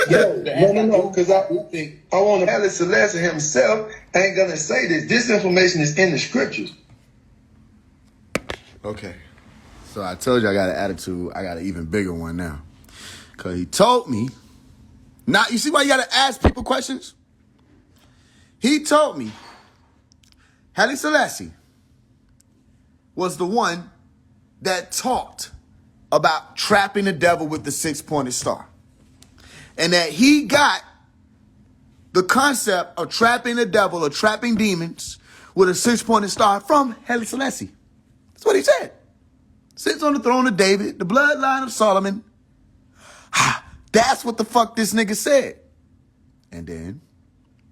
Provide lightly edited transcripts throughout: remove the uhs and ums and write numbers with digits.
No, because I want to Haile Selassie himself ain't gonna say this. This information is in the scriptures. Okay. So I told you I got an attitude. I got an even bigger one now. Because he told me. Now, you see why you got to ask people questions? He told me Haile Selassie was the one that taught about trapping the devil with the six-pointed star. And that he got the concept of trapping the devil or trapping demons with a six-pointed star from Haile Selassie. That's what he said. Sits on the throne of David, the bloodline of Solomon. That's what the fuck this nigga said. And then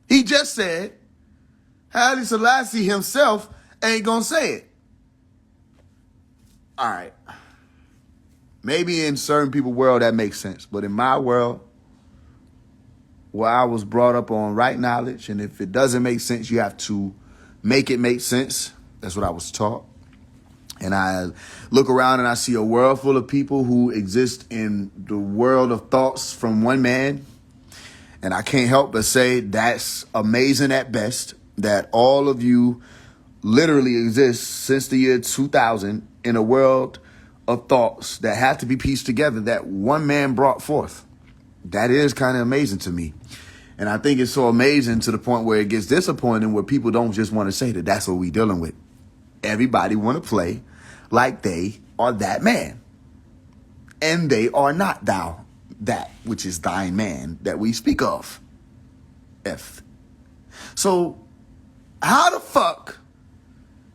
he just said Haile Selassie himself ain't gonna say it. All right. Maybe in certain people's world that makes sense. But in my world, where I was brought up on right knowledge, and if it doesn't make sense, you have to make it make sense. That's what I was taught. And I look around and I see a world full of people who exist in the world of thoughts from one man. And I can't help but say that's amazing at best, that all of you literally exist since the year 2000 in a world of thoughts that have to be pieced together that one man brought forth. That is kind of amazing to me. And I think it's so amazing to the point where it gets disappointing, where people don't just want to say that that's what we dealing with. Everybody want to play like they are that man. And they are not thou that which is thine man that we speak of. So how the fuck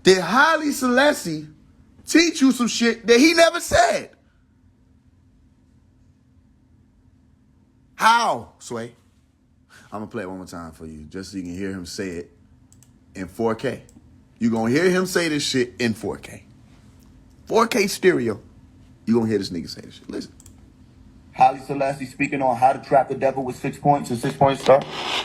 did Haile Selassie teach you some shit that he never said? How, Sway? I'm going to play it one more time for you just so you can hear him say it in 4K. You're going to hear him say this shit in 4K. 4K stereo. You're going to hear this nigga say this shit. Listen. Haile Selassie speaking on how to trap the devil with 6 points and 6-point star.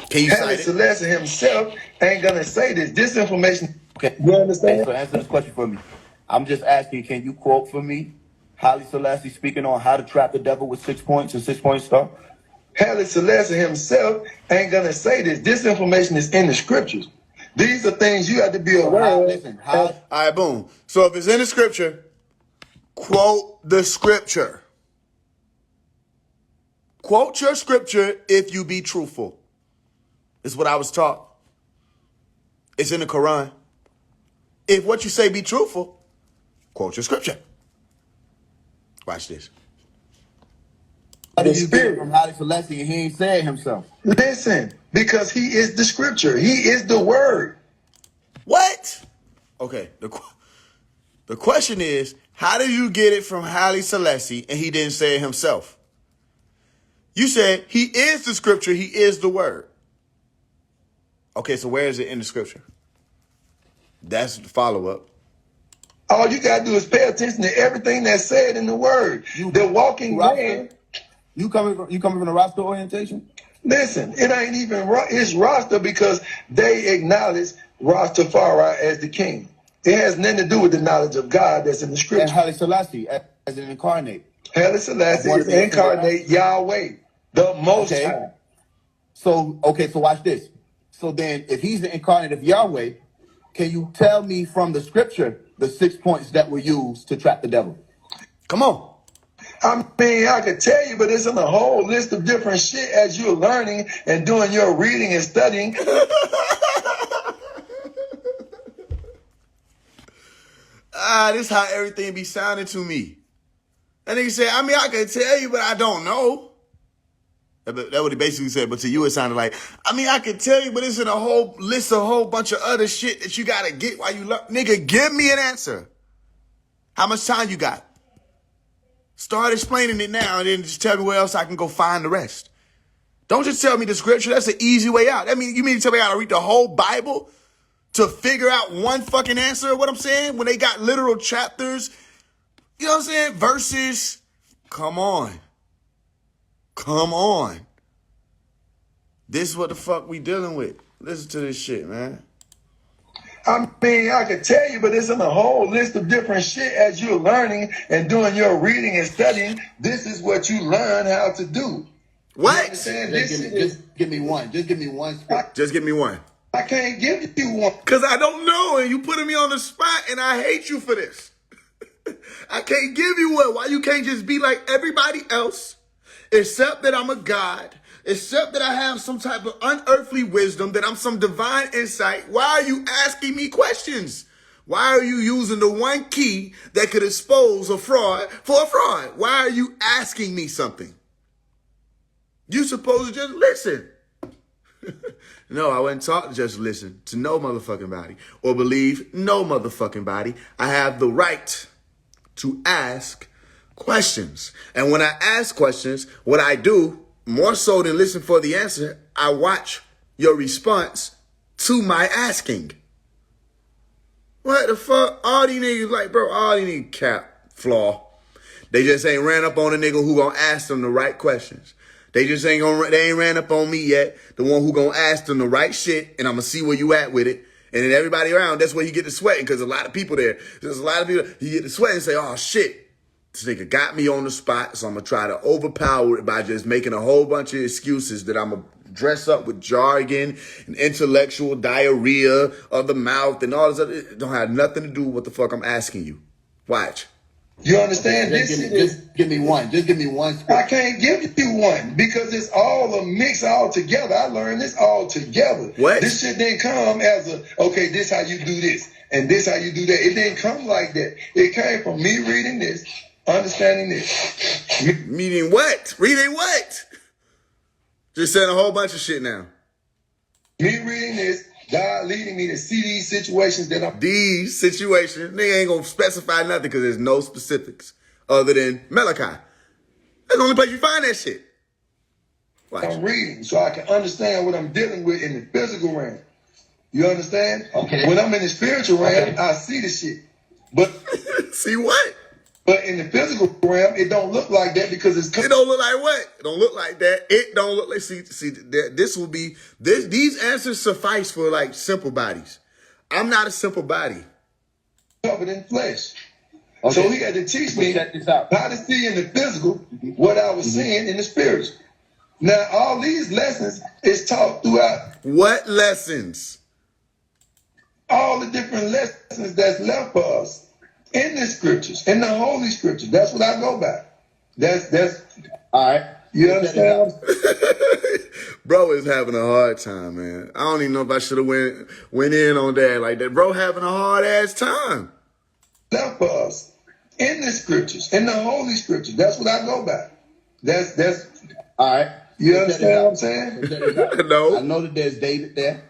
Can you Haile cite it? Selassie himself ain't going to say this. This information. Okay. You understand? So answer this question for me. I'm just asking, can you quote for me Haile Selassie speaking on how to trap the devil with 6 points and 6-point star? Haile Selassie himself ain't going to say this. This information is in the scriptures. These are things you have to be aware of. All right, boom. So if it's in the scripture, quote the scripture. Quote your scripture if you be truthful. It's what I was taught. It's in the Quran. If what you say be truthful, quote your scripture. Watch this. How did you get it from Haile Selassie and he ain't saying himself? Listen, because he is the scripture. He is the word. What? Okay. The question is, how did you get it from Haile Selassie and he didn't say it himself? You said he is the scripture. He is the word. Okay, so where is it in the scripture? That's the follow-up. All you got to do is pay attention to everything that's said in the word. The walking man. You coming from the roster orientation? Listen, it ain't even it's roster because they acknowledge Rastafari as the king. It has nothing to do with the knowledge of God that's in the scripture. And Haile Selassie as an incarnate. Haile Selassie is incarnate Yahweh, the Most High. So watch this. So then, if he's the incarnate of Yahweh, can you tell me from the scripture the 6 points that were used to trap the devil? Come on. I mean, I could tell you, but it's in a whole list of different shit as you're learning and doing your reading and studying. This is how everything be sounding to me. And nigga said, I mean, I can tell you, but I don't know. That's what he basically said. But to you, it sounded like, I mean, I can tell you, but it's in a whole list, a whole bunch of other shit that you got to get while you learn. Nigga, give me an answer. How much time you got? Start explaining it now and then just tell me where else I can go find the rest. Don't just tell me the scripture. That's an easy way out. I mean, you mean to tell me I got to read the whole Bible to figure out one fucking answer? What I'm saying? When they got literal chapters, you know what I'm saying? Verses. Come on. Come on. This is what the fuck we dealing with. Listen to this shit, man. I mean, I could tell you, but it's in a whole list of different shit as you're learning and doing your reading and studying. This is what you learn how to do. What? You understand? Just give me one. Just give me one script. Just give me one. I can't give you one. Because I don't know, and you putting me on the spot, and I hate you for this. I can't give you one. Why you can't just be like everybody else, except that I'm a God, except that I have some type of unearthly wisdom, that I'm some divine insight? Why are you asking me questions? Why are you using the one key that could expose a fraud for a fraud? Why are you asking me something? You supposed to just listen. No, I wasn't taught to just listen to no motherfucking body or believe no motherfucking body. I have the right to ask questions. And when I ask questions, what I do, more so than listen for the answer, I watch your response to my asking. What the fuck? All these niggas like, bro, all these niggas cap, flaw. They just ain't ran up on a nigga who gonna ask them the right questions. They ain't ran up on me yet. The one who gonna ask them the right shit, and I'm gonna see where you at with it. And then everybody around, that's where you get to sweating, because a lot of people there. There's a lot of people, you get to sweat and say, oh shit, this nigga got me on the spot, so I'm gonna try to overpower it by just making a whole bunch of excuses that I'm gonna dress up with jargon and intellectual diarrhea of the mouth and all this other. It don't have nothing to do with what the fuck I'm asking you. Watch. You understand? Just give me one. Just give me one script. I can't give you one because it's all a mix all together. I learned this all together. What? This shit didn't come as a, okay, this how you do this and this how you do that. It didn't come like that. It came from me reading this, understanding this. Meaning what? Reading what? Just saying a whole bunch of shit now. Me reading this, God leading me to see these situations that I'm... These situations, nigga ain't gonna specify nothing because there's no specifics other than Malachi. That's the only place you find that shit. Watch. I'm reading so I can understand what I'm dealing with in the physical realm. You understand? Okay. When I'm in the spiritual realm, Okay. I see the shit. But See what? but in the physical realm, it don't look like that because it's... It don't look like what? It don't look like that. It don't look like, see, this will be, these answers suffice for like simple bodies. I'm not a simple body. covered in flesh. Okay. So he had to teach me Check this out. how to see in the physical what I was seeing in the spiritual. Now, all these lessons is taught throughout What lessons? all the different lessons that's left for us in the scriptures, in the holy scriptures. That's what I go by. That's All right. you understand? Bro is having a hard time, man. I don't even know if I should have went in on that like that. Bro having a hard ass time. Left for us in the scriptures, in the holy scriptures. That's what I go by. That's All right. you Check understand this what I'm out. saying? Check this out. No. I know that there's David there.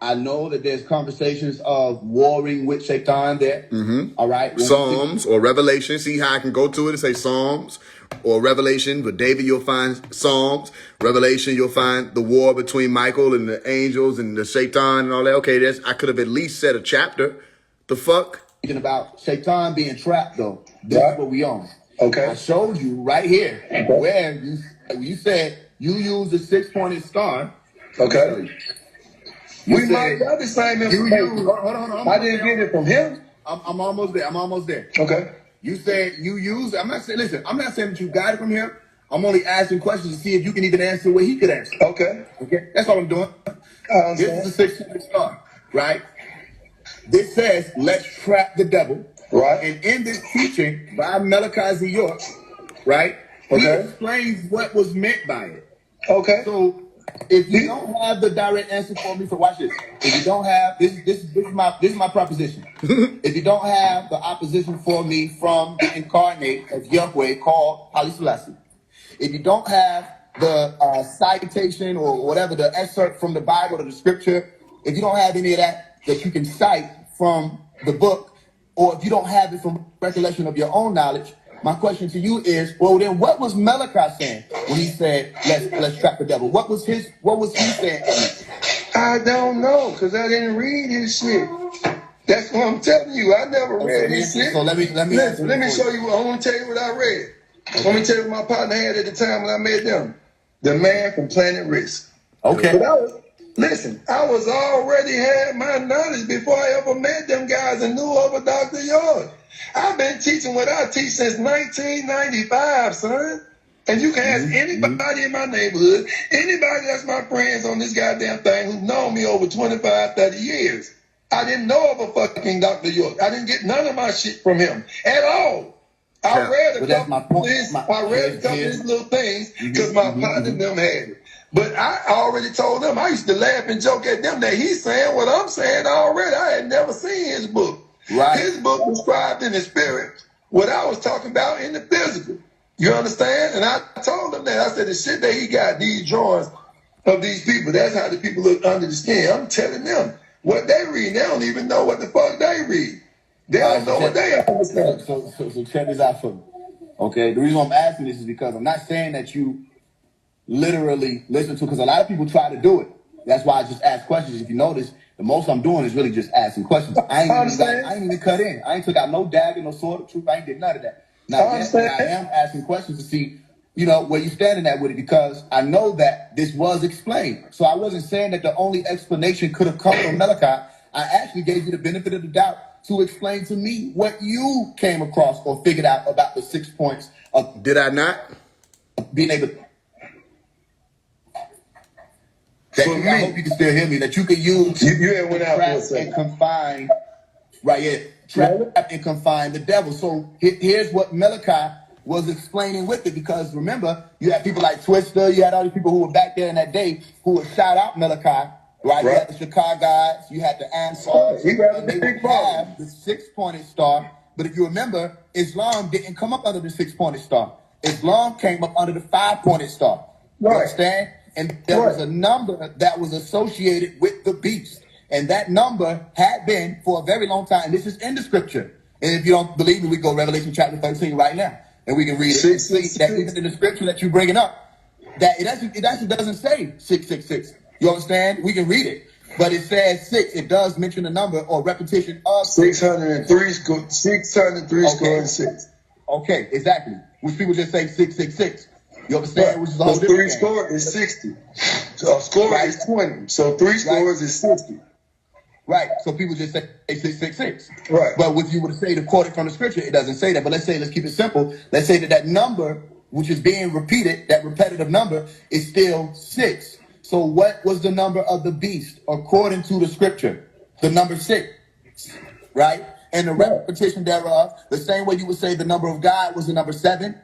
I know that there's conversations of warring with Shaitan there. Mm-hmm. All right. Psalms or Revelation. See how I can go to it and say Psalms or Revelation. But David, you'll find Psalms. Revelation, you'll find the war between Michael and the angels and the Shaitan and all that. Okay, I could have at least said a chapter. The fuck? Speaking about Shaitan being trapped, though. This is what we on. Okay. I showed you right here where you said you used a 6-pointed star. Okay. You We said might have the same you information. used. Hold on. I didn't get it from him. I'm almost there. Okay. You said you used. I'm not saying. Listen, I'm not saying that you got it from him. I'm only asking questions to see if you can even answer what he could answer. Okay. Okay, that's all I'm doing. I This understand. is the 6-pointed star, right? This says, "Let's trap the devil." Right. And in this teaching by Malachi Z. York, right, he Okay. explains what was meant by it. Okay. So if you don't have the direct answer for me, so watch this. If you don't have this is my proposition. If you don't have the opposition for me from the incarnate of Yahweh called Haile Selassie, if you don't have the citation or whatever, the excerpt from the Bible or the scripture, if you don't have any of that you can cite from the book, or if you don't have it from recollection of your own knowledge, my question to you is, well, then what was Malachi saying when he said, let's trap the devil? What was he saying? I don't know, because I didn't read his shit. That's what I'm telling you. I never read his shit. So let me Listen, let me show you. I want to tell you what I read. Let me tell you what my partner had at the time when I met them. The man from Planet Risk. Okay. But I was already had my knowledge before I ever met them guys and knew of a Dr. York. I've been teaching what I teach since 1995, son. And you can ask anybody in my neighborhood, anybody that's my friends on this goddamn thing who's known me over 25, 30 years. I didn't know of a fucking Dr. York. I didn't get none of my shit from him at all. I read a couple of his little things because my partner and them had it. But I already told them, I used to laugh and joke at them that he's saying what I'm saying already. I had never seen his book. Right. His book described in the spirit what I was talking about in the physical. You understand? And I told him that. I said, the shit that he got, these drawings of these people, that's how the people look under the skin. I'm telling them what they read. They don't even know what the fuck they read. They don't know what they understand. So check this out for me. Okay? The reason I'm asking this is because I'm not saying that you literally listen to, because a lot of people try to do it. That's why I just ask questions. If you notice, the most I'm doing is really just asking questions. I ain't even cut in. I ain't took out no dagger, no sword of truth. I ain't did none of that. Now, I am asking questions to see, where you're standing at with it, because I know that this was explained. So I wasn't saying that the only explanation could have come from Malachi. I actually gave you the benefit of the doubt to explain to me what you came across or figured out about the 6 points of. Did I not? Being able. I hope you can still hear me. That you can use you went out trap and confine. Right here. Trap and confine the devil. So here's what Malachi was explaining with it, because remember, you had people like Twister, you had all these people who were back there in that day who would shout out Malachi, right? You had the Chicago guys, you had the Ansars, and they would have the 6-pointed star. But if you remember, Islam didn't come up under the 6-pointed star. Islam came up under the 5-pointed star. You understand? And there was a number that was associated with the beast. And that number had been for a very long time. And this is in the scripture. And if you don't believe me, we go Revelation chapter 13 right now. And we can read it and see that even in the scripture that you're bringing up, that it actually doesn't say 666. You understand? We can read it. But it says 6. It does mention a number or repetition of 603 score and 6. Okay, exactly. Which people just say 666. You understand? Which is a whole different 3 score is 60. So a score is 20. So 3 scores is 60. Right. So people just say 666. Right. But if you were to say to quote it from the scripture, it doesn't say that. But let's keep it simple. Let's say that number, which is being repeated, that repetitive number, is still 6. So what was the number of the beast according to the scripture? The number 6. Right? And the repetition thereof, the same way you would say the number of God was the number 7,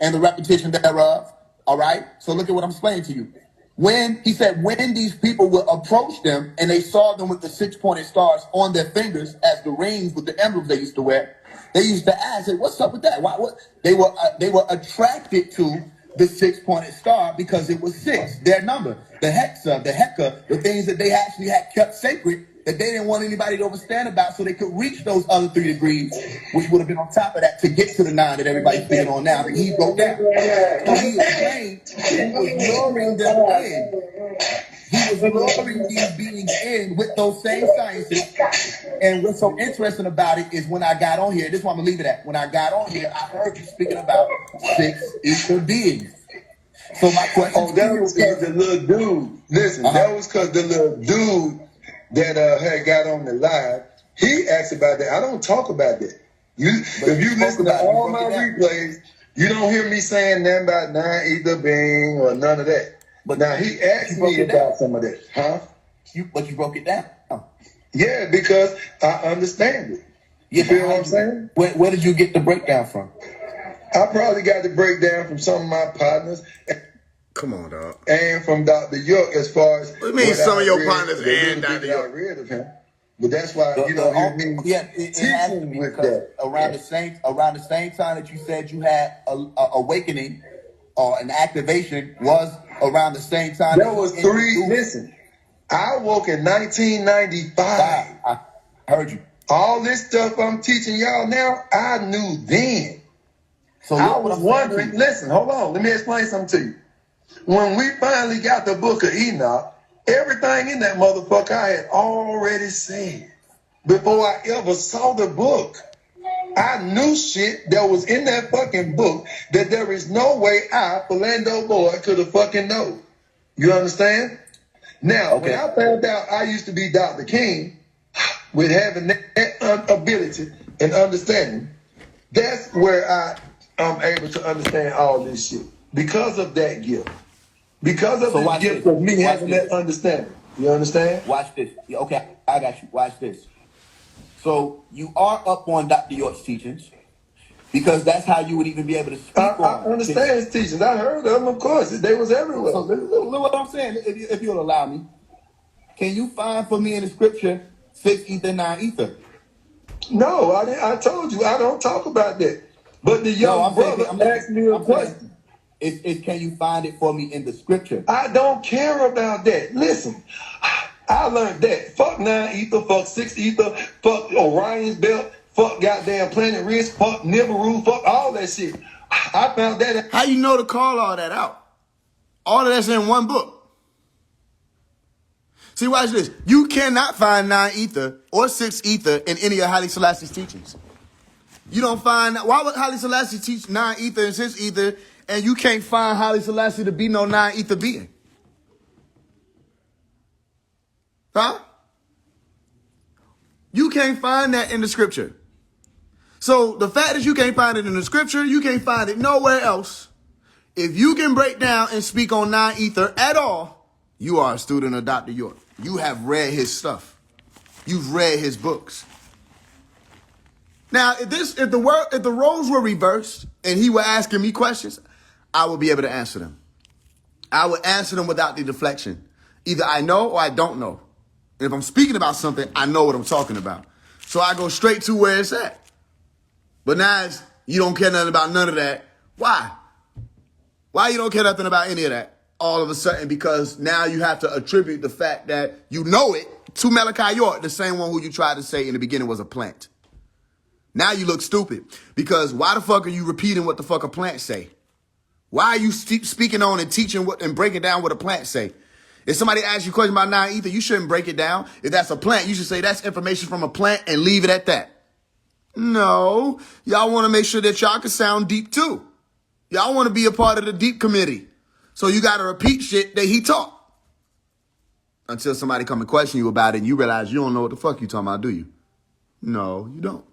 and the repetition thereof. All right? So look at what I'm explaining to you. When he said, when these people would approach them and they saw them with the 6-pointed stars on their fingers as the rings with the emblems they used to wear, they used to ask, what's up with that? Why? What? They were attracted to the 6-pointed star because it was 6, their number, the hexa, the heka, the things that they actually had kept sacred that they didn't want anybody to understand about, so they could reach those other 3 degrees, which would have been on top of that to get to the 9 that everybody's speaking on now that he broke down. So he explained he was luring them in. He was luring these beings in with those same sciences. And what's so interesting about it is when I got on here, this is where I'm going to leave it at. When I got on here, I heard you speaking about 6 equal beings. So my question that was because the little dude, listen, that was because the little dude that had got on the live, he asked about that. I don't talk about that. If you listen to all my replays, you don't hear me saying nothing about 9 ether being or none of that. But now he asked me about some of that. Huh? But you broke it down. Yeah, because I understand it. You feel what I'm saying? Where did you get the breakdown from? I probably got the breakdown from some of my partners. Come on, dog. And from Dr. York, as far as what mean some of your partners and Dr. York? I read of him. But that's why it has to be with that. around the same time that you said you had a awakening or an activation was around the same time. There was 3. Listen, I woke in 1995. I heard you. All this stuff I'm teaching y'all now, I knew then. So I was wondering. Listen, hold on. Let me explain something to you. When we finally got the book of Enoch, everything in that motherfucker I had already said. Before I ever saw the book, I knew shit that was in that fucking book that there is no way I, Philando Boy, could have fucking known. You understand? Now, when I found out I used to be Dr. King, with having that ability and understanding, that's where I'm able to understand all this shit. because of that gift. Because of the gift of me having that understanding. You understand? Watch this. Okay, I got you. Watch this. So you are up on Dr. York's teachings because that's how you would even be able to speak on. I understand his teachings. I heard them, of course. They was everywhere. So look what I'm saying, if you'll allow me. Can you find for me in the scripture 6 ether, 9 ether? No, I told you, I don't talk about that. But the young brother asked me a question. Can you find it for me in the scripture? I don't care about that. Listen, I learned that. Fuck 9 ether, fuck 6 ether, fuck Orion's belt, fuck goddamn Planet Risk, fuck Nibiru, fuck all that shit. I found that out. How you know to call all that out? All of that's in one book. See, watch this. You cannot find 9 ether or 6 ether in any of Haile Selassie's teachings. You don't find, why would Haile Selassie teach 9 ether and 6 ether and you can't find Haile Selassie to be no 9 ether being? Huh? You can't find that in the scripture. So the fact that you can't find it in the scripture, you can't find it nowhere else. If you can break down and speak on 9 ether at all, you are a student of Dr. York. You have read his stuff. You've read his books. Now, if the roles were reversed and he were asking me questions, I would be able to answer them. I would answer them without the deflection. Either I know or I don't know. And if I'm speaking about something, I know what I'm talking about. So I go straight to where it's at. But now you don't care nothing about none of that. Why? Why you don't care nothing about any of that? All of a sudden, because now you have to attribute the fact that you know it to Malachi York, the same one who you tried to say in the beginning was a plant. Now you look stupid because why the fuck are you repeating what the fuck a plant say? Why are you speaking on and teaching and breaking down what a plant say? If somebody asks you a question about 9 ether, you shouldn't break it down. If that's a plant, you should say that's information from a plant and leave it at that. No, y'all want to make sure that y'all can sound deep too. Y'all want to be a part of the deep committee. So you got to repeat shit that he taught. Until somebody come and question you about it and you realize you don't know what the fuck you talking about, do you? No, you don't.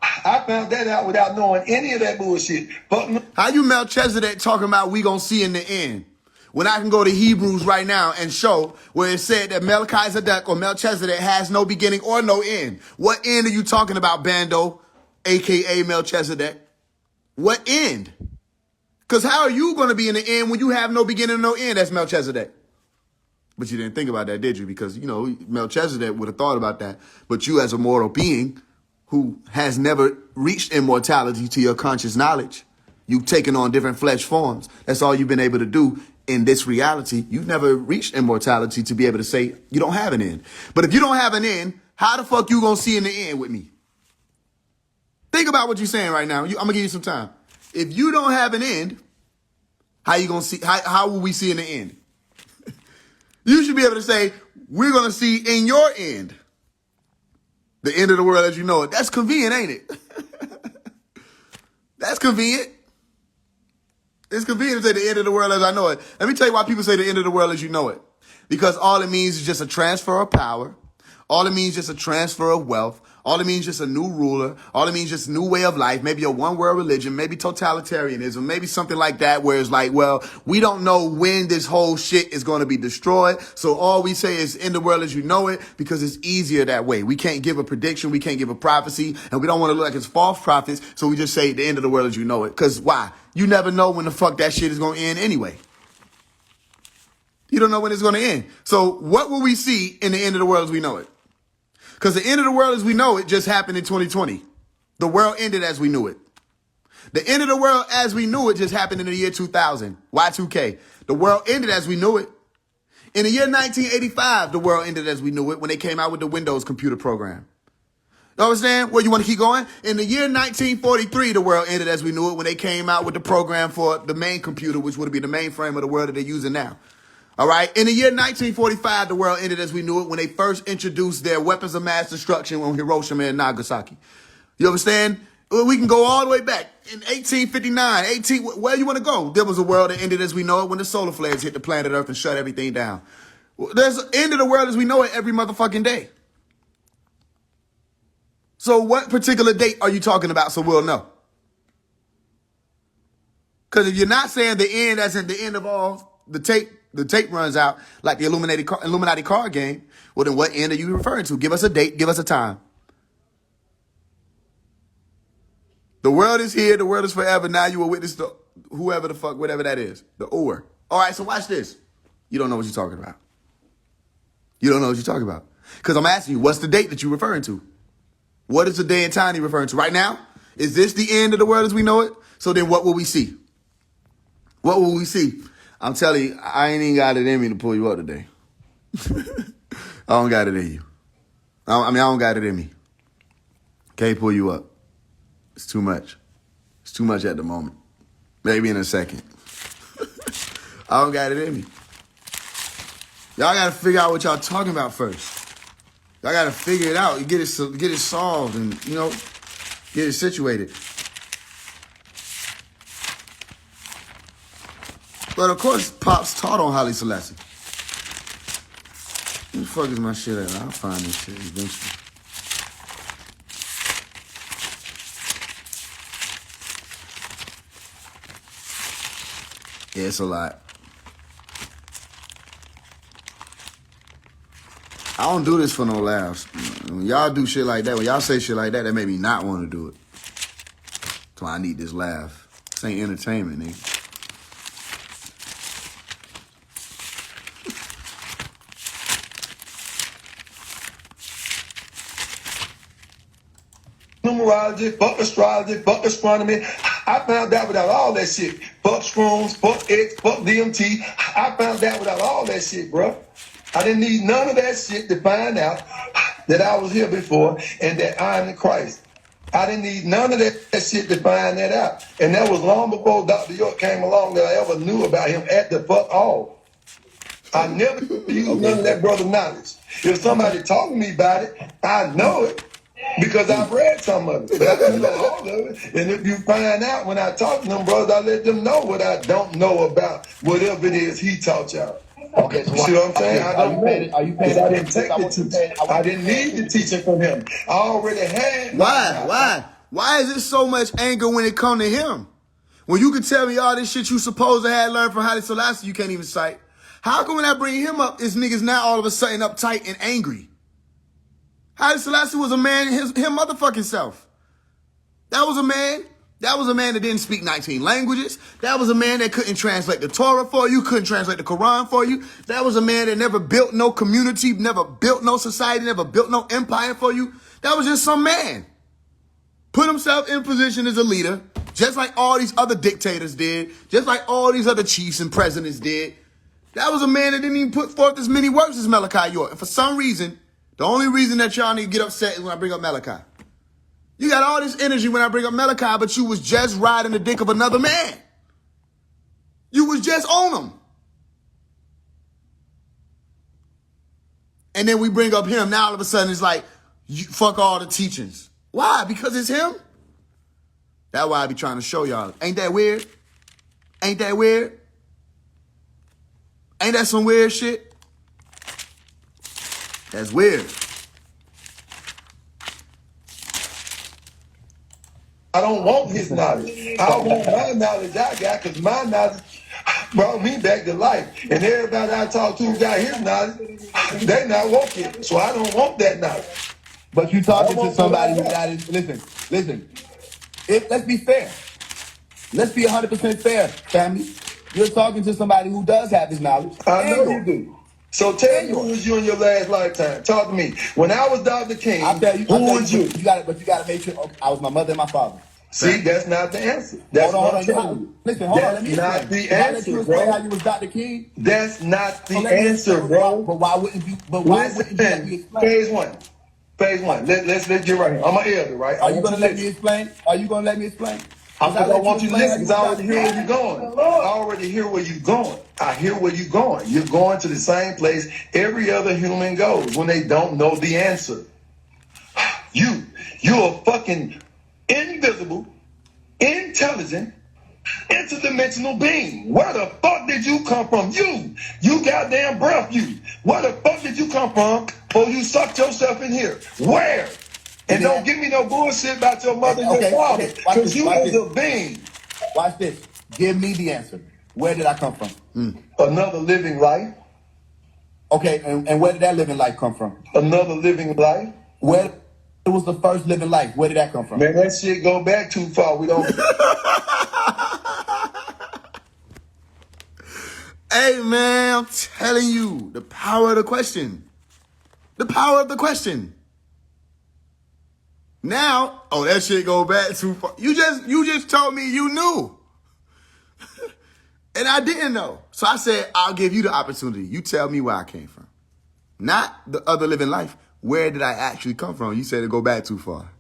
I found that out without knowing any of that bullshit. But how you Melchizedek talking about we gonna see in the end? When I can go to Hebrews right now and show where it said that Melchizedek or Melchizedek has no beginning or no end. What end are you talking about, Bando, a.k.a. Melchizedek? What end? Because how are you going to be in the end when you have no beginning and no end? That's Melchizedek. But you didn't think about that, did you? Because, you know, Melchizedek would have thought about that. But you as a mortal being who has never reached immortality to your conscious knowledge, you've taken on different flesh forms. That's all you've been able to do in this reality. You've never reached immortality to be able to say you don't have an end. But if you don't have an end, how the fuck you going to see in the end with me? Think about what you're saying right now. I'm going to give you some time. If you don't have an end, how you going to see? How will we see in the end? You should be able to say, we're going to see in your end, the end of the world as you know it. That's convenient, ain't it? That's convenient. It's convenient to say the end of the world as I know it. Let me tell you why people say the end of the world as you know it. Because all it means is just a transfer of power. All it means is just a transfer of wealth. All it means is just a new ruler. All it means is just a new way of life. Maybe a one world religion, maybe totalitarianism, maybe something like that where it's like, well, we don't know when this whole shit is going to be destroyed. So all we say is end the world as you know it because it's easier that way. We can't give a prediction. We can't give a prophecy and we don't want to look like it's false prophets. So we just say the end of the world as you know it. Because why? You never know when the fuck that shit is going to end anyway. You don't know when it's going to end. So what will we see in the end of the world as we know it? Because the end of the world as we know it just happened in 2020. The world ended as we knew it. The end of the world as we knew it just happened in the year 2000. Y2K. The world ended as we knew it. In the year 1985, the world ended as we knew it when they came out with the Windows computer program. You understand? Well, you want to keep going? In the year 1943, the world ended as we knew it when they came out with the program for the main computer, which would be the mainframe of the world that they're using now. All right. In the year 1945, the world ended as we knew it when they first introduced their weapons of mass destruction on Hiroshima and Nagasaki. You understand? We can go all the way back. In 1859, where you want to go? There was a world that ended as we know it when the solar flares hit the planet Earth and shut everything down. There's an end of the world as we know it every motherfucking day. So what particular date are you talking about so we'll know? Because if you're not saying the end, as in the end of all, the tape runs out like the Illuminati card game, well, then what end are you referring to? Give us a date. Give us a time. The world is here. The world is forever. Now you will witness to whoever the fuck, whatever that is. The or. All right, so watch this. You don't know what you're talking about. You don't know what you're talking about. Because I'm asking you, what's the date that you're referring to? What is the day and time you're referring to? Right now? Is this the end of the world as we know it? So then what will we see? What will we see? I'm telling you, I ain't even got it in me to pull you up today. I don't got it in you. I don't got it in me. Can't pull you up. It's too much. It's too much at the moment. Maybe in a second. I don't got it in me. Y'all got to figure out what y'all talking about first. Y'all got to figure it out. You get it solved and, get it situated. But of course, Pops taught on Haile Selassie. Where the fuck is my shit at? I'll find this shit eventually. Yeah, it's a lot. I don't do this for no laughs. When y'all do shit like that, when y'all say shit like that, that made me not want to do it. So I need this laugh. This ain't entertainment, nigga. Numerology, fuck astrology, fuck astronomy. I found out without all that shit. Fuck shrooms, fuck X, fuck DMT. I found out without all that shit, bro. I didn't need none of that shit to find out that I was here before and that I'm in Christ. I didn't need none of that shit to find that out. And that was long before Dr. York came along that I ever knew about him at the fuck all. I never used none of that brother knowledge. If somebody talking to me about it, I know it. Because I've read some of it, but I don't know all of it. And if you find out when I talk to them brothers, I let them know what I don't know about whatever it is he taught y'all. Okay, so you see what I'm saying? Okay, I don't know. Are you paying? I didn't take the teaching. I didn't need the teaching from him. I already had. Why is it so much anger when it come to him? When you can tell me all this shit you supposed to have learned from Haile Selassie, you can't even cite. How come when I bring him up, is niggas now all of a sudden uptight and angry? Haile Selassie was a man him motherfucking self. That was a man that didn't speak 19 languages. That was a man that couldn't translate the Torah for you, couldn't translate the Quran for you. That was a man that never built no community, never built no society, never built no empire for you. That was just some man. Put himself in position as a leader, just like all these other dictators did, just like all these other chiefs and presidents did. That was a man that didn't even put forth as many works as Malachi York. And for some reason, the only reason that y'all need to get upset is when I bring up Malachi. You got all this energy when I bring up Malachi, but you was just riding the dick of another man. You was just on him. And then we bring up him. Now all of a sudden it's like, fuck all the teachings. Why? Because it's him? That's why I be trying to show y'all. Ain't that weird? Ain't that weird? Ain't that some weird shit? That's weird. I don't want his knowledge. I want my knowledge I got, because my knowledge brought me back to life. And everybody I talk to who got his knowledge, they not want it. So I don't want that knowledge. But you talking to somebody who got it. Listen. Let's be fair. Let's be 100% fair, family. You're talking to somebody who does have his knowledge. I know you do. So tell me, who was you in your last lifetime? Talk to me. When I was Dr. King, who was you? You got to make sure. Okay, I was my mother and my father. See, that's not the answer. That's hold on. Listen, hold on. Let me not explain. the answer, bro. How you was Dr. King? That's not the answer, bro. But why wouldn't you? But why wouldn't you let me explain? Phase one. Let's get right here. I'm an elder, right? Are you gonna let me explain? Are you gonna let me explain? I want you to listen, because I already hear where you're going. I already hear where you're going. I hear where you're going. You're going to the same place every other human goes when they don't know the answer. You're a fucking invisible, intelligent, interdimensional being. Where the fuck did you come from? You goddamn breath, you. Where the fuck did you come from? Or you sucked yourself in here? Where? And don't give me no bullshit about your mother and your father. Because you was a being. Watch this. Give me the answer. Where did I come from? Another living life. Okay, and where did that living life come from? Another living life. Where was the first living life? Where did that come from? Man, that shit go back too far. We don't. Hey, man, I'm telling you, the power of the question. The power of the question. Now, oh, that shit go back too far. You just told me you knew. And I didn't know. So I said, I'll give you the opportunity. You tell me where I came from. Not the other living life. Where did I actually come from? You said it go back too far.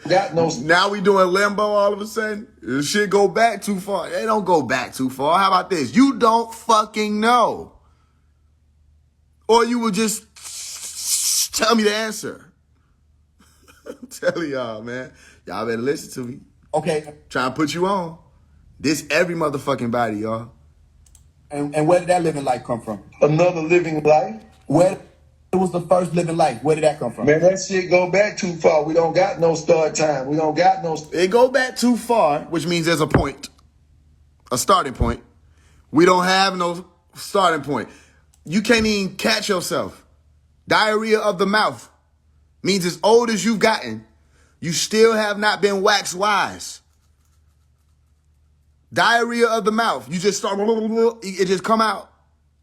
Now we doing limbo all of a sudden? This shit go back too far. They don't go back too far. How about this? You don't fucking know. Or you would just tell me the answer. I'm telling y'all, man. Y'all better listen to me. Okay. Trying to put you on. This every motherfucking body, y'all. And where did that living life come from? Another living life. Where was the first living life? Where did that come from? Man, that shit go back too far. We don't got no start time. We don't got no... It go back too far, which means there's a point. A starting point. We don't have no starting point. You can't even catch yourself. Diarrhea of the mouth means as old as you've gotten, you still have not been waxed wise. Diarrhea of the mouth. You just start, it just come out.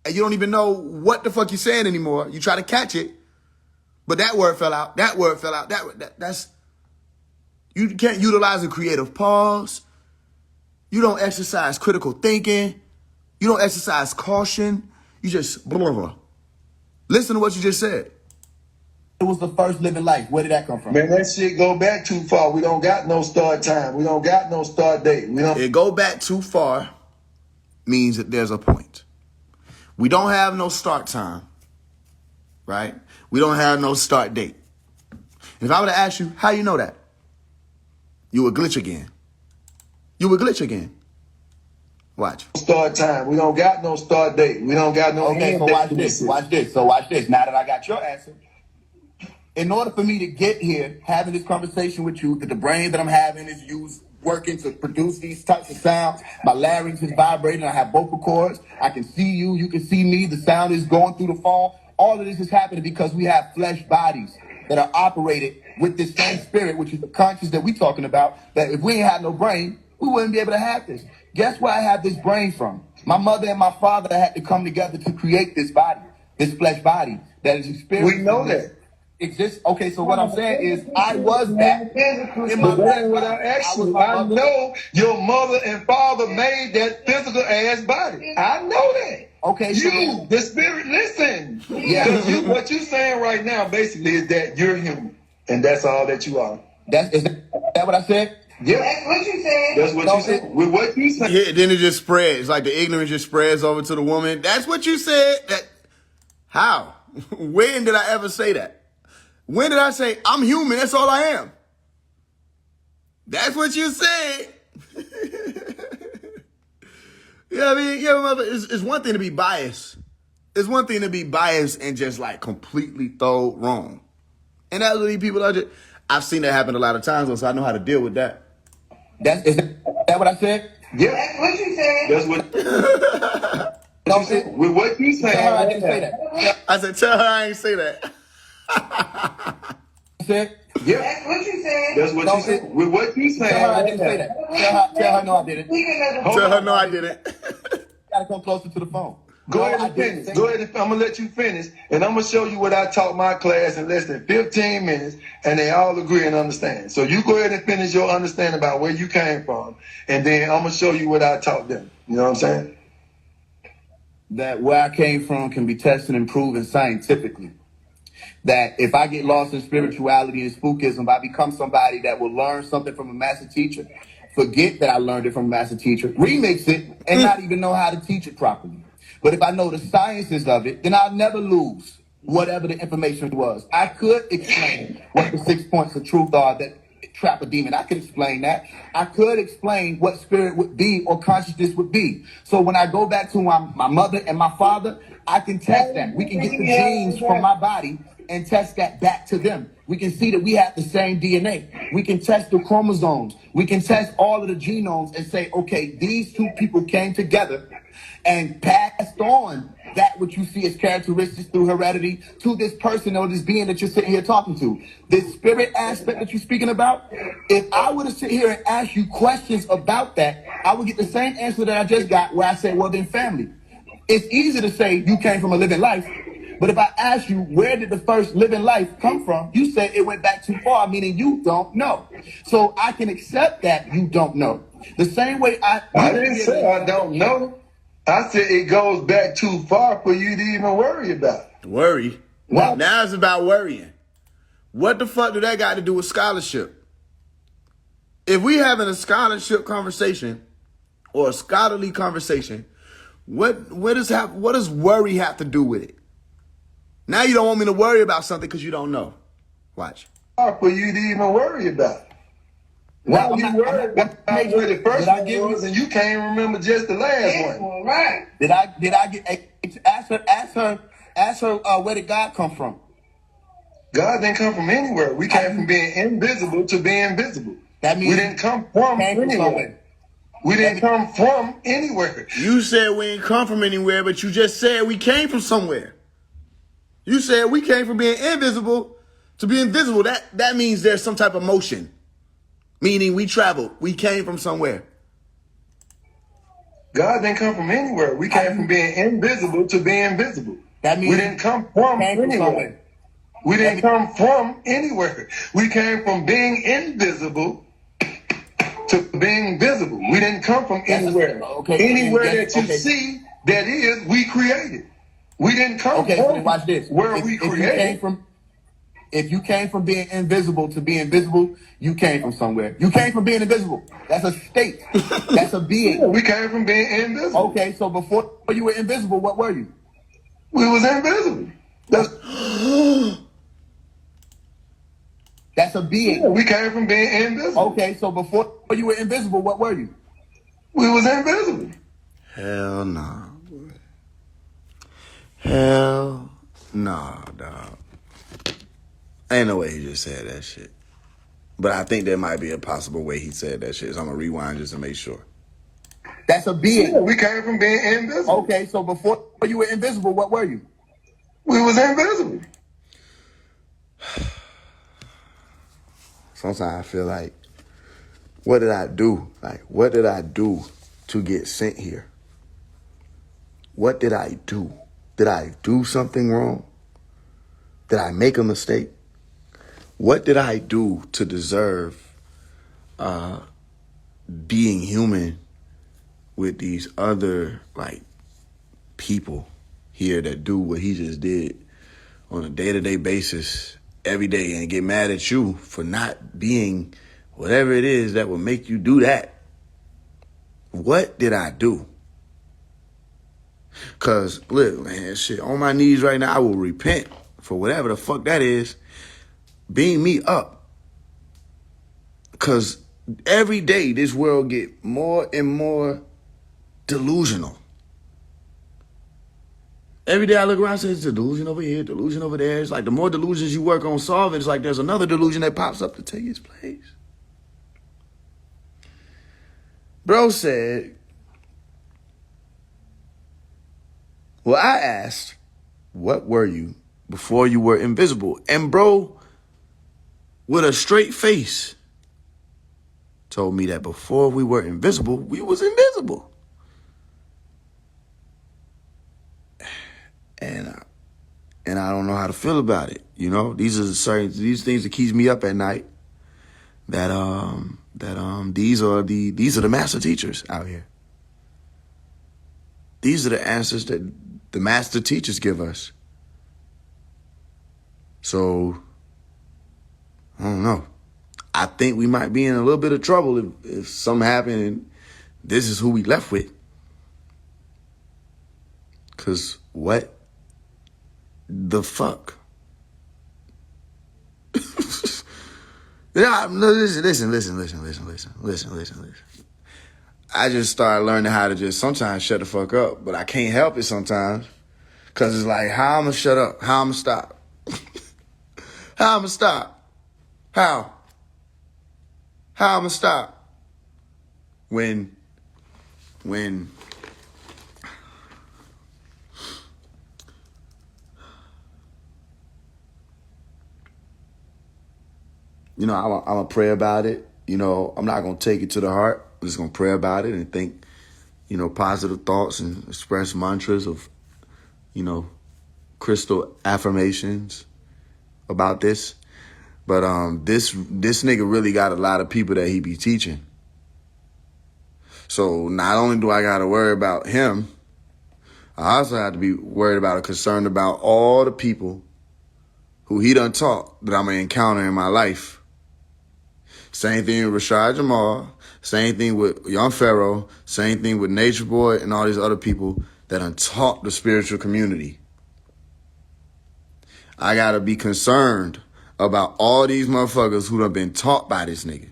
And you don't even know what the fuck you're saying anymore. You try to catch it, but that word fell out. That word fell out. That's, you can't utilize a creative pause. You don't exercise critical thinking. You don't exercise caution. You just, blah, blah, blah. Listen to what you just said. It was the first living life. Where did that come from? Man, that shit go back too far. We don't got no start time. We don't got no start date. It go back too far means that there's a point. We don't have no start time, right? We don't have no start date. If I were to ask you, how you know that? You would glitch again. You would glitch again. Watch. Start time. We don't got no start date. We don't got no... Okay, so watch this. Watch this. So watch this. Now that I got your answer. In order for me to get here, having this conversation with you, that the brain that I'm having is used working to produce these types of sounds. My larynx is vibrating. I have vocal cords. I can see you. You can see me. The sound is going through the phone. All of this is happening because we have flesh bodies that are operated with this same spirit, which is the conscious that we're talking about, that if we ain't had no brain, we wouldn't be able to have this. Guess where I have this brain from? My mother and my father had to come together to create this body, this flesh body that is experiencing. We know that. Exists. Okay, so what I'm saying is I was that in my I know your mother and father made that physical ass body. I know that. Okay, you, the spirit, listen. Yeah. What you saying right now basically is that you're human. And that's all that you are. Is that what I said? Yeah. That's what you said. That's what you said. With what you said. Yeah, then it just spreads. It's like the ignorance just spreads over to the woman. That's what you said. How? When did I ever say that? When did I say, I'm human, that's all I am? That's what you said. You know what I mean? Yeah, mother, it's one thing to be biased. It's one thing to be biased and just like completely throw wrong. And that's what these people are just, I've seen that happen a lot of times, so I know how to deal with that. Is that what I said? Yeah. That's what you said. That's what with what you said. Tell her I didn't say that. I said, tell her I ain't say that. Said? Yeah. That's what you said. That's what you said. With what you said. Tell her I didn't say that. Tell her no, I didn't. Tell her no, I didn't. Gotta come closer to the phone. Go ahead and finish. Go ahead. I'm going to let you finish. And I'm going to show you what I taught my class in less than 15 minutes. And they all agree and understand. So you go ahead and finish your understanding about where you came from. And then I'm going to show you what I taught them. You know what I'm saying? That where I came from can be tested and proven scientifically. That if I get lost in spirituality and spookism, if I become somebody that will learn something from a master teacher, forget that I learned it from a master teacher, remix it, and not even know how to teach it properly. But if I know the sciences of it, then I'll never lose whatever the information was. I could explain what the 6 points of truth are that trap a demon. I could explain that. I could explain what spirit would be or consciousness would be. So when I go back to my mother and my father, I can test that. We can get the genes from my body and test that back to them. We can see that we have the same DNA. We can test the chromosomes. We can test all of the genomes and say, okay, these two people came together and passed on that which you see as characteristics through heredity to this person or this being that you're sitting here talking to. This spirit aspect that you're speaking about, if I were to sit here and ask you questions about that, I would get the same answer that I just got, where I say, well, then family. It's easy to say you came from a living life, but if I ask you, where did the first living life come from? You say it went back too far, meaning you don't know. So I can accept that you don't know. The same way I didn't say I don't know. I said it goes back too far for you to even worry about. Worry? What? Now it's about worrying. What the fuck do that got to do with scholarship? If we having a scholarship conversation or a scholarly conversation, what does worry have to do with it? Now you don't want me to worry about something because you don't know. Watch. For you to even worry about. Now you worry about where the first one was, and you can't remember just the last one. Right? Did I get? Ask her. Where did God come from? God didn't come from anywhere. We came from being invisible to being visible. That means we didn't come from anywhere. We didn't come from anywhere. You said we didn't come from anywhere, but you just said we came from somewhere. You said we came from being invisible to being visible. That means there's some type of motion. Meaning we traveled. We came from somewhere. God didn't come from anywhere. We came from being invisible to being visible. That means we didn't come from anywhere. We didn't come from anywhere. We came from being invisible to being visible. We didn't come from anywhere. Anywhere that you see, that is, we created. We didn't come from so watch this. Where we created. If you came from being invisible to being visible, you came from somewhere. You came from being invisible. That's a state. That's a being. Yeah, we came from being invisible. Okay, so before you were invisible, what were you? We was invisible. That's a being. Yeah, we came from being invisible. Okay, so before you were invisible, what were you? We was invisible. Hell nah. Hell nah, dog. Ain't no way he just said that shit. But I think there might be a possible way he said that shit. So I'm going to rewind just to make sure. That's a being. Yeah, we came from being invisible. Okay, so before you were invisible, what were you? We was invisible. Sometimes I feel like, what did I do? Like, what did I do to get sent here? What did I do? Did I do something wrong? Did I make a mistake? What did I do to deserve being human with these other people here that do what he just did on a day-to-day basis every day and get mad at you for not being whatever it is that will make you do that? What did I do? Because, look, man, shit, on my knees right now, I will repent for whatever the fuck that is. Beam me up. Because every day this world get more and more delusional. Every day I look around and say, it's a delusion over here, delusion over there. It's like the more delusions you work on solving, it's like there's another delusion that pops up to take its place. Bro said, well, I asked, what were you before you were invisible? And bro, with a straight face, told me that before we were invisible, we was invisible. And I don't know how to feel about it. You know, these are these things that keeps me up at night. These are the master teachers out here. These are the answers that the master teachers give us. So, I don't know. I think we might be in a little bit of trouble if something happened and this is who we left with. Because what the fuck? Listen. I just started learning how to just sometimes shut the fuck up, but I can't help it sometimes. Because it's like, how I'm going to shut up? How I'm going to stop? How I'm gonna stop? How? How I'm gonna stop? When you know, I'm gonna pray about it. You know, I'm not gonna take it to the heart. I'm just gonna pray about it and think, you know, positive thoughts and express mantras of, you know, crystal affirmations about this. But this nigga really got a lot of people that he be teaching. So not only do I gotta worry about him, I also have to be worried about or concerned about all the people who he done taught that I'm gonna encounter in my life. Same thing with Rashad Jamal, same thing with Young Pharaoh, same thing with Nature Boy and all these other people that done taught the spiritual community. I gotta be concerned about all these motherfuckers who done been taught by this nigga.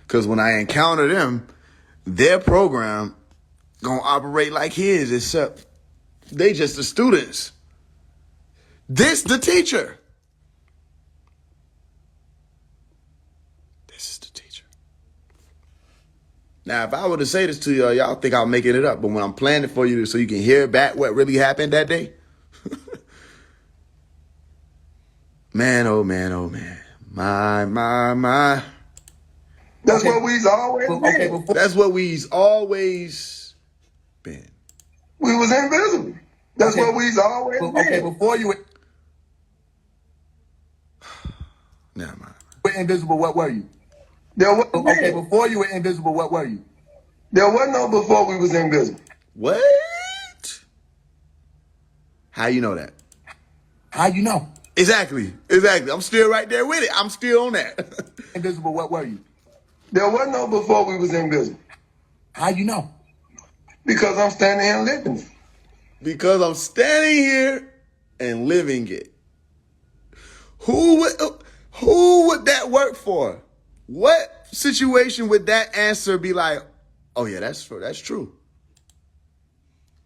Cause when I encounter them, their program gonna operate like his, except they just the students. This the teacher. This is the teacher. Now, if I were to say this to y'all, y'all think I'm making it up. But when I'm playing it for you so you can hear back what really happened that day, man, oh man, oh man. My. That's what we's always been. That's what we's always been. We was invisible. That's what we's always been. Okay, before you Never mind. were invisible, what were you? Okay, before you were invisible, what were you? There wasn't no before we was invisible. What? How you know that? How you know? Exactly. I'm still right there with it. I'm still on that. Invisible, what were you? There wasn't no before we was invisible. How you know? Because I'm standing here and living it. Because I'm standing here and living it. Who would that work for? What situation would that answer be like, oh yeah, that's true.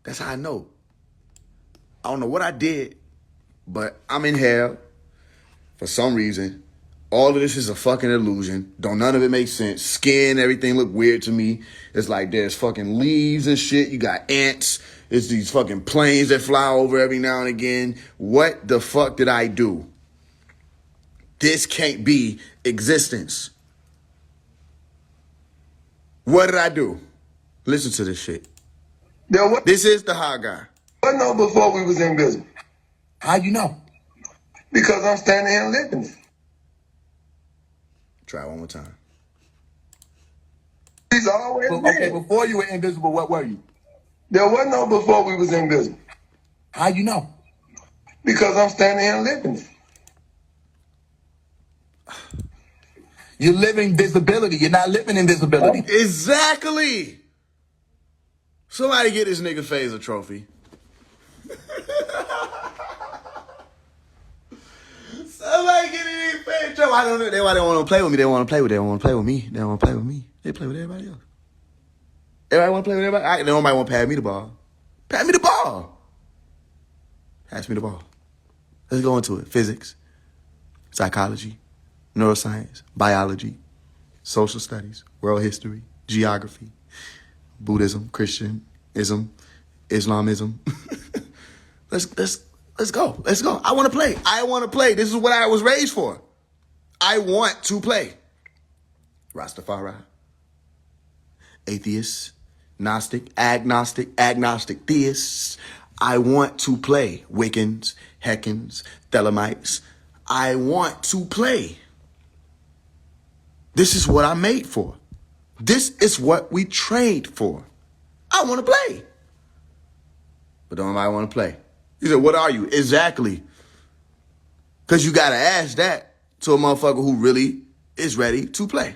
That's how I know. I don't know what I did, but I'm in hell for some reason. All of this is a fucking illusion. Don't none of it make sense. Skin, everything look weird to me. It's like there's fucking leaves and shit. You got ants. It's these fucking planes that fly over every now and again. What the fuck did I do? This can't be existence. What did I do? Listen to this shit. This is the hot guy. There wasn't no before we was invisible. How you know? Because I'm standing here and living it. Try one more time. He's always been. Okay, before you were invisible, what were you? There wasn't no before we was invisible. How you know? Because I'm standing here and living it. You're living visibility. You're not living invisibility. Exactly. Somebody get this nigga Faise a trophy. Somebody get this nigga Faise a trophy. I don't know. They don't want to play with me. They want to play with. They don't want to play with me. They don't want to play with me. They play with everybody else. Everybody want to play with everybody. Nobody want to pass me the ball. Pass me the ball. Pass me the ball. Let's go into it. Physics, psychology, neuroscience, biology, social studies, world history, geography, Buddhism, Christianism, Islamism. Let's go. Let's go. I want to play. I want to play. This is what I was raised for. I want to play. Rastafari, atheists, Gnostic, agnostic, theists. I want to play. Wiccans, Heccans, Thelemites. I want to play. This is what I'm made for. This is what we trained for. I want to play. But don't nobody want to play. You said, what are you? Exactly. Because you got to ask that to a motherfucker who really is ready to play.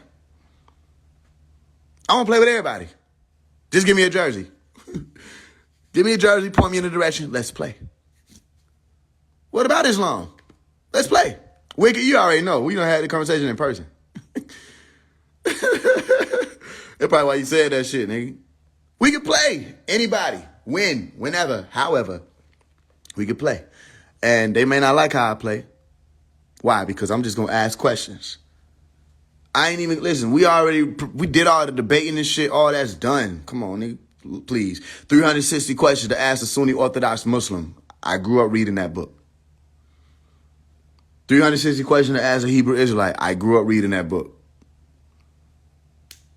I want to play with everybody. Just give me a jersey. Give me a jersey, point me in a direction. Let's play. What about Islam? Let's play. Wicked, you already know. We done had the conversation in person. That's probably why you said that shit, nigga. We can play. Anybody. When, whenever, however. We can play. And they may not like how I play. Why? Because I'm just going to ask questions. I ain't even, listen, we did all the debating and shit. All that's done. Come on, nigga, please. 360 questions to ask a Sunni Orthodox Muslim. I grew up reading that book. 360 questions to ask a Hebrew Israelite. I grew up reading that book.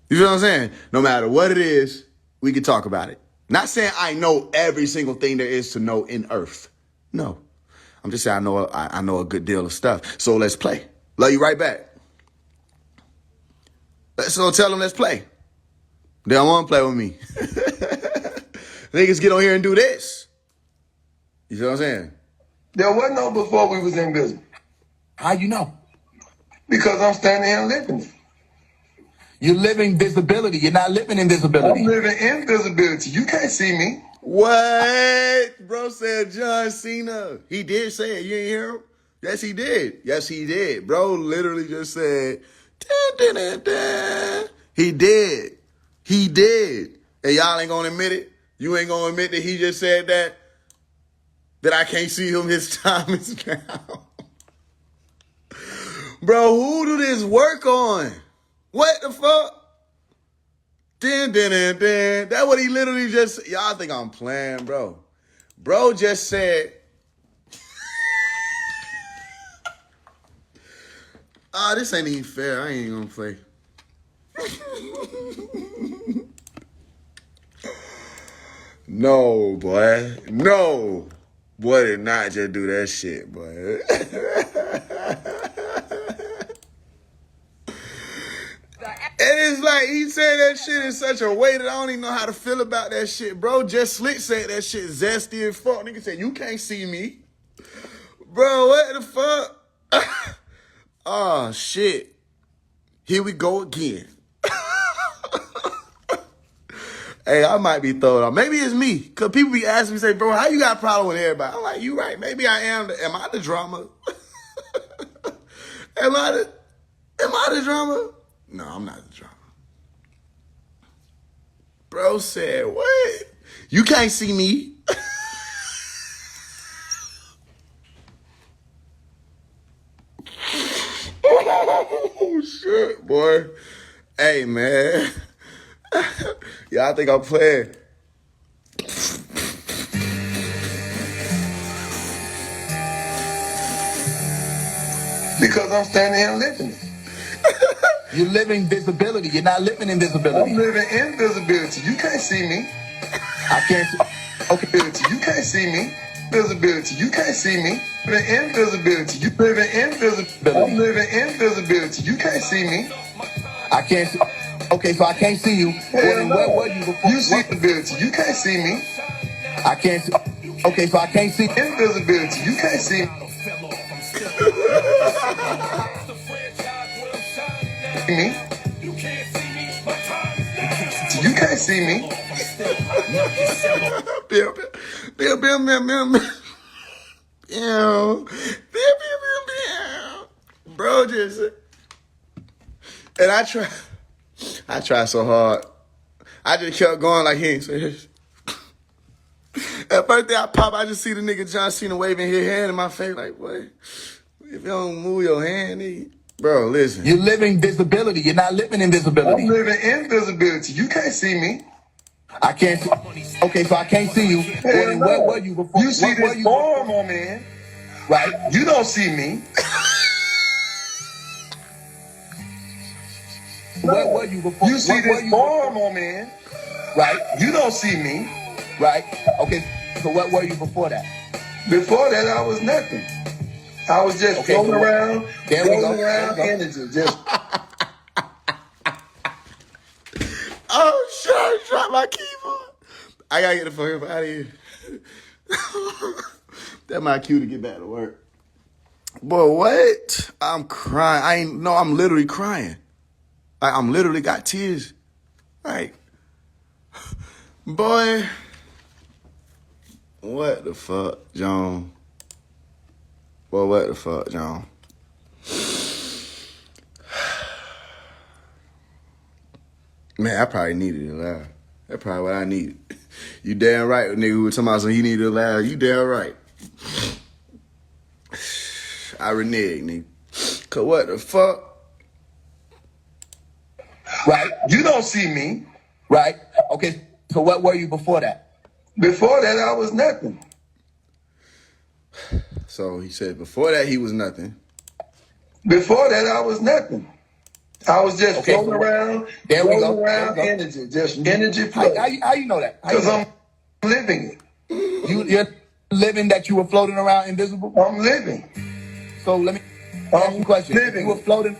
You feel what I'm saying? No matter what it is, we can talk about it. Not saying I know every single thing there is to know in earth. No. I'm just saying I know a good deal of stuff. So let's play. Love you right back. So tell them let's play. They don't want to play with me. Niggas get on here and do this. You feel what I'm saying? There wasn't no before we was invisible. How you know? Because I'm standing here living it. You're living visibility. You're not living invisibility. I'm living invisibility. You can't see me. What? Bro said John Cena. He did say it. You ain't hear him? Yes, he did. Yes, he did. Bro literally just said, dun, dun, dun, dun. He did. He did. And y'all ain't gonna admit it? You ain't gonna admit that he just said that? That I can't see him, his time is now. Bro, who do this work on? What the fuck? Dun, dun, dun, dun. That's what he literally just, y'all think I'm playing, bro. Bro just said, this ain't even fair. I ain't gonna play. No, boy. No. Boy did not just do that shit, boy. And it's like he said that shit in such a way that I don't even know how to feel about that shit, bro. Just Slick said that shit zesty as fuck. Nigga said, you can't see me. Bro, what the fuck? Oh, shit. Here we go again. Hey, I might be thrown off. Maybe it's me. Because people be asking me, say, bro, how you got a problem with everybody? I'm like, you right. Maybe I am. Am I the drama? Am I the drama? No, I'm not the drama. Bro said, what? You can't see me. Oh, shit, boy. Hey, man. Y'all think I'm playing? Because I'm standing here living it. You're living visibility. You're not living invisibility. I'm living invisibility. You can't see me. I can't see. Okay. You can't see me. Visibility. You can't see me. Living invisibility. You living invisibility. I'm living invisibility. You can't see me. I can't see. Okay, so I can't see you. Well, where were you before? You see invisibility. You can't see me. I can't see. Okay, so I can't see invisibility. You can't see me. You can't see me. Bro, just, and I tried so hard. I just kept going like he ain't say this. At first day I pop, I just see the nigga John Cena waving his hand in my face like, what? If you don't move your hand, nigga. Bro, listen. You're living visibility. You're not living invisibility. I'm living invisibility. You can't see me. I can't see. Okay, so I can't see you. Well, where were you before? You see this form on me. Right. You don't see me. Where were you before? You see this form on me. Right. You don't see me. Right. Okay, so what were you before that? Before that, I was nothing. I was just floating around. There we go. Energy. Just. Oh, shit, I dropped my keyboard. I gotta get the fuck out of here. That's my cue to get back to work. Boy, what? I'm crying. I'm literally crying. I'm literally got tears. Like, boy, what the fuck, John? Boy, what the fuck, John? Man, I probably needed a laugh. That's probably what I needed. You damn right, nigga who was talking about he needed a laugh. You damn right. I reneged, nigga. Cause what the fuck? Right. You don't see me. Right. Okay. So what were you before that? Before that, I was nothing. So he said before that he was nothing. Before that, I was nothing. I was just floating around. There we go. Energy, just energy flow. How you know that? Because I'm living it. You're living that you were floating around invisible? I'm living. So let me ask you a question. Living. You were floating.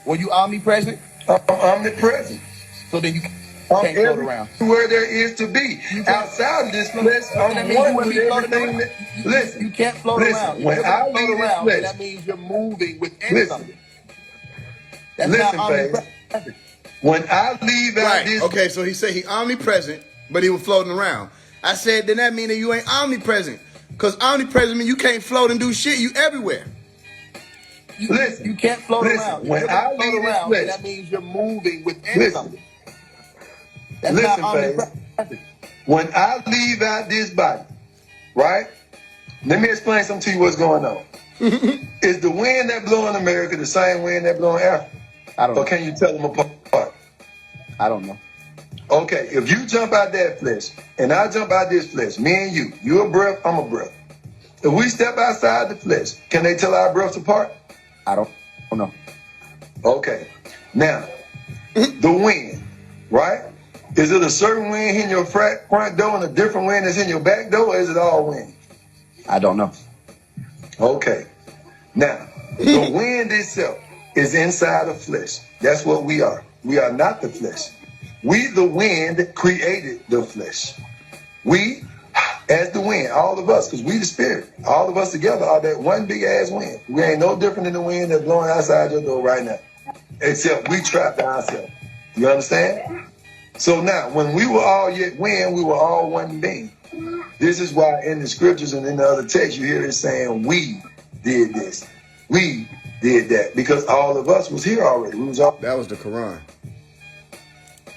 Were you omnipresent? I'm omnipresent. So then you can't float around. Where there is to be. Outside of this flesh, I'm one with everything. Listen. You can't float around. When I leave this flesh, that means you're moving within something. That's listen, not omnipresent. When I leave out this... Okay, so he said he omnipresent, but he was floating around. I said, then that mean that you ain't omnipresent. Because omnipresent means you can't float and do shit. You everywhere. You can't float around. When I leave this flesh, that means you're moving within something. That's listen, not omnipresent. When I leave out this body, right? Let me explain something to you what's going on. Is the wind that blow in America the same wind that blow in Africa? I don't know. Or can you tell them apart? I don't know. Okay, if you jump out that flesh and I jump out this flesh, me and you a breath, I'm a breath. If we step outside the flesh, can they tell our breaths apart? I don't know. Okay, now, the wind, right? Is it a certain wind in your front door and a different wind that's in your back door, or is it all wind? I don't know. Okay, now, the wind itself is inside of flesh. That's what we are. We are not the flesh. We, the wind, created the flesh. We, as the wind, all of us, because we the spirit, all of us together are that one big ass wind. We ain't no different than the wind that's blowing outside your door right now, except we trapped ourselves. You understand? So now, when we were all yet wind, we were all one being. This is why in the scriptures and in the other texts you hear it saying, we did this. We did that. Because all of us was here already. We was all that was the Quran.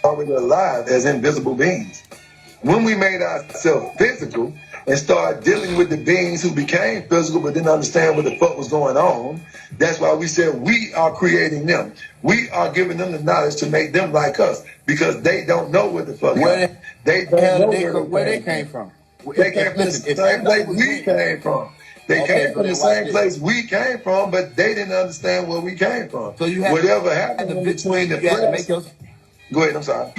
Already alive as invisible beings. When we made ourselves physical and started dealing with the beings who became physical but didn't understand what the fuck was going on, that's why we said we are creating them. We are giving them the knowledge to make them like us because they don't know what the fuck happened. They don't know where they came from. They came from the same place we came from. They came from the same place we came from, but they didn't understand where we came from. So you whatever happened in between the press. Go ahead, I'm sorry.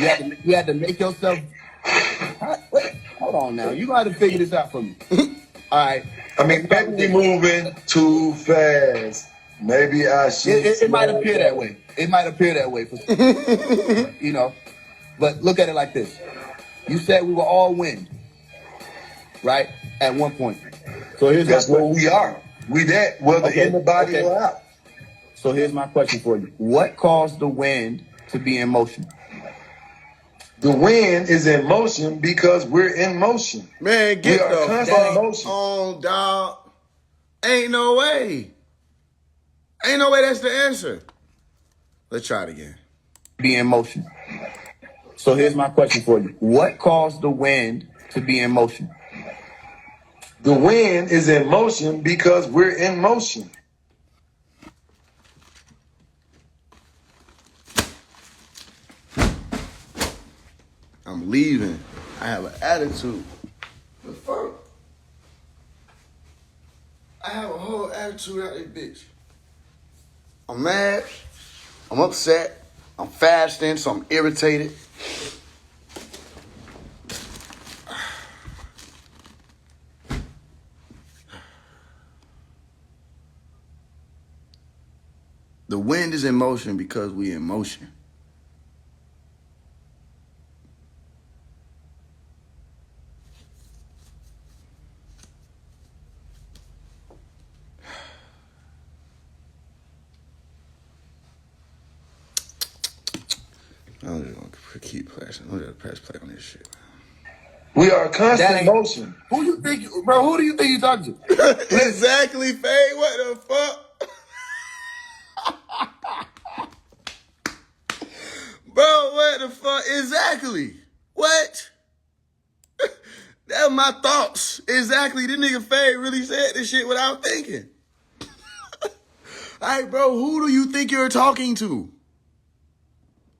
You had to make yourself... Wait, hold on now. You got to figure this out for me. All right. I mean, maybe we're moving too fast. Maybe I should... It might appear that way. It might appear that way. You know. But look at it like this. You said we were all wind. Right? At one point. So that's what we are. We that, whether in the body or out. So here's my question for you. What caused the wind to be in motion? The wind is in motion because we're in motion. Man, get the fuck on, dog. Ain't no way. Ain't no way that's the answer. Let's try it again. Be in motion. So here's my question for you. What caused the wind to be in motion? The wind is in motion because we're in motion. I'm leaving. I have an attitude. The fuck? I have a whole attitude out this bitch. I'm mad. I'm upset. I'm fasting, so I'm irritated. The wind is in motion because we in motion. I'm just gonna keep pressing. I'm just press play on this shit. We are constant motion. Who do you think you're talking to? Exactly, Faye. What the fuck? Bro, what the fuck? Exactly. What? That was my thoughts. Exactly. This nigga Faye really said this shit without thinking. Hey, bro, who do you think you're talking to?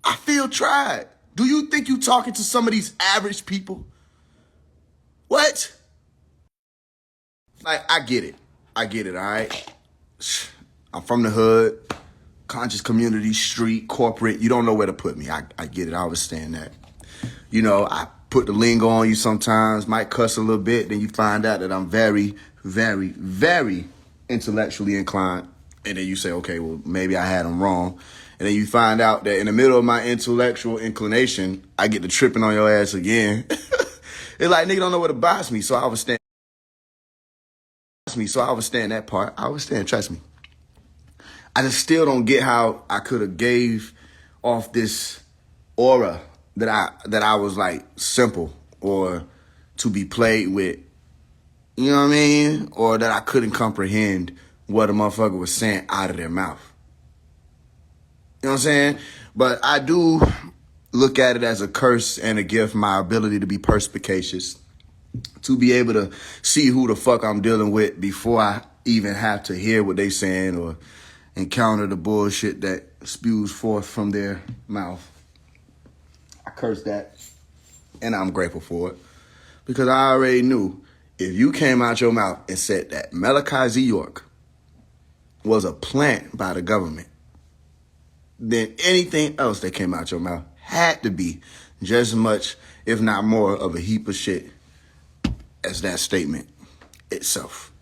I feel tried. Do you think you're talking to some of these average people? What? Like, I get it. I get it, all right? I'm from the hood, conscious community, street, corporate. You don't know where to put me. I get it. I understand that. You know, I put the lingo on you sometimes, might cuss a little bit, then you find out that I'm very, very, very intellectually inclined. And then you say, okay, well, maybe I had them wrong. And then you find out that in the middle of my intellectual inclination, I get to tripping on your ass again. It's like, nigga don't know where to box me, so I understand. I understand that part. I understand, trust me. I just still don't get how I could have gave off this aura that I was like simple or to be played with. You know what I mean? Or that I couldn't comprehend what a motherfucker was saying out of their mouth. You know what I'm saying? But I do look at it as a curse and a gift, my ability to be perspicacious, to be able to see who the fuck I'm dealing with before I even have to hear what they saying or encounter the bullshit that spews forth from their mouth. I curse that, and I'm grateful for it, because I already knew if you came out your mouth and said that Malachi Z. York was a plant by the government, then anything else that came out your mouth had to be just as much, if not more, of a heap of shit as that statement itself.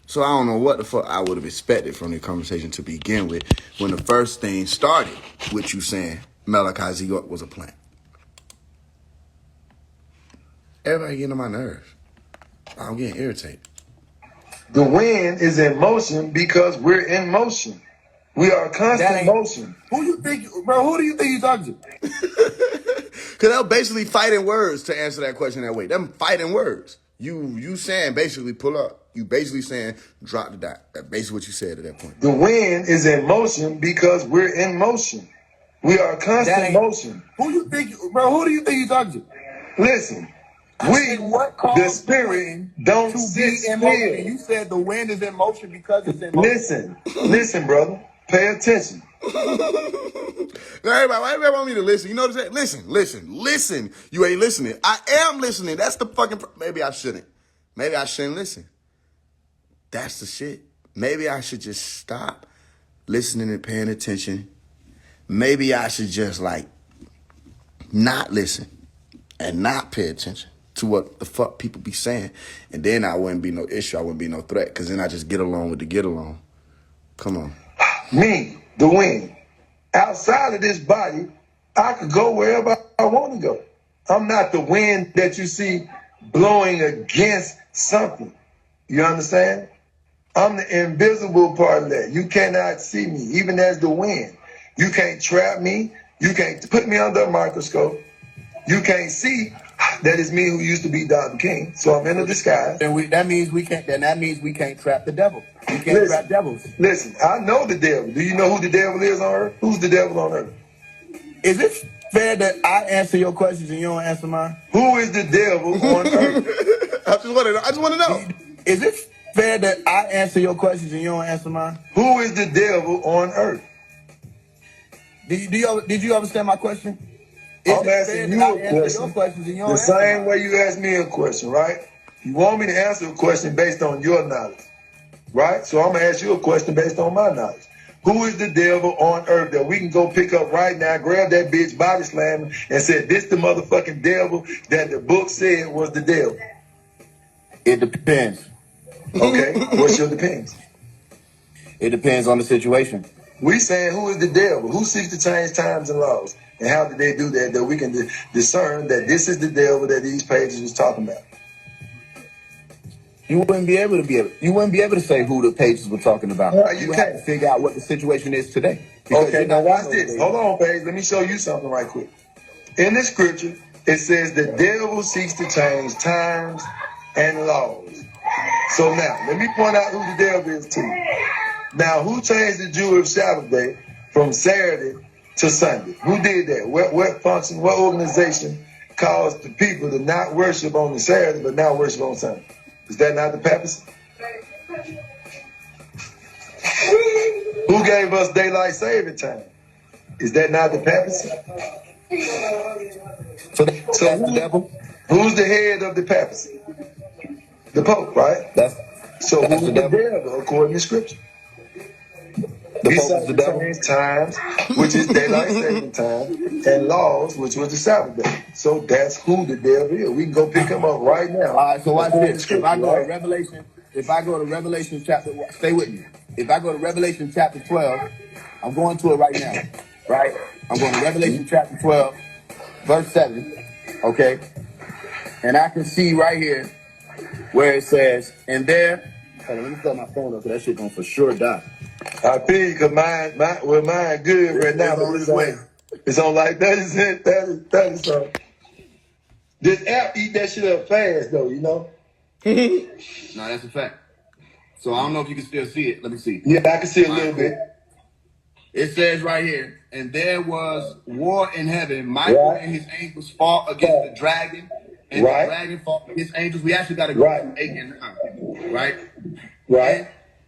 So I don't know what the fuck I would have expected from the conversation to begin with when the first thing started with you saying Malachi Z. York was a plant. Everybody getting on my nerves. I'm getting irritated. The wind is in motion because we're in motion. We are constant motion. Who do you think you're talking to? Because they're basically fighting words to answer that question that way. Them fighting words. You saying basically pull up. You basically saying drop the dot. That's basically what you said at that point. The wind is in motion because we're in motion. We are constant motion. Who do you think you're talking to? Listen, the spirit, don't sit still. You said the wind is in motion because it's in motion. Listen, brother. Pay attention. Everybody want me to listen. You know what I'm saying? Listen. You ain't listening. I am listening. That's the fucking... Maybe I shouldn't listen. That's the shit. Maybe I should just stop listening and paying attention. Maybe I should just like not listen and not pay attention to what the fuck people be saying. And then I wouldn't be no issue. I wouldn't be no threat, because then I just get along with the get along. Come on. Me, the wind. Outside of this body, I could go wherever I want to go. I'm not the wind that you see blowing against something. You understand? I'm the invisible part of that. You cannot see me, even as the wind. You can't trap me. You can't put me under a microscope. You can't see that it's me who used to be Dr. King. So I'm in a disguise. And that means we can't trap the devil. We can't trap devils. Listen, I know the devil. Do you know who the devil is on earth? Who's the devil on earth? Is it fair that I answer your questions and you don't answer mine? Who is the devil on earth? I just want to know. Is it fair that I answer your questions and you don't answer mine? Who is the devil on earth? Did you understand my question? I'm asking you a question. The same way you asked me a question, right? You want me to answer a question based on your knowledge, right? So I'm going to ask you a question based on my knowledge. Who is the devil on earth that we can go pick up right now, grab that bitch, body slam him, and say, this the motherfucking devil that the book said was the devil? It depends. Okay, what's your depends? It depends on the situation. We saying who is the devil? Who seeks to change times and laws? And how did they do that? That we can discern that this is the devil that these pages was talking about. You wouldn't be able to say who the pages were talking about. You have to figure out what the situation is today. Okay, now watch this. Hold on, Paige. Let me show you something right quick. In the scripture, it says the devil seeks to change times and laws. So now, let me point out who the devil is to you. Now, who changed the Jewish Sabbath day from Saturday to Sunday? Who did that? What function, what organization caused the people to not worship on the Saturday but not worship on Sunday? Is that not the papacy? Who gave us daylight saving time? Is that not the papacy? So that's the devil? Who's the head of the papacy? The Pope, right? That's who's the devil according to Scripture? The Pope is the devil. Times, which is daylight saving time, and laws, which was the Sabbath day. So that's who the devil is. We can go pick him up right now. All right, so watch this. If I go to Revelation chapter, stay with me. If I go to Revelation chapter 12, I'm going to it right now, right? I'm going to Revelation chapter 12, verse 7, okay? And I can see right here where it says, and there, hold on, let me throw my phone up, because that shit gonna for sure die. I feel you, because mine good right now. On this way. It's on like that is it. That is something. This app eat that shit up fast though, you know? No, that's a fact. So I don't know if you can still see it. Let me see. Yeah, I can see a little bit. It says right here, and there was war in heaven. Michael and his angels fought against the dragon, and the dragon fought against angels. We actually got to go to 8 and 9, right? And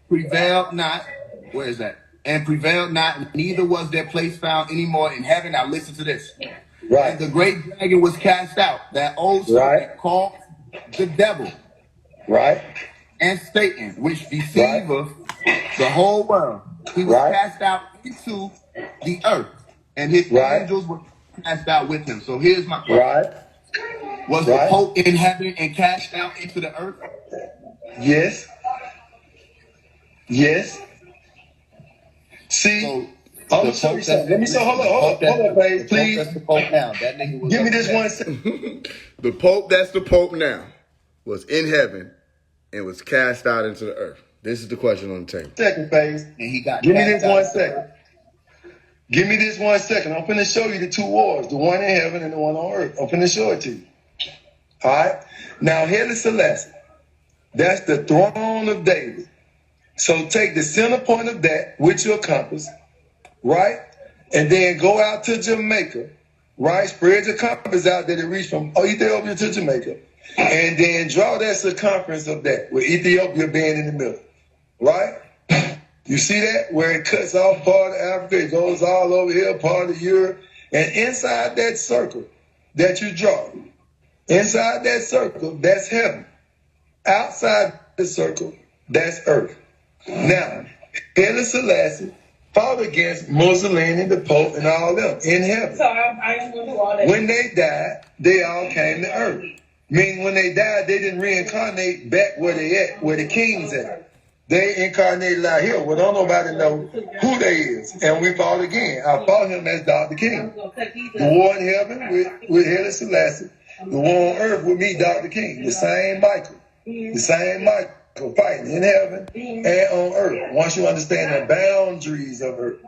prevailed not. Where is that? And prevailed not, neither was their place found anymore in heaven. Now listen to this. And the great dragon was cast out, that old serpent called the devil. And Satan, which deceiveth the whole world. He was cast out into the earth, and his angels were cast out with him. So here's my question. Was the Pope in heaven and cast out into the earth? Yes. See, so I'm show you something. Let me show. Hold on, please. That's the Pope now. That nigga was give me this 1 second. The Pope that's the Pope now was in heaven and was cast out into the earth. This is the question on the table. Second phase. And he got give me this 1 second. Give me this 1 second. I'm finna show you the two wars, the one in heaven and the one on earth. I'm finna show it to you. All right? Now, Haile Selassie, that's the throne of David. So take the center point of that with your compass, right? And then go out to Jamaica, right? Spread your compass out that it reach from Ethiopia to Jamaica. And then draw that circumference of that, with Ethiopia being in the middle, right? You see that? Where it cuts off part of Africa, it goes all over here, part of Europe. And inside that circle that you draw, inside that circle, that's heaven. Outside the circle, that's earth. Now, Haile Selassie fought against Mussolini, the Pope, and all them in heaven. So I'm going to do all that. When they died, they all came to earth. Meaning when they died, they didn't reincarnate back where they at, where the kings at. They incarnated out here. Well, don't nobody know who they is. And we fought again. I fought him as Dr. King. The war in heaven with Haile Selassie. The war on earth with me, Dr. King. The same Michael. The same Michael fighting in heaven and on earth. Once you understand the boundaries of earth.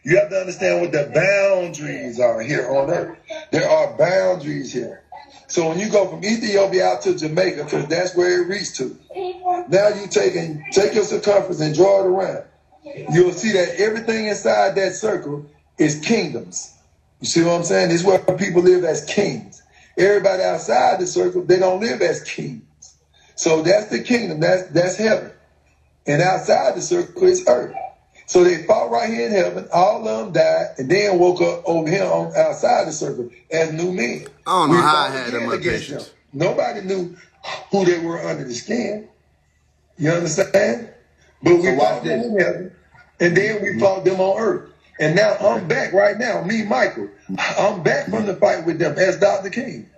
You have to understand what the boundaries are here on earth. There are boundaries here. So when you go from Ethiopia out to Jamaica, because that's where it reached to, now you take your circumference and draw it around. You'll see that everything inside that circle is kingdoms. You see what I'm saying? This is where people live as kings. Everybody outside the circle, they don't live as kings. So that's the kingdom. That's heaven. And outside the circle is earth. So they fought right here in heaven. All of them died and then woke up over here on outside the circle as new men. I don't know how I had them my patience. Nobody knew who they were under the skin. You understand? But we fought them in heaven, and then we fought them on earth. And now I'm back right now, me, Michael. I'm back from the fight with them as Dr. King.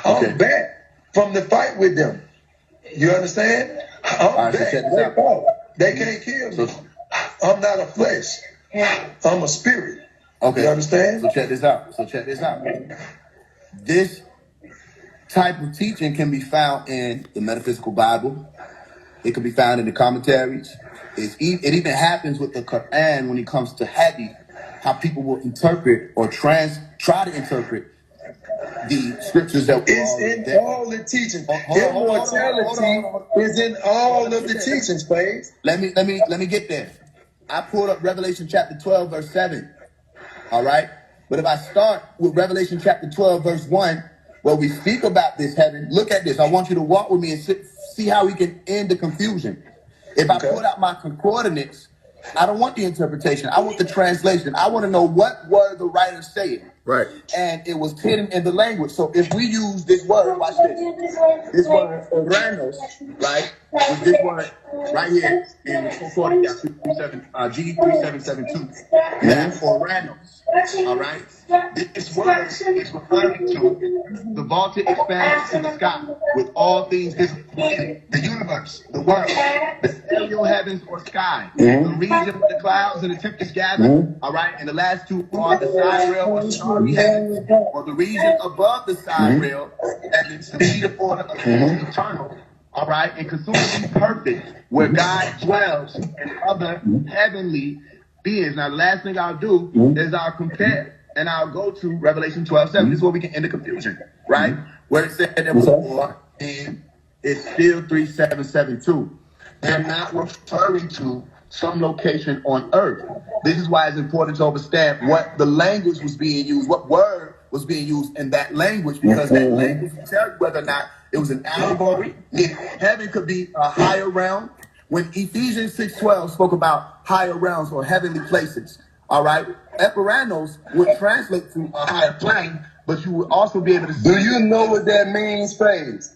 I'm back from the fight with them. You understand? I'm back. They can't kill me. I'm not a flesh. I'm a spirit. Okay. You understand? So check this out. This type of teaching can be found in the metaphysical Bible. It can be found in the commentaries. It even happens with the Quran when it comes to hadith, how people will interpret or try to interpret the scriptures that it's in all the teachings. Immortality is in all of the teachings, please. Let me get there. I pulled up Revelation chapter 12, verse 7. All right? But if I start with Revelation chapter 12, verse 1, where we speak about this heaven, look at this. I want you to walk with me and see how we can end the confusion. If I put out my concordance I don't want the interpretation. I want the translation. I want to know what were the writers saying. Right. And it was hidden in the language. So if we use this word, watch this. This word, oranos, right? With this word right here in the Concordia G3772. That's oranos. All right? This word is referring to the vaulted expanse in the sky with all things visible in it. The universe, the world, the stereo heavens or sky, the region where the clouds and the tempest gather. All right? And the last two are the side rail or starry heavens, or the region above the side rail, that is the seat of order of things eternal. All right, and consumingly perfect, where God dwells and other heavenly beings. Now, the last thing I'll do is I'll compare, and I'll go to Revelation 12:7. This is where we can end the confusion, right? Where it said there was a war, and it's still 3772. They're not referring to some location on earth. This is why it's important to understand what the language was being used, what word was being used in that language, because that language will tell you whether or not it was an allegory. Heaven could be a higher realm. When Ephesians 6:12 spoke about higher realms or heavenly places, all right, Epiranos would translate to a higher plane, but you would also be able to see. Do you know what that means, Faise?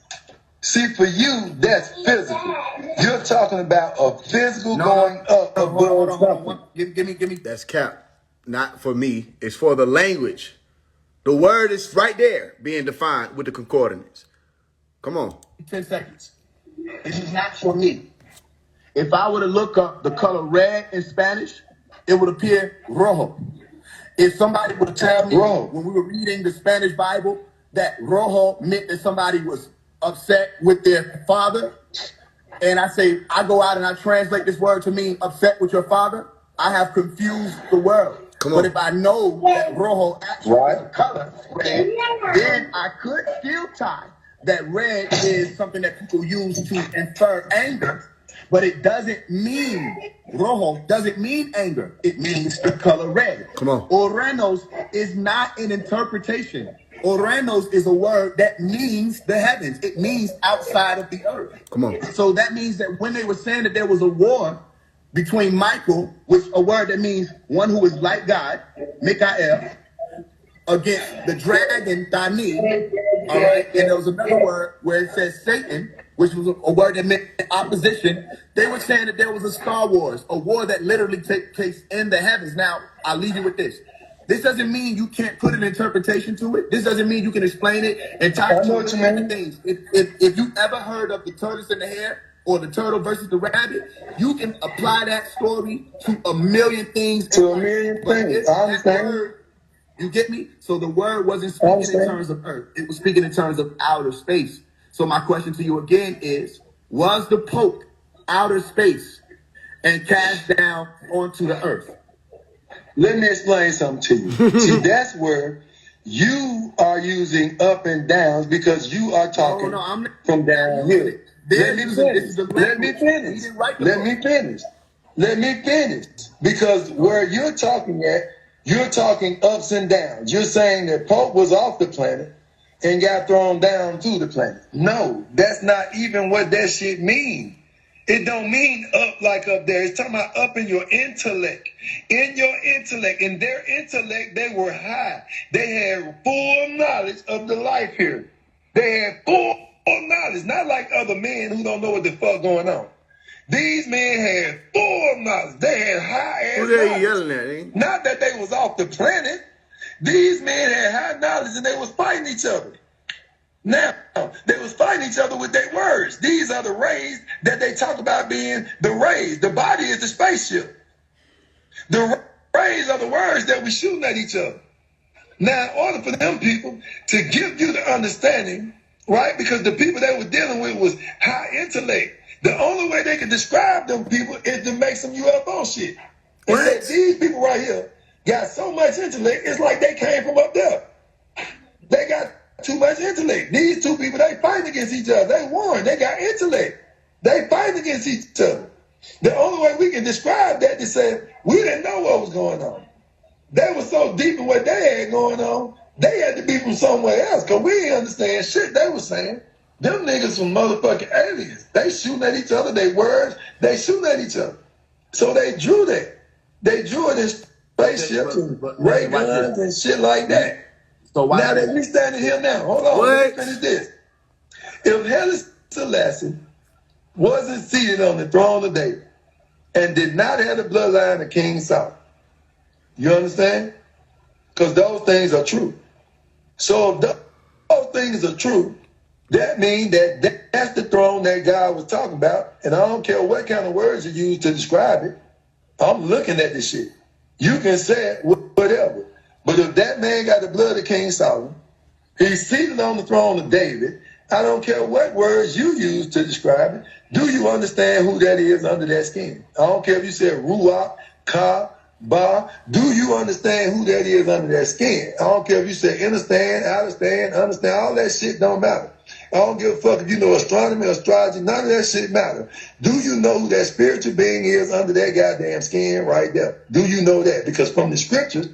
See, for you, that's physical. You're talking about a physical going up above something. Give me. That's cap. Not for me. It's for the language. The word is right there being defined with the concordance. Come on. 10 seconds. This is not for me. If I were to look up the color red in Spanish, it would appear rojo. If somebody would tell me when we were reading the Spanish Bible that rojo meant that somebody was upset with their father, and I go out and I translate this word to mean upset with your father, I have confused the world. But if I know that rojo actually is a color, red, then I could still tie that red is something that people use to infer anger, but it doesn't mean, rojo doesn't mean anger. It means the color red. Come on. Oranos is not an interpretation. Oranos is a word that means the heavens. It means outside of the earth. Come on. So that means that when they were saying that there was a war between Michael, which a word that means one who is like God, Mikael, against the dragon, Dani, all right, and there was another word where it says Satan, which was a word that meant opposition. They were saying that there was a Star Wars, a war that literally takes place in the heavens. Now, I'll leave you with this. This doesn't mean you can't put an interpretation to it. This doesn't mean you can explain it and tie it to many things. If you ever heard of the tortoise and the hare, or the turtle versus the rabbit, you can apply that story to a million things. To a million things. I understand. Word, you get me? So the word wasn't speaking in terms of earth. It was speaking in terms of outer space. So my question to you again is, was the Pope outer space and cast down onto the earth? Let me explain something to you. See, that's where you are using up and downs because you are talking from down here. Let me finish. Because where you're talking at, you're talking ups and downs. You're saying that Pope was off the planet and got thrown down to the planet. No, that's not even what that shit means. It don't mean up like up there. It's talking about up in your intellect. In your intellect. In their intellect, they were high. They had full knowledge of the life here. They had full knowledge, not like other men who don't know what the fuck going on. These men had full knowledge. They had high ass knowledge. Who they yelling at, eh? Not that they was off the planet. These men had high knowledge and they was fighting each other. Now, they was fighting each other with their words. These are the rays that they talk about being the rays. The body is the spaceship. The rays are the words that we shooting at each other. Now, in order for them people to give you the understanding, right? Because the people they were dealing with was high intellect. The only way they could describe them people is to make some UFO shit. And say, these people right here got so much intellect, it's like they came from up there. They got too much intellect. These two people, they fighting against each other. They won. They got intellect. They fighting against each other. The only way we can describe that is say, we didn't know what was going on. They were so deep in what they had going on, they had to be from somewhere else, because we didn't understand shit they were saying. Them niggas from motherfucking aliens. They shooting at each other, they words, they shooting at each other. So they drew that. They drew it in spaceships and ray guns and shit like that. So now that we standing here now, hold on, let me finish this. If Haile Selassie wasn't seated on the throne of David and did not have the bloodline of King Saul, you understand? Because those things are true. So if those things are true, that means that that's the throne that God was talking about. And I don't care what kind of words you use to describe it. I'm looking at this shit. You can say it, whatever. But if that man got the blood of King Solomon, he's seated on the throne of David, I don't care what words you use to describe it. Do you understand who that is under that skin? I don't care if you said Ruach, Ka, Ba. Do you understand who that is under that skin? I don't care if you say understand, understand. All that shit don't matter. I don't give a fuck if you know astronomy, astrology. None of that shit matter. Do you know who that spiritual being is under that goddamn skin right there? Do you know that? Because from the scriptures,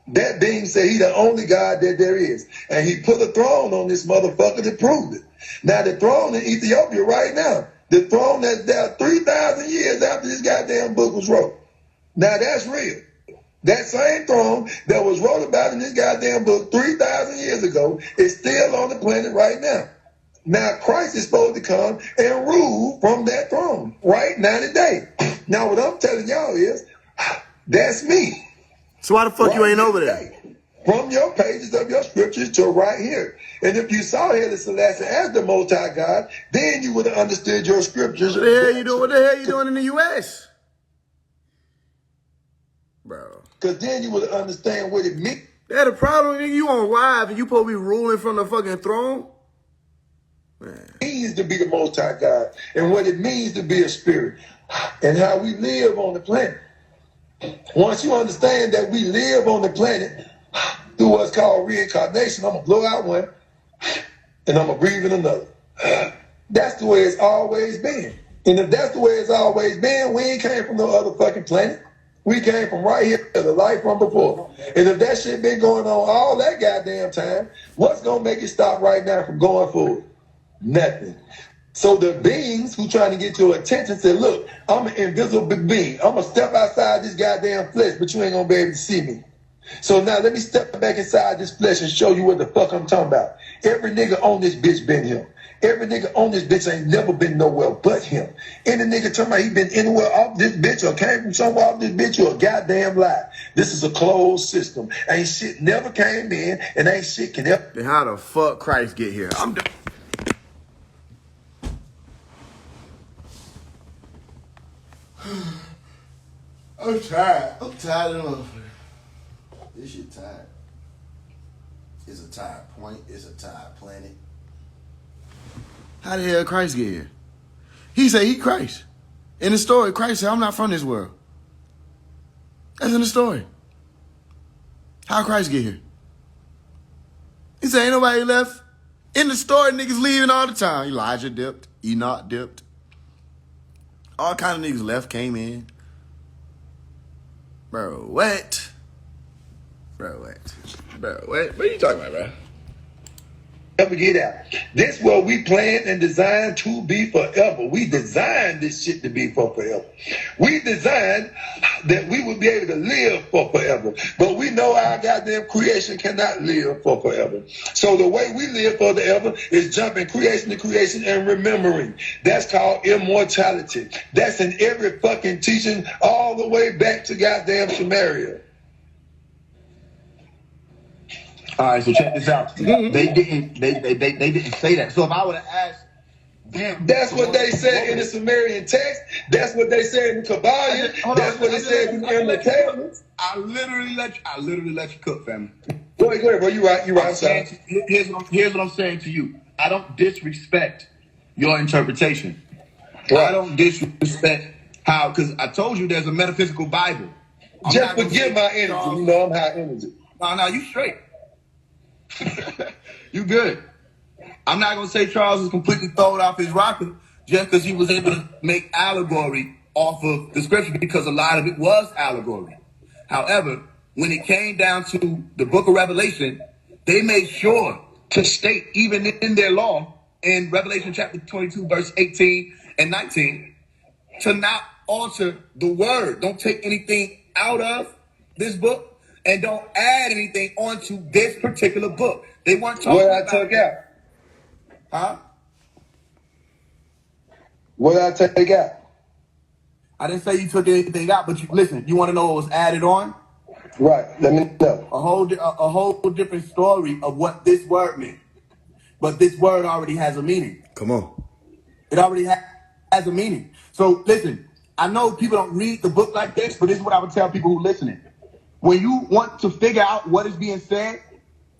that being said, he the only God that there is. And he put a throne on this motherfucker to prove it. Now, the throne in Ethiopia right now, the throne that's there 3,000 years after this goddamn book was wrote. Now, that's real. That same throne that was wrote about in this goddamn book 3,000 years ago is still on the planet right now. Now, Christ is supposed to come and rule from that throne right now today. Now, what I'm telling y'all is, that's me. So why the fuck you ain't over there? From your pages of your scriptures to right here. And if you saw Haile Selassie as the Most High God, then you would have understood your scriptures. What the hell you doing? What the hell you doing in the U.S.? Bro. Because then you would understand what it means. Yeah, the problem is you on live and you supposed to be ruling from the fucking throne? Man. It means to be the Most High God and what it means to be a spirit and how we live on the planet. Once you understand that we live on the planet through what's called reincarnation, I'm going to blow out one and I'm going to breathe in another. That's the way it's always been. And if that's the way it's always been, we ain't came from no other fucking planet. We came from right here to the life from before. And if that shit been going on all that goddamn time, what's going to make it stop right now from going forward? Nothing. So the beings who trying to get your attention say, look, I'm an invisible being. I'm going to step outside this goddamn flesh, but you ain't going to be able to see me. So now let me step back inside this flesh and show you what the fuck I'm talking about. Every nigga on this bitch been him. Every nigga on this bitch ain't never been nowhere but him. Any nigga talking about he been anywhere off this bitch or came from somewhere off this bitch, you a goddamn lie. This is a closed system. Ain't shit never came in and ain't shit can ever. Then how the fuck Christ get here? I'm tired. I'm tired enough. This shit tired. It's a tired point. It's a tired planet. How the hell Christ get here? He said he Christ. In the story, Christ said, I'm not from this world. That's in the story. How Christ get here? He said, ain't nobody left. In the story, niggas leaving all the time. Elijah dipped. Enoch dipped. All kind of niggas left, came in. Bro, what? Bro, what? Bro, what are you talking about, bro? Ever get out. This what we planned and designed to be forever. We designed this shit to be for forever. We designed that we would be able to live for forever. But we know our goddamn creation cannot live for forever. So the way we live for forever is jumping creation to creation and remembering. That's called immortality. That's in every fucking teaching all the way back to goddamn Samaria. All right, so check this out. They didn't say that. So if I would have asked them, that's what they said in the Sumerian text. That's what they said in the Kabbalion. That's what they said in the tablets. I literally let you cook, family. Go ahead, bro. You right. Here's what I'm saying to you. I don't disrespect your interpretation. Right. I don't disrespect how, because I told you there's a metaphysical Bible. Just forget my energy. You know I'm high energy. No, you straight. You good. I'm not going to say Charles is completely thrown off his rocker just because he was able to make allegory off of the scripture, because a lot of it was allegory. However, when it came down to the book of Revelation, they made sure to state, even in their law, in Revelation chapter 22, verse 18 and 19, to not alter the word. Don't take anything out of this book and don't add anything onto this particular book. They weren't talking What I about took out? Huh? What did I take out? I didn't say you took anything out, but listen, you want to know what was added on? Right. Let me know. A whole different story of what this word meant. But this word already has a meaning. Come on. It already has a meaning. So listen, I know people don't read the book like this, but this is what I would tell people who are listening. When you want to figure out what is being said,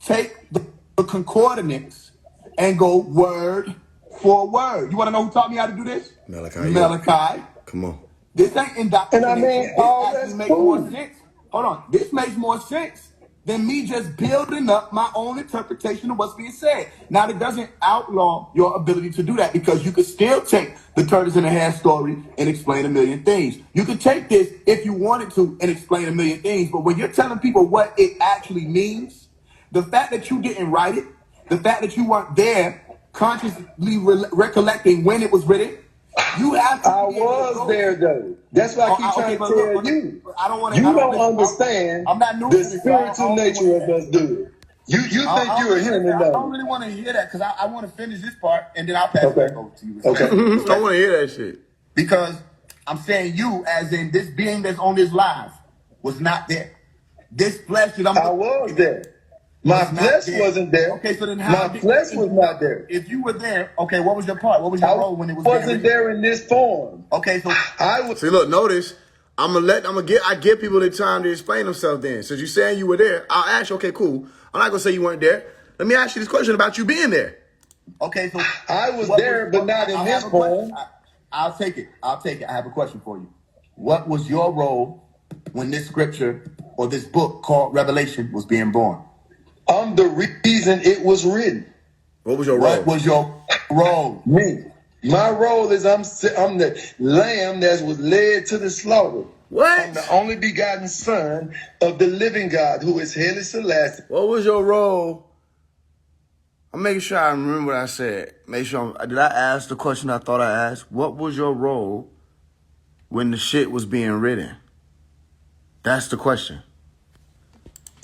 take the concordance and go word for word. You want to know who taught me how to do this? Malachi. Malachi. Come on. This ain't indoctrination. And I mean, This actually makes more sense. Hold on. This makes more sense than me just building up my own interpretation of what's being said. Now, it doesn't outlaw your ability to do that, because you could still take the tortoise and the hare story and explain a million things. You could take this if you wanted to and explain a million things. But when you're telling people what it actually means, the fact that you didn't write it, the fact that you weren't there consciously recollecting when it was written, you have to. I was there though. That's why I keep trying to tell you. I don't want to. You don't understand the spiritual nature of us doing. You think you're a human, I don't really want to hear that, because I want to finish this part and then I'll pass it back over to you. Okay. I want to hear that shit. Because I'm saying you, as in this being that's on this live, was not there. This flesh that I was there. My flesh wasn't there. Okay, so then how? My flesh was not there. If you were there, okay, what was your part? What was your role when it was? I wasn't there in this form. Okay, so I was. See, look, notice. I give people the time to explain themselves. Then, since you're saying you were there, I'll ask you. Okay, cool. I'm not gonna say you weren't there. Let me ask you this question about you being there. Okay, so I was there, but not in this form. I'll take it. I have a question for you. What was your role when this scripture or this book called Revelation was being born? I'm the reason it was written. What was your role? What was your role? Me. My role is I'm the lamb that was led to the slaughter. What? I'm the only begotten son of the living God, who is Haile Selassie. What was your role? I'm making sure I remember what I said. Did I ask the question I thought I asked? What was your role when the shit was being written? That's the question.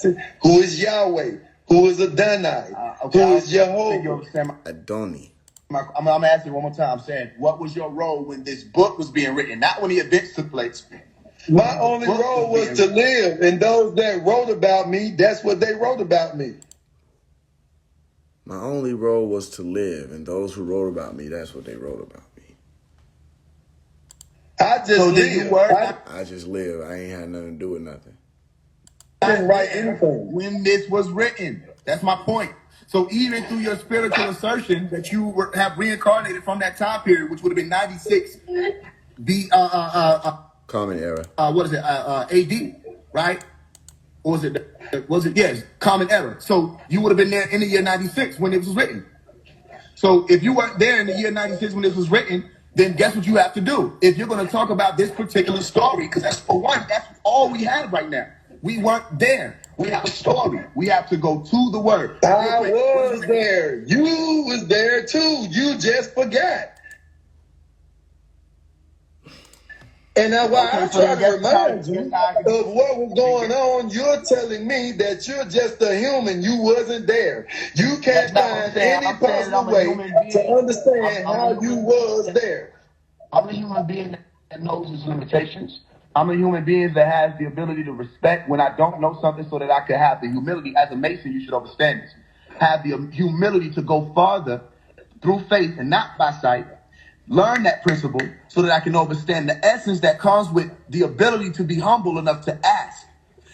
Who is Yahweh? Who is Adonai? Who is Jehovah? Adoni. I'm asking one more time. I'm saying, what was your role when this book was being written? Not when the events took place. My only role was to live, and those that wrote about me, that's what they wrote about me. My only role was to live, and those who wrote about me, that's what they wrote about me. I just live. I just live. I ain't had nothing to do with nothing. I didn't write anything. When this was written. That's my point. So even through your spiritual assertion that you have reincarnated from that time period, which would have been 96 Common era. What is it? AD, right? Or was it? Yes, Common Era. So you would have been there in the year 96 when it was written. So if you weren't there in the year 96 when this was written, then guess what you have to do? If you're going to talk about this particular story, because that's all we have right now. We weren't there. We have a story. We have to go to the word. I was there. You was there too. You just forgot. And that's why I try to remind you of what was going on. You're telling me that you're just a human. You wasn't there. You can't find any possible way to understand how you was there. I'm a human being that knows its limitations. I'm a human being that has the ability to respect when I don't know something, so that I can have the humility. As a Mason, you should understand this. Have the humility to go farther through faith and not by sight. Learn that principle so that I can understand the essence that comes with the ability to be humble enough to ask.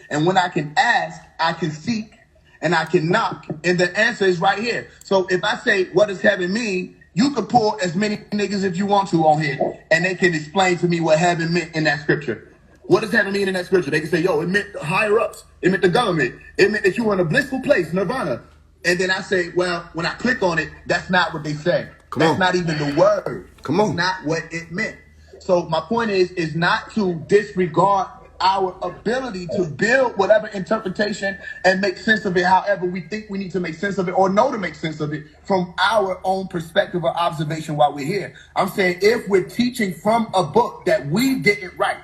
And when I can ask, I can seek and I can knock. And the answer is right here. So if I say, what does heaven mean? You can pull as many niggas if you want to on here, and they can explain to me what heaven meant in that scripture. What does heaven mean in that scripture? They can say, yo, it meant the higher ups. It meant the government. It meant that you were in a blissful place, nirvana. And then I say, well, when I click on it, that's not what they say. That's not even the word. Come on. It's not what it meant. So my point is not to disregard our ability to build whatever interpretation and make sense of it however we think we need to make sense of it or know to make sense of it from our own perspective or observation while we're here. I'm saying if we're teaching from a book that we didn't write,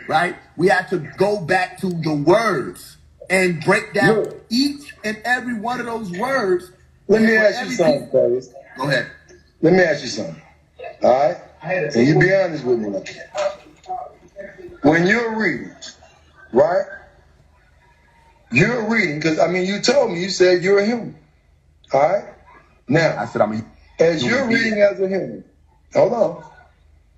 right, we have to go back to the words and break down each and every one of those words. Let me ask you something, Faise. Go ahead. Let me ask you something. All right? And you be honest with me. When you're reading, right? You're reading, because, I mean, you told me, you said you're a human. All right? Now, I said I'm a as you're reading as a human, hold on.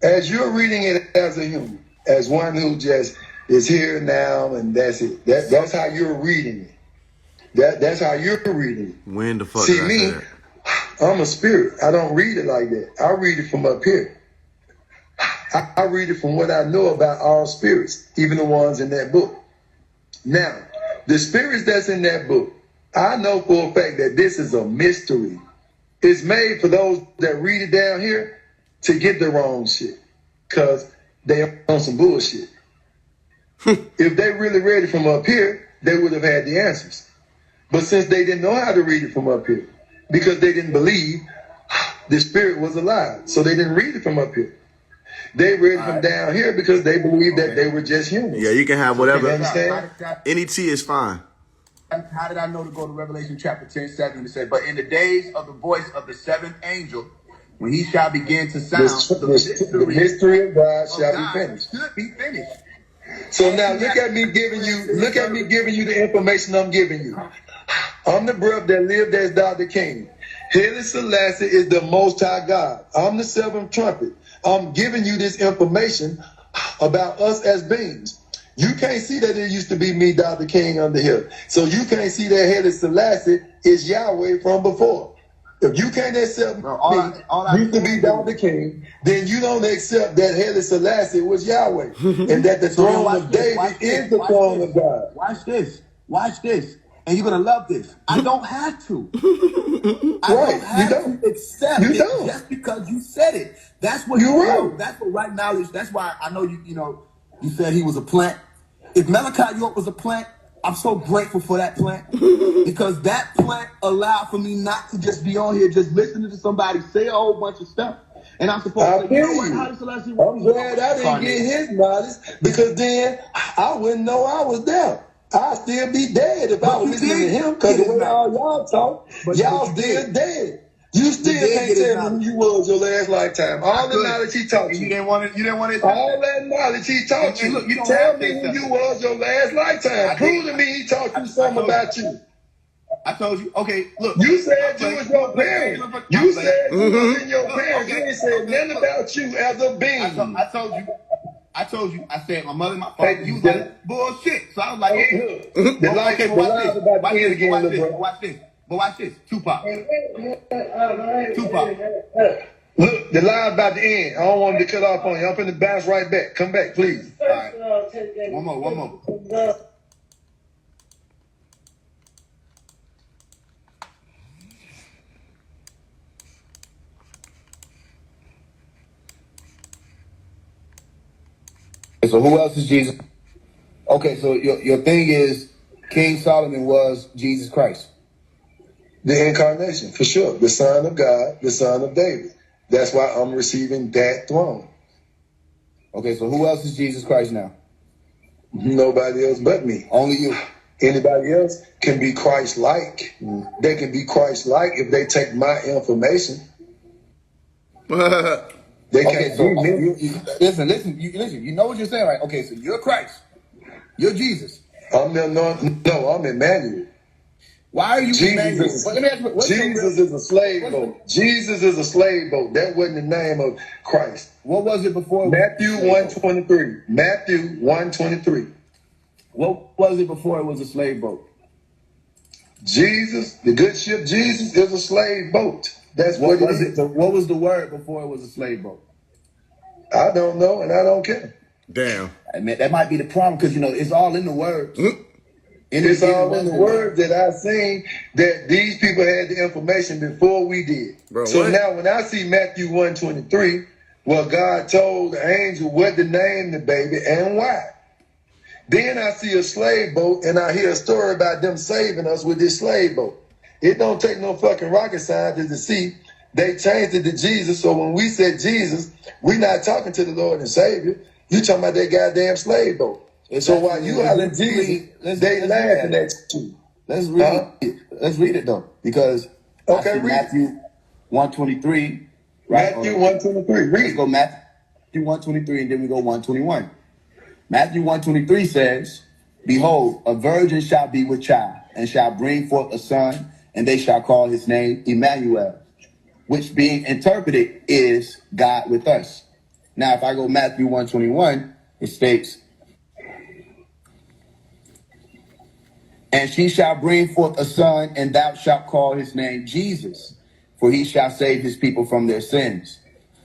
As you're reading it as a human, as one who just is here now and that's it. That's how you're reading it. That's how you're reading it. When the fuck? See, me, I'm a spirit. I don't read it like that. I read it from up here. I read it from what I know about all spirits, even the ones in that book. Now, the spirits that's in that book, I know for a fact that this is a mystery. It's made for those that read it down here to get the wrong shit, because they on some bullshit. If they really read it from up here, they would have had the answers. But since they didn't know how to read it from up here, because they didn't believe the spirit was alive, so they didn't read it from up here. They read from down here because they believed that they were just humans. Yeah, you can have whatever. You understand? Any tea is fine. How did I know to go to Revelation chapter 10:7? It said, but in the days of the voice of the seventh angel, when he shall begin to sound, the mystery of God shall be finished. Should be finished. So now look at me giving you the information I'm giving you. I'm the breath that lived as Dr. King. Haile Selassie is the Most High God. I'm the seventh trumpet. I'm giving you this information about us as beings. You can't see that it used to be me, Dr. King, under here. So you can't see that Haile Selassie is Yahweh from before. If you can't accept me used to be Dr. King, then you don't accept that Haile Selassie was Yahweh and that the throne of David is the throne of God. Watch this. Watch this. And you're going to love this. I don't have to. I don't have to accept it just because you said it. That's what you know. That's what right knowledge. That's why I know you said he was a plant. If Malachi York was a plant, I'm so grateful for that plant because that plant allowed for me not to just be on here just listening to somebody say a whole bunch of stuff. And I'm supposed to say, I'm glad I didn't get his knowledge because then I wouldn't know I was there. I'd still be dead if I was listening to him because the way all y'all talk, y'all still dead. You still can't tell me who you was your last lifetime. All the knowledge he taught you. You didn't want it. All that knowledge he taught you. Look, you don't tell me who you was your last lifetime. Prove to me he taught you something about you. I told you. Okay, look. You said you was your parents. You said you was in your parents. You ain't said nothing about you as a being. I told you. I said my mother and my father. You was like bullshit. So I was like, okay, watch this. But watch this. Tupac. Look, the lie about the end. I don't want him to cut off on you. I'm finna bounce right back. Come back, please. All right. One more. So who else is Jesus? Okay, so your thing is King Solomon was Jesus Christ. The incarnation, for sure. The Son of God, the Son of David. That's why I'm receiving that throne. Okay, so who else is Jesus Christ now? Nobody else but me. Only you. Anybody else can be Christ-like. They can be Christ-like if they take my information. They can't be me. Listen. You know what you're saying, right? Okay, so you're Christ. You're Jesus. I'm Emmanuel. Why are you Emmanuel? Jesus is a slave boat. Jesus is a slave boat. That wasn't the name of Christ. What was it before? Matthew 1:23. Matthew 1:23. What was it before it was a slave boat? Jesus, the good ship Jesus, is a slave boat. That's what it is. What was the word before it was a slave boat? I don't know, and I don't care. Damn. I mean, that might be the problem because, it's all in the words. It's all in the words that I seen that these people had the information before we did. Bro, now when I see Matthew 1:23, well, God told the angel what to name the baby and why. Then I see a slave boat, and I hear a story about them saving us with this slave boat. It don't take no fucking rocket scientist to see they changed it to Jesus. So when we said Jesus, we not talking to the Lord and Savior. You talking about that goddamn slave boat. So while you hollering Jesus, they laughing at you. Let's read it. Let's read it though, because okay, Matthew 1:23, right? Matthew 1:23. Read. Let's go Matthew 1:23, and then we go 1:21. Matthew 1:23 says, "Behold, a virgin shall be with child, and shall bring forth a son, and they shall call his name Emmanuel," which being interpreted is God with us. Now, if I go Matthew 1:21, it states, "And she shall bring forth a son, and thou shalt call his name Jesus, for he shall save his people from their sins."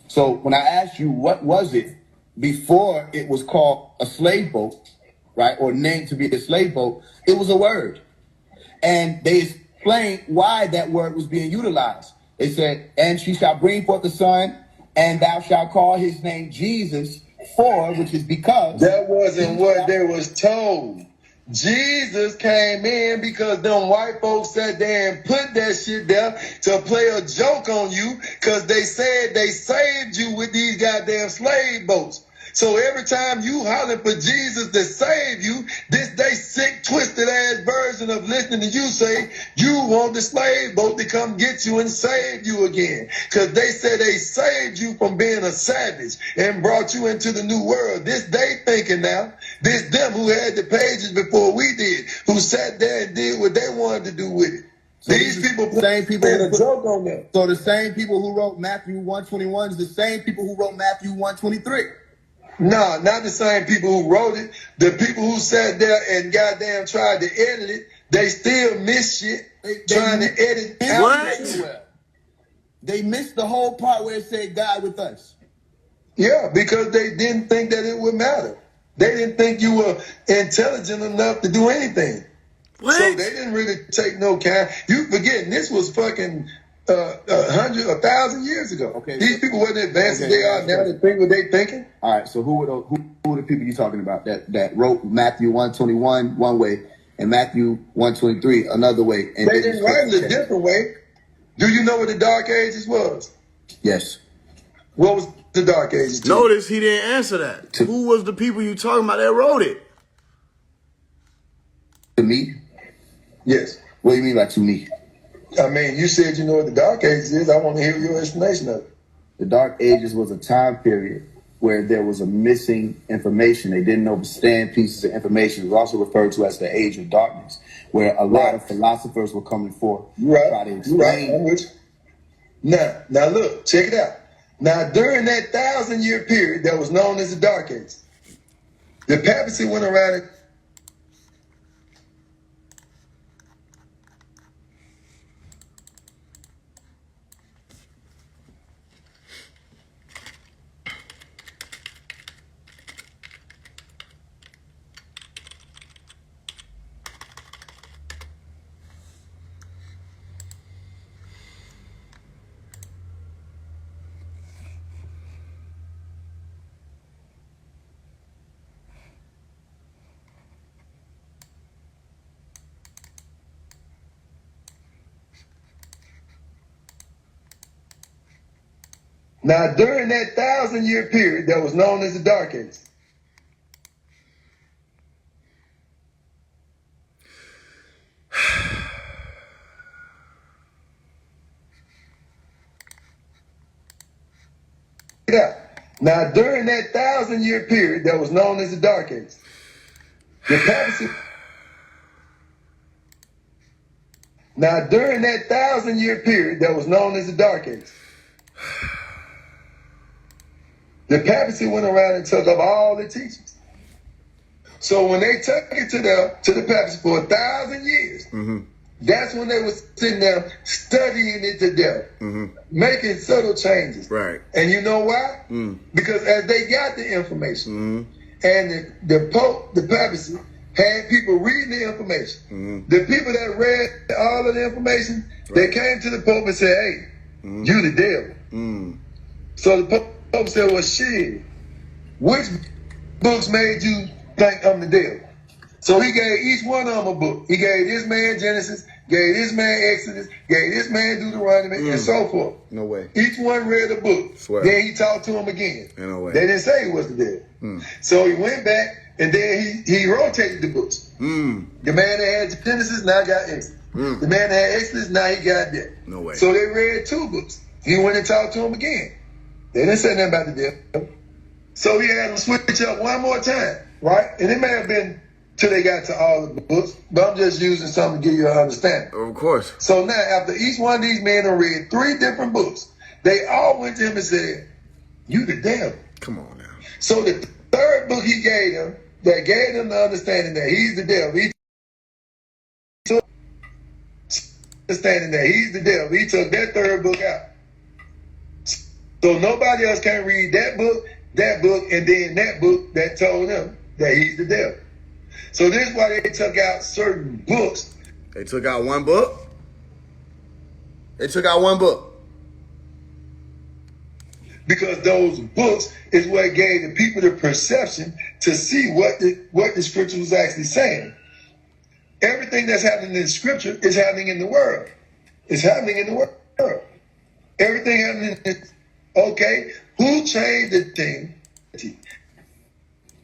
So when I asked you, what was it before it was called a slave boat, right, or named to be a slave boat, it was a word. And they explained why that word was being utilized. They said, "And she shall bring forth a son, and thou shalt call his name Jesus, which is because..." That wasn't what they was told. Jesus came in because them white folks sat there and put that shit there to play a joke on you, because they said they saved you with these goddamn slave boats. So every time you holler for Jesus to save you, they sick, twisted ass version of listening to you say you want the slave boat to come get you and save you again. Because they said they saved you from being a savage and brought you into the new world. This they thinking now. This them who had the pages before we did, who sat there and did what they wanted to do with it. So these people playing a joke on them. So the same people who wrote Matthew 1:21 is the same people who wrote Matthew 1:23. No, not the same people who wrote it. The people who sat there and goddamn tried to edit it, they still miss shit trying to edit out. They missed the whole part where it said God with us. Yeah, because they didn't think that it would matter. They didn't think you were intelligent enough to do anything. What? So they didn't really take no kind. You forgetting this was fucking 1,000 years ago. Okay, these people wasn't advanced as they are now. They think what they thinking. All right, so who were the people you talking about that wrote Matthew 1:21 one way and Matthew 1:23 another way? And they didn't write it a different way. Do you know what the Dark Ages was? Yes. What was the Dark Ages? Notice he didn't answer that. Who was the people you talking about that wrote it? To me? Yes. What do you mean by to me? I mean, you said you know what the Dark Ages is. I want to hear your explanation of it. The Dark Ages was a time period where there was a missing information. They didn't understand pieces of information. It was also referred to as the Age of Darkness, where a lot of philosophers were coming forth. Right. I'm with you. Now look, check it out. Now, during that 1,000-year period that was known as the Dark Ages, the papacy went around and Now, during that 1,000-year period that was known as the Dark Ages, Now, during that 1,000-year period that was known as the Dark Ages, the papacy. Now, during that 1,000-year period that was known as the Dark Ages, the papacy went around and took up all the teachings. So when they took it to the papacy for 1,000 years, that's when they was sitting there studying it to death, making subtle changes. Right. And you know why? Because as they got the information, and the Pope, the papacy, had people reading the information. The people that read all of the information, they came to the Pope and said, "Hey, you the devil." So the Pope said, "Well, shit, which books made you think I'm the devil?" So he gave each one of them a book. He gave this man Genesis, gave this man Exodus, gave this man Deuteronomy, and so forth. No way. Each one read a book. Swear. Then he talked to him again. No way. They didn't say it was the devil. So he went back, and then he rotated the books. The man that had Genesis now got Exodus. The man that had Exodus now he got that. No way. So they read 2 books. He went and talked to him again. They didn't say nothing about the devil. So he had them switch up one more time, right? And it may have been till they got to all of the books, but I'm just using something to give you an understanding. Of course. So now, after each one of these men have read 3 different books, they all went to him and said, "You the devil." Come on now. So the 3rd book he gave them, that gave them the understanding that he's the devil. He took understanding that he's the devil. He took that 3rd book out. So nobody else can read that book, and then that book that told them that he's the devil. So this is why they took out certain books. They took out one book? They took out one book. Because those books is what gave the people the perception to see what the scripture was actually saying. Everything that's happening in scripture is happening in the world. It's happening in the world. Everything happening in okay, who changed the thing?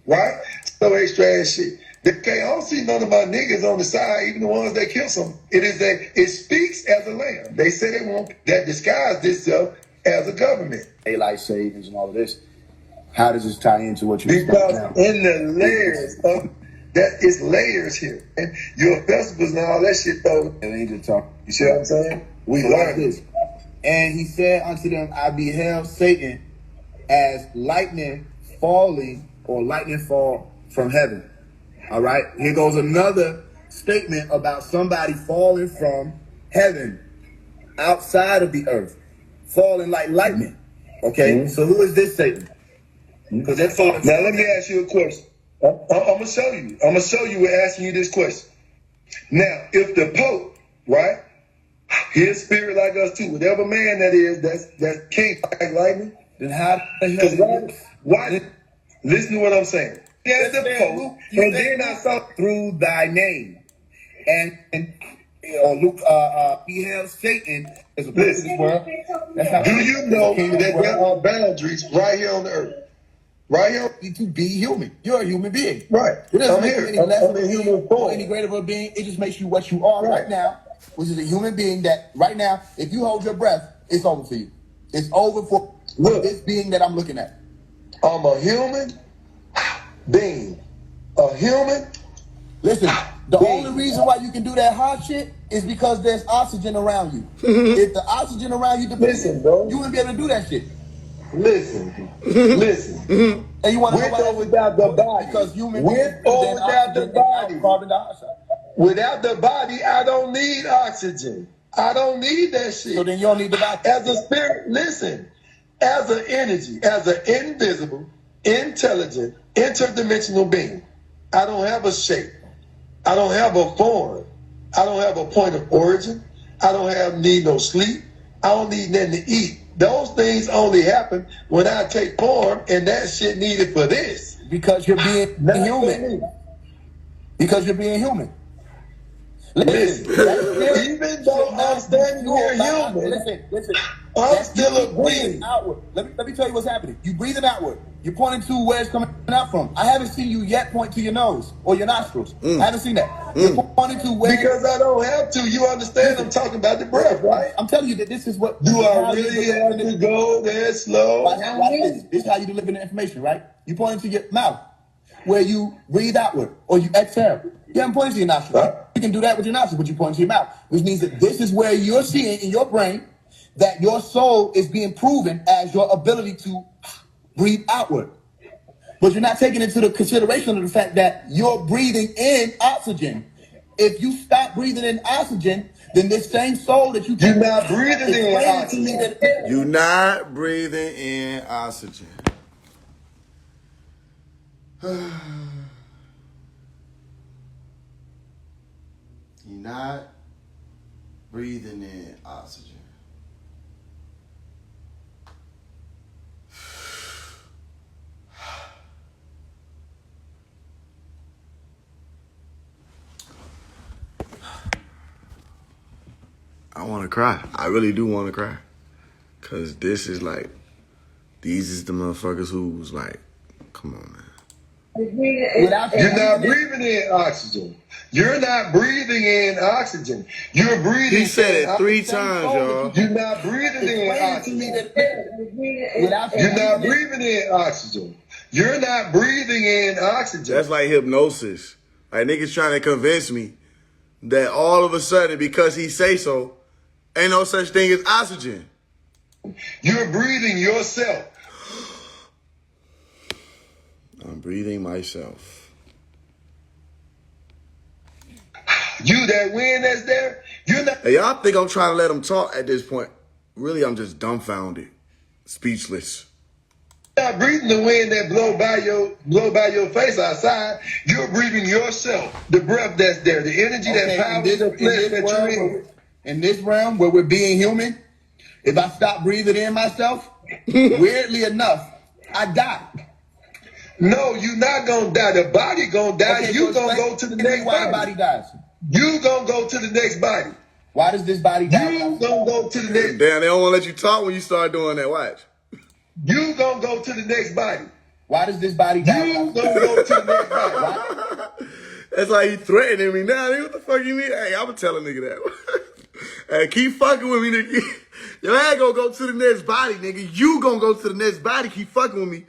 Right? So extra ass shit. Okay, I don't see none of my niggas on the side, even the ones that kill some. It speaks as a lamb. They say they want that disguised itself as a government. Daylight savings and all of this. How does this tie into what you're Because now? in the layers of that, it's layers here. And your festivals and all that shit though. And they just talk. You see what I'm saying? We learned this. And he said unto them, I beheld Satan as lightning falling, or lightning fall from heaven. All right, here goes another statement about somebody falling from heaven, outside of the earth, falling like lightning. Okay, so who is this Satan? Because they're falling. Now let me ask you a question. I'm gonna show you. I'm gonna show you. We're asking you this question. Now, if the Pope, right, his spirit like us too, whatever man that is, that's king like lightning, then how the hell? Why? Listen to what I'm saying. Yes, the Pope, and then I saw through thy name, and Luke beheld Satan as a prince of this world. Do you know that there are boundaries right here on the earth? Right here, to be human. You're a human being. Right. It doesn't I'm make here. you any less I'm of a in human human form. or any greater of a being. It just makes you what you are right now, which is a human being that right now, if you hold your breath, it's over for you. It's over for this being that I'm looking at. I'm a human being. A human. Listen, the only reason why you can do that hard shit is because there's oxygen around you. If the oxygen around you depleted, you wouldn't be able to do that shit. Listen. And you want to with or without the body? Because human with or without the body? Carbon dioxide. Without the body, I don't need oxygen. I don't need that shit. So then you don't need the body. As a spirit, listen. As an energy, as an invisible, intelligent, interdimensional being, I don't have a shape. I don't have a form. I don't have a point of origin. I don't need no sleep. I don't need nothing to eat. Those things only happen when I take form, and that shit needed for this. Because you're being human. Because you're being human. Listen, even though I'm standing here human, listen. I'm still a being. Outward. Let me tell you what's happening. You breathing outward. You're pointing to where it's coming out from. I haven't seen you yet point to your nose or your nostrils. I haven't seen that. You're pointing to where. Because I don't have to. You understand? I'm talking about the breath, right? I'm telling you that this is what. Do I really have to go that slow? This is how you deliver the information, right? You pointing to your mouth where you breathe outward or you exhale. You haven't pointed to your nostrils. You can do that with your nostrils, but you point to your mouth, which means that this is where you're seeing in your brain that your soul is being proven as your ability to breathe outward. But you're not taking into the consideration of the fact that you're breathing in oxygen. If you stop breathing in oxygen, then this same soul that you're not breathing in oxygen. You're not breathing in oxygen. You're not breathing in oxygen. cry. I really do want to cry. Because this is like, these is the motherfuckers who's like, come on, man. You're not breathing in oxygen. You're not breathing in oxygen. You're breathing. He said it 3 times, y'all. You're not breathing in oxygen. You're not breathing in oxygen. You're not breathing in oxygen. That's like hypnosis. Like niggas trying to convince me that all of a sudden, because he say so, ain't no such thing as oxygen. You're breathing yourself. I'm breathing myself. You, that wind that's there, you're not. Hey, y'all think I'm trying to let him talk at this point? Really, I'm just dumbfounded, speechless. You're not breathing the wind that blow by your face outside. You're breathing yourself, the breath that's there, the energy that powers the flesh that you're in. In this realm where we're being human, if I stop breathing in myself, weirdly enough, I die. No, you're not gonna die. The body gonna die. Okay, You so gonna go to the next why the body. body dies. You gonna go to the next body. Why does this body die? You gonna go to the next. Damn, they don't want to let you talk when you start doing that. Watch. You gonna go to the next body. Why does this body die? You gonna go to the next body. That's like he threatening me now. Nigga, what the fuck you mean? Hey, I'ma tell a nigga that. Hey, keep fucking with me, nigga. Your ass gonna go to the next body, nigga. You gonna go to the next body. Keep fucking with me.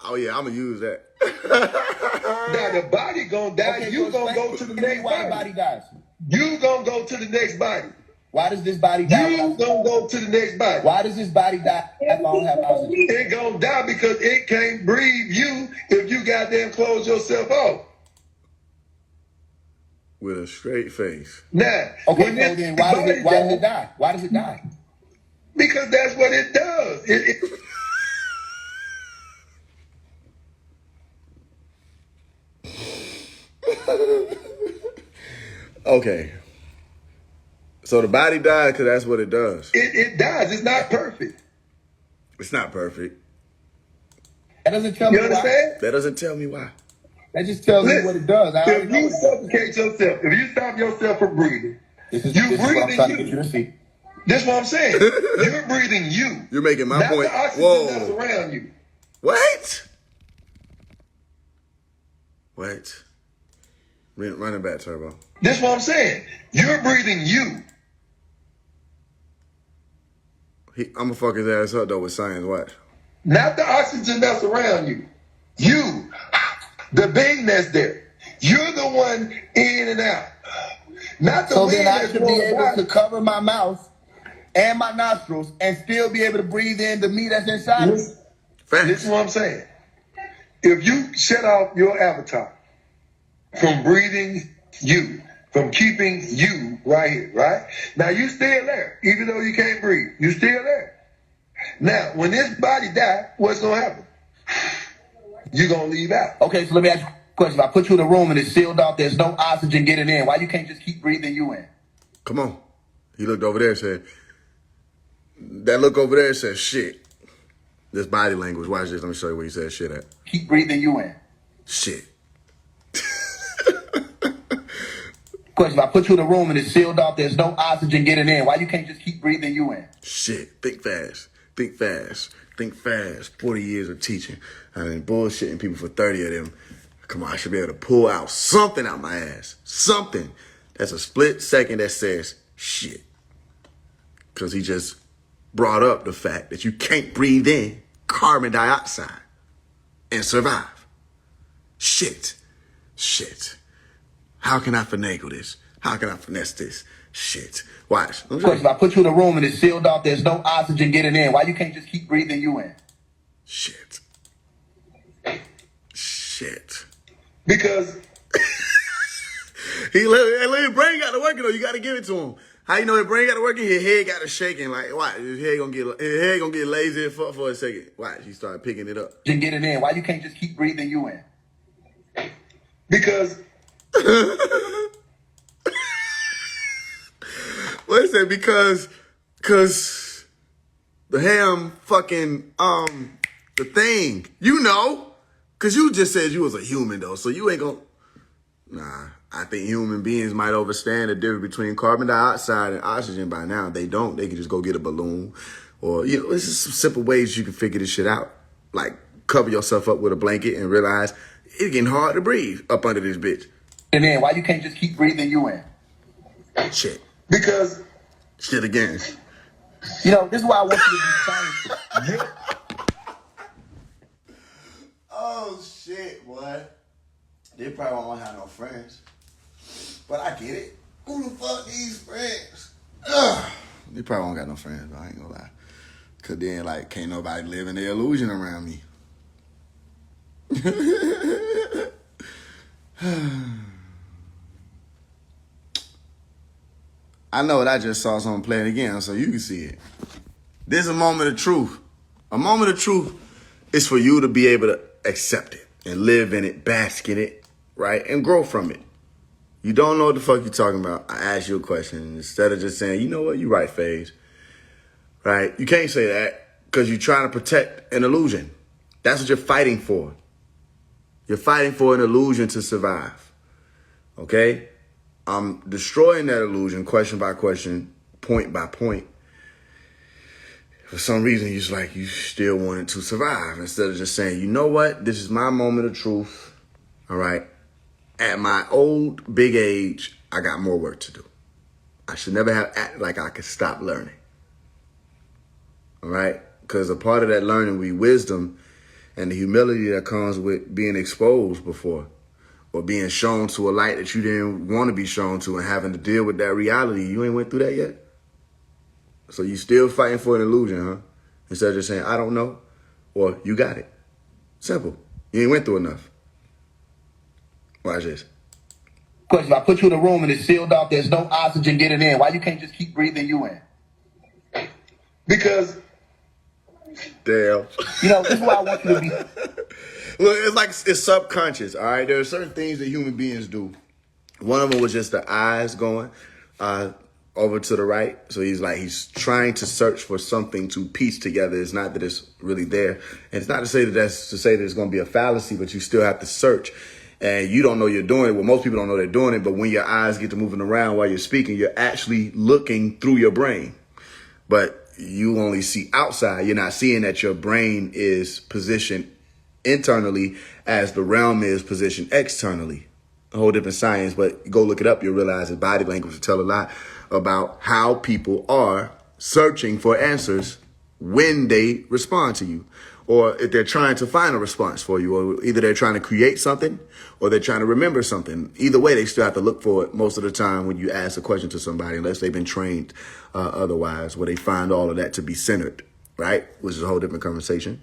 Oh yeah, I'ma use that. Now the body gonna die. Okay, You so gonna go to the next why the body. body dies. You gonna go to the next body. Why does this body die? You gonna go to the next body. Why does this body die if I don't have oxygen? It gonna die because it can't breathe you if you goddamn close yourself off. With a straight face. Now, Okay, so then why does it die? Why does it die? Because that's what it does. Okay. So the body died because that's what it does. It dies. It's not perfect. It's not perfect. That doesn't tell me You understand? why. That doesn't tell me why. That just tells me what it does. If you suffocate yourself, if you stop yourself from breathing, this is you what I'm breathing trying to you. get you to see. That's what I'm saying. You're breathing you. You're making my not point. The oxygen Whoa. that's around you. What? What? Run it back, Turbo. That's what I'm saying. You're breathing you. I'm gonna fuck his ass up though with science. Watch. Not the oxygen that's around you. You, the being that's there. You're the one in and out. Not the So wind then I that's should be blowing able by. to cover my mouth and my nostrils and still be able to breathe in the meat that's inside of me. This is what I'm saying. If you shut off your avatar from breathing you, from keeping you right here, right? Now you still there, even though you can't breathe. You still there. Now, when this body dies, what's gonna happen? You're gonna leave out. Okay, so let me ask you a question. If I put you in a room and it's sealed off, there's no oxygen getting in. Why you can't just keep breathing you in? Come on. He looked over there and said, that look over there says shit. This body language. Watch this. Let me show you where he said shit at. Keep breathing you in. Shit. Question. If I put you in a room and it's sealed off, there's no oxygen getting in. Why you can't just keep breathing you in? Shit. Think fast. Think fast. Think fast. 40 years of teaching. I've been bullshitting people for 30 of them. Come on, I should be able to pull out something out my ass. Something. That's a split second that says shit. Because he just brought up the fact that you can't breathe in carbon dioxide and survive. Shit. Shit. How can I finagle this? How can I finesse this? Shit. Watch. Question. If I put you in a room and it's sealed off, there's no oxygen getting in. Why you can't just keep breathing you in? Shit. Shit. Because his brain got to working though. You got to give it to him. How you know his brain got to working? His head got to shaking. Like, watch. His head gonna get lazy and fuck for a second. Watch. He started picking it up. Just get it in. Why you can't just keep breathing you in? because What is it? Because the ham fucking the thing. You know. Cause you just said you was a human though, so you ain't gonna. Nah, I think human beings might understand the difference between carbon dioxide and oxygen by now. They don't. They can just go get a balloon, or it's just some simple ways you can figure this shit out. Like cover yourself up with a blanket and realize it's getting hard to breathe up under this bitch. And then why you can't just keep breathing you in? Shit. Because shit again. This is why I want you to be scientists. Oh shit, boy. They probably won't have no friends. But I get it. Who the fuck these friends? Ugh. They probably won't got no friends, but I ain't gonna lie. Cause then like can't nobody live in the illusion around me. I know it. I just saw someone play it again so you can see it. This is a moment of truth. A moment of truth is for you to be able to accept it and live in it, bask in it, right? And grow from it. You don't know what the fuck you're talking about. I ask you a question. Instead of just saying, you know what, you're right, Faise. Right? You can't say that because you're trying to protect an illusion. That's what you're fighting for. You're fighting for an illusion to survive. Okay? I'm destroying that illusion question by question, point by point. For some reason, you still wanted to survive instead of just saying, you know what? This is my moment of truth. All right? At my old, big age, I got more work to do. I should never have acted like I could stop learning. All right? Because a part of that learning will be wisdom and the humility that comes with being exposed before or being shown to a light that you didn't want to be shown to and having to deal with that reality. You ain't went through that yet? So you still fighting for an illusion, huh? Instead of just saying, I don't know, or you got it. Simple. You ain't went through enough. Watch this. Question, I put you in a room and it's sealed off, there's no oxygen getting in. Why you can't just keep breathing you in? Because damn. This is why I want you to be. Look, it's subconscious, all right? There are certain things that human beings do. One of them was just the eyes going over to the right. So he's trying to search for something to piece together. It's not that it's really there. And it's not to say that it's going to be a fallacy, but you still have to search. And you don't know you're doing it. Well, most people don't know they're doing it. But when your eyes get to moving around while you're speaking, you're actually looking through your brain. But you only see outside. You're not seeing that your brain is positioned internally as the realm is positioned externally. A whole different science, but go look it up. You'll realize that body language will tell a lot about how people are searching for answers when they respond to you, or if they're trying to find a response for you, or either they're trying to create something or they're trying to remember something. Either way, they still have to look for it most of the time when you ask a question to somebody, unless they've been trained otherwise, where they find all of that to be centered, right? Which is a whole different conversation.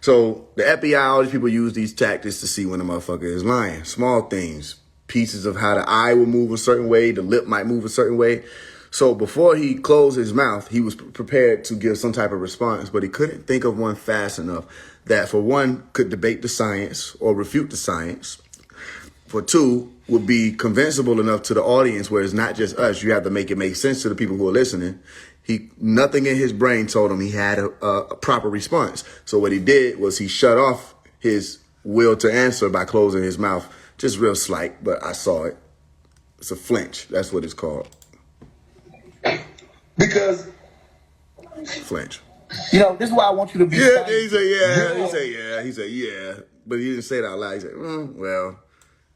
So the FBI, all these people use these tactics to see when a motherfucker is lying. Small things, pieces of how the eye will move a certain way, the lip might move a certain way. So before he closed his mouth, he was prepared to give some type of response, but he couldn't think of one fast enough that, for one, could debate the science or refute the science. For two, would be convincible enough to the audience where it's not just us. You have to make it make sense to the people who are listening. Nothing in his brain told him he had a proper response. So what he did was he shut off his will to answer by closing his mouth. Just real slight, but I saw it. It's a flinch. That's what it's called. Because flinch. This is why I want you to be. Yeah, he said yeah. He said yeah. But he didn't say it out loud. He said, well,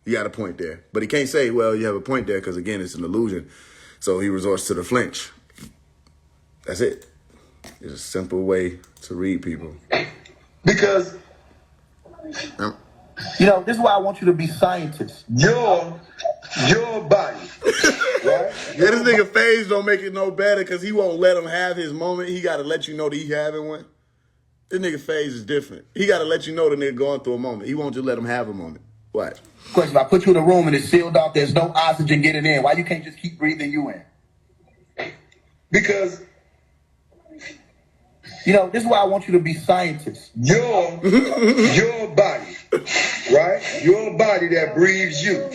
you got a point there. But he can't say, well, you have a point there, because again, it's an illusion. So he resorts to the flinch. That's it. It's a simple way to read people. Because this is why I want you to be scientists. Your body. Right? Yeah, this nigga Faise don't make it no better because he won't let him have his moment. He got to let you know that he having one. This nigga Faise is different. He got to let you know the nigga going through a moment. He won't just let him have a moment. Watch. Question, I put you in a room and it's sealed off, there's no oxygen getting in. Why you can't just keep breathing you in? Because this is why I want you to be scientists. Your body, right? Your body that breathes you.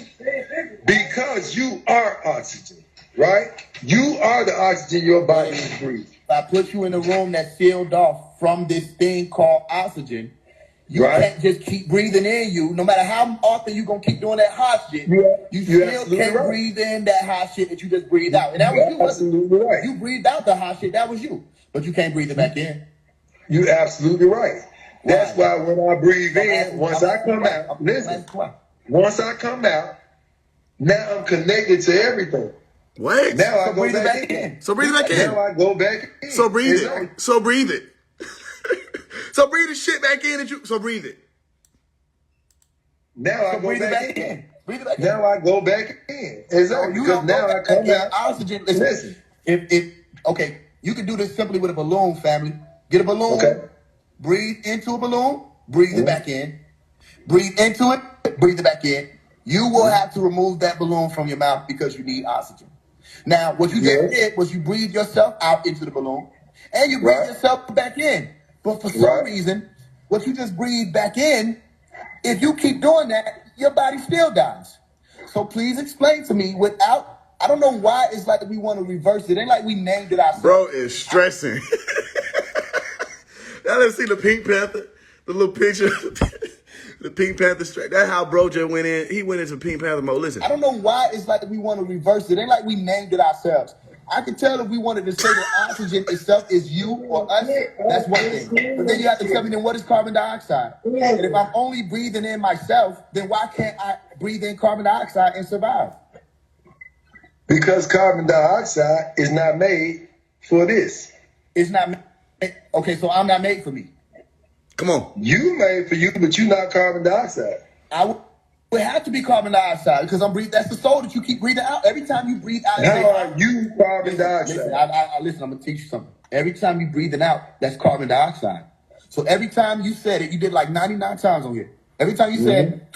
Because you are oxygen, right? You are the oxygen your body breathes. If I put you in a room that's sealed off from this thing called oxygen, You can't just keep breathing in you. No matter how often you're going to keep doing that hot shit, you still can't breathe in that hot shit that you just breathed out. And that was you. Absolutely right. You breathed out the hot shit. That was you. But you can't breathe it back in. You're absolutely right. That's why when I breathe in, once I come out, listen, once I come out, now I'm connected to everything. What? Now I go back in. So breathe it back in. Now I go back in. So breathe it. So breathe it. So breathe the shit back in. So breathe it. Now I go back in. Breathe it back in. Now I go back in. Exactly. Because now I come out. Oxygen. Listen. Okay, you can do this simply with a balloon, family. Get a balloon. Okay. Breathe into a balloon. Breathe it back in. Breathe into it. Breathe it back in. You will have to remove that balloon from your mouth because you need oxygen. Now, what you just did was you breathed yourself out into the balloon and you breathed yourself back in. But for some reason, what you just breathed back in, if you keep doing that, your body still dies. So please explain to me without, I don't know why it's like we want to reverse it. It ain't like we named it ourselves. Bro is stressing. Y'all didn't see the Pink Panther? The little picture? The Pink Panther straight. That's how bro just went in. He went into Pink Panther mode. Listen. I don't know why it's like we want to reverse it. It ain't like we named it ourselves. I can tell if we wanted to say that oxygen itself is you or us, that's one thing. But then you have to tell me, then what is carbon dioxide? And if I'm only breathing in myself, then why can't I breathe in carbon dioxide and survive? Because carbon dioxide is not made for this. It's not made. Okay, so I'm not made for me. Come on. You made for you, but you're not carbon dioxide. I would have to be carbon dioxide because I'm breathing. That's the soul that you keep breathing out. Every time you breathe out. How are you carbon dioxide? Listen, I'm going to teach you something. Every time you breathing out, that's carbon dioxide. So every time you said it, you did like 99 times on here. Every time you said,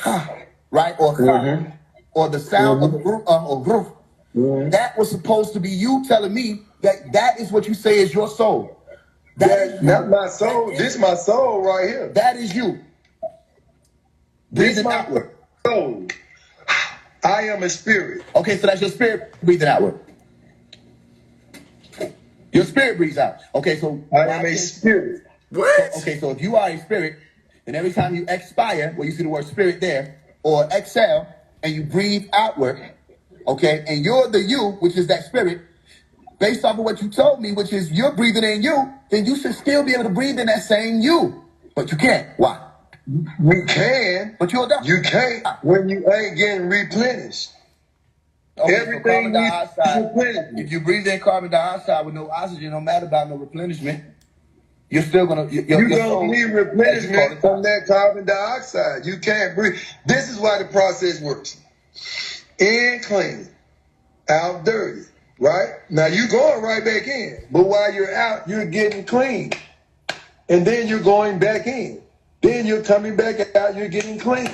right, or or the sound of the roof, that was supposed to be you telling me that that is what you say is your soul. That's not my soul. This is my soul right here. That is you. Breathing outward. Soul. I am a spirit. Okay, so that's your spirit breathing outward. Your spirit breathes out. Okay, so I am a spirit. What? So if you are a spirit, then every time you expire, well, you see the word spirit there, or exhale, and you breathe outward, okay, and you're the you, which is that spirit, based off of what you told me, which is you're breathing in you, then you should still be able to breathe in that same you. But you can't. Why? You can. But you'll die. You can't when you ain't getting replenished. Okay, everything so if you breathe in carbon dioxide with no oxygen, no matter about no replenishment, you're still going to... You're going to need replenishment from that carbon dioxide. You can't breathe. This is why the process works. In clean, out dirty. Right? Now you're going right back in. But while you're out, you're getting clean. And then you're going back in. Then you're coming back out, you're getting clean.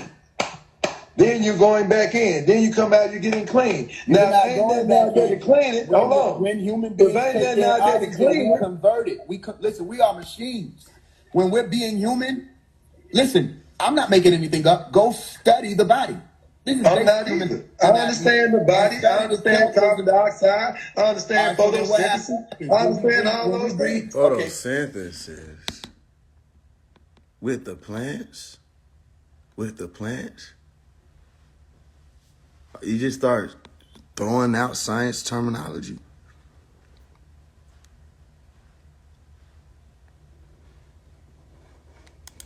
Then you're going back in. Then you come out, you're getting clean. Now, ain't that not there to clean it? Hold on. When human beings ain't that not there to clean we convert it. Listen, we are machines. When we're being human, listen, I'm not making anything up. Go study the body. I'm not either. I understand the body. I understand carbon dioxide. I understand photosynthesis. I understand all those things. Photosynthesis. With the plants? You just start throwing out science terminology.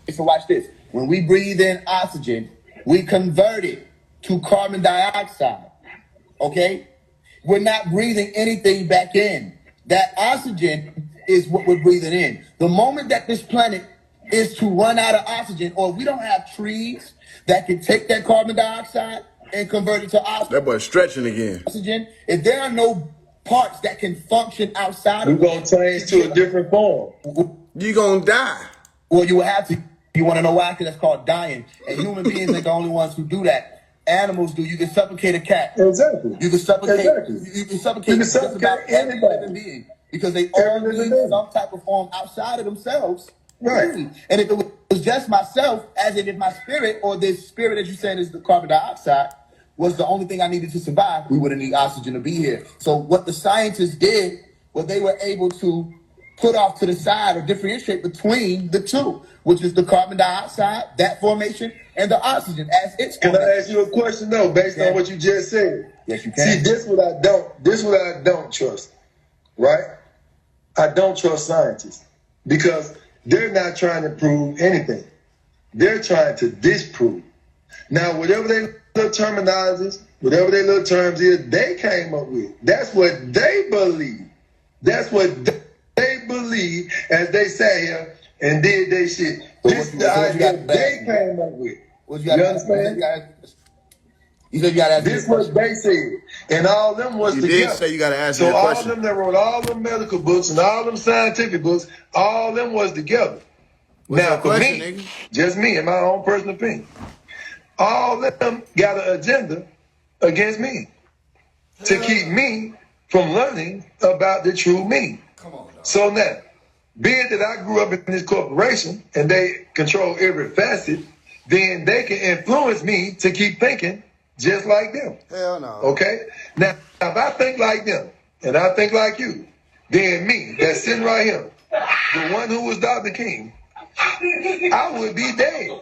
So watch this. When we breathe in oxygen, we convert it to carbon dioxide, okay? We're not breathing anything back in. That oxygen is what we're breathing in. The moment that this planet is to run out of oxygen, or we don't have trees that can take that carbon dioxide and convert it to oxygen. That boy's stretching again. Oxygen, if there are no parts that can function outside of... We're going to change to a different form. You're going to die. Well, you will have to. You want to know why? Because that's called dying. And human beings are the only ones who do that. Animals do. You can suffocate a cat. Exactly. You can suffocate. Exactly. You can suffocate just about every living being because they all need some type of form outside of themselves. Right. And if it was just myself, as if my spirit or this spirit that you're saying is the carbon dioxide was the only thing I needed to survive, we wouldn't need oxygen to be here. So what the scientists did was they were able to put off to the side or differentiate between the two, which is the carbon dioxide, that formation, and the oxygen as its Can formation. I ask you a question though, based on what you just said? Yes, you can. See, this what I don't trust, right? I don't trust scientists because they're not trying to prove anything. They're trying to disprove. Now, whatever their little terminologies, whatever their little terms is, they came up with. That's what they believe. That's what they believe as they sat here and did their shit. This is the idea they came up with. You understand? You said you got to ask this is what they said. And all of them was you together. Did say you got to ask so all question. of them that wrote all them medical books and all them scientific books, all of them was together. What's now, for question, me, nigga? just me and my own personal opinion, all of them got an agenda against me to keep me from learning about the true me. Come on, dog. So now, being that I grew up in this corporation and they control every facet, then they can influence me to keep thinking just like them. Hell no. Okay? Now, if I think like them and I think like you, then me, that's sitting right here, the one who was Dr. King, I would be dead.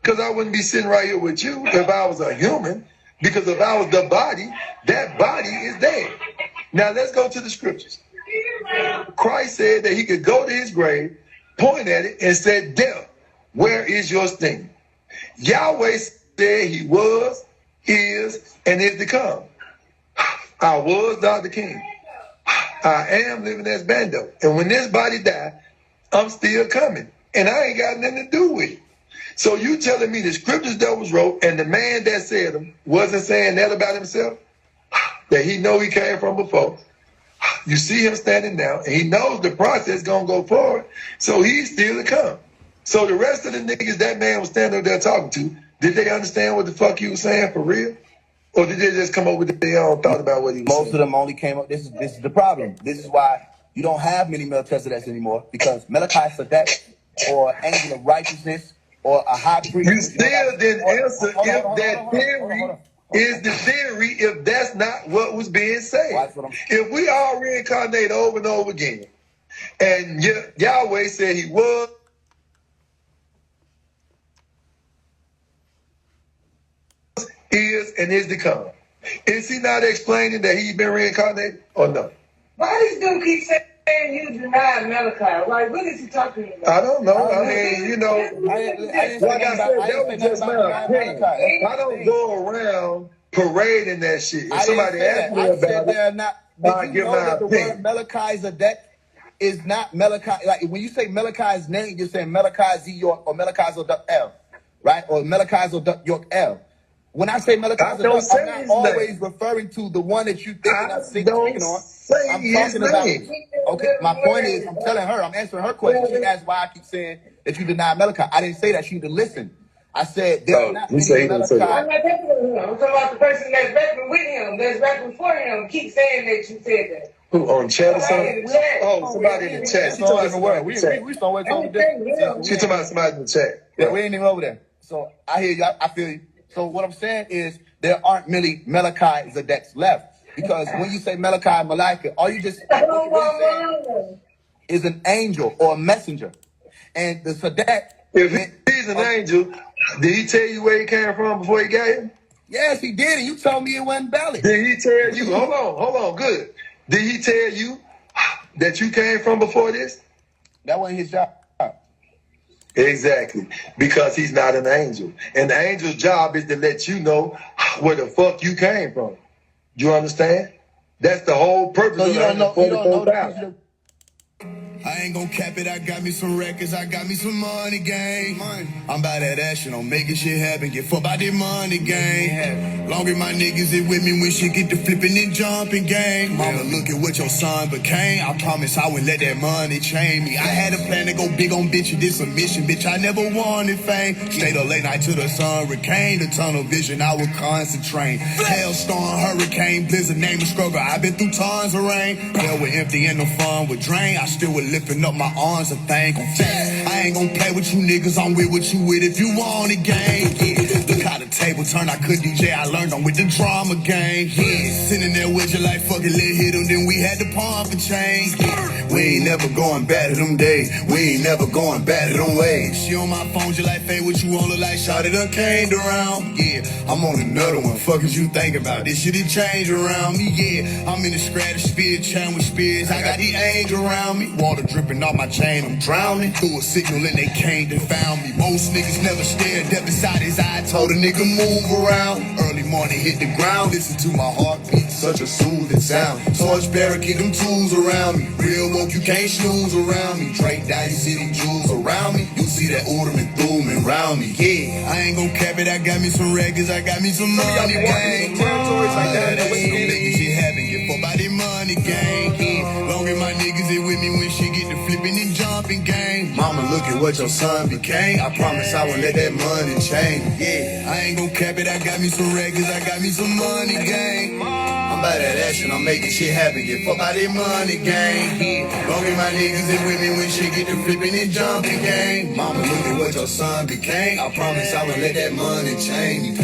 Because I wouldn't be sitting right here with you if I was a human. Because if I was the body, that body is dead. Now, let's go to the scriptures. Christ said that he could go to his grave, point at it, and said, death, where is your sting? Yahweh said he was, is, and is to come. I was Dr. King. I am living as Bando. And when this body died, I'm still coming. And I ain't got nothing to do with it. So you telling me the scriptures that was wrote and the man that said them wasn't saying that about himself? That he know he came from before. You see him standing now, and he knows the process gonna go forward, so he's still to come. So the rest of the niggas that man was standing up there talking to, did they understand what the fuck he was saying for real? Or did they just come up with their own thought about what he was saying? Most of them only came up, this is the problem. This is why you don't have many Melchizedeks anymore, because Malachi Sedek or angel of righteousness or a high priest. You still didn't answer if that theory is the theory if that's not what was being said. If we all reincarnate over and over again, and Yahweh said he was, is, and is to come, is he not explaining that he's been reincarnated or no? Why does dude keep saying you denied Malachi? Like, what is he talking about? I don't know. I mean, you know, like I said, that was just my opinion. I don't go around parading that shit. If somebody asks me about it, I give my opinion. Malachi Sedek is not Malachi. Like when you say Malachi's name, you're saying Malachi Z York or Malachi Zoduk L, right? Or Malachi Zoduk York L. When I say Malachi Zoduk, I'm not always referring to the one that you think I'm speaking on. I'm talking about. Okay, my point is, I'm telling her, I'm answering her question. She asked why I keep saying that you deny Malachi. I didn't say that. She need to listen. I said there are not many Malachi. I'm not talking about him. I'm talking about the person that's rapping with him, that's rapping for him. Keep saying that you said that. Who, on chat or something? Oh, somebody in the chat. She talking about somebody in the chat. We somewhere talking different. She talking about somebody in the chat. Yeah, we ain't even over there. So I hear you. I feel you. So what I'm saying is there aren't many Malachi Zedeks left. Because when you say Malachi Malika, all you just really is an angel or a messenger. And the Sedek. If he's an angel, did he tell you where he came from before he got here? Yes, he did. And you told me it wasn't valid. Did he tell you? Hold on, good. Did he tell you that you came from before this? That wasn't his job. Exactly. Because he's not an angel. And the angel's job is to let you know where the fuck you came from. You understand? That's the whole purpose of 144,000. I ain't gon' cap it, I got me some records, I got me some money, gang. I'm about that action, I'm making shit happen, get fucked by that money, gang. Longer my niggas is with me when shit get to flipping and jumping, gang. Mama, look at what your son became, I promise I wouldn't let that money change me. I had a plan to go big on bitch, and this a mission, bitch, I never wanted fame. Stayed up late night till the sun recame, the tunnel vision, I would concentrate. Hailstorm, hurricane, blizzard, name a struggle, I been through tons of rain. Hell was empty and the fun would drain, I still would lifting up my arms, a thing on fast. I ain't gon' play with you niggas, I'm with what you with if you want it, gang. Yeah. Look how the table turn, I could DJ, I learned on with the drama game. Yeah, sitting there with your life, fucking let hit them, then we had to pump and change. Yeah, we ain't never going back to them days. We ain't never going back to them ways. She on my phone, she like, hey, what you want? Look like shot it done came around. Yeah, I'm on another one. Fuck is you think about? This shit it changed around me. Yeah, I'm in the scratch spear, chain with spears. I got the angel around me. Water dripping off my chain, I'm drowning. Threw a signal and they came and found me. Most niggas never stared death inside his eye. Told a nigga move around. Early morning hit the ground. Listen to my heartbeat, such a soothing sound. Torchbearer, keep them tools around me. Real woke, you can't snooze around me. Drake down, you see them jewels around me. You see that ornament booming around me. Yeah, I ain't gon' cap it. I got me some records. I got me some money gang. Territories like that. I ain't gon' make this shit happen. Get fucked by the money gang. Yeah, long as my niggas is with me when shit get to flipping and jumping gang. Mama, look at what your son became. I promise I won't let that money change. Yeah, I ain't gon' cap it. I got me some records. I got me some money gang. I'm by that action. I'm making shit happen. Get fucked by the money gang. Yeah, long as my niggas is with me when shit get to flipping and jumping gang. Mama, look at what your son became. I promise I won't let that money change.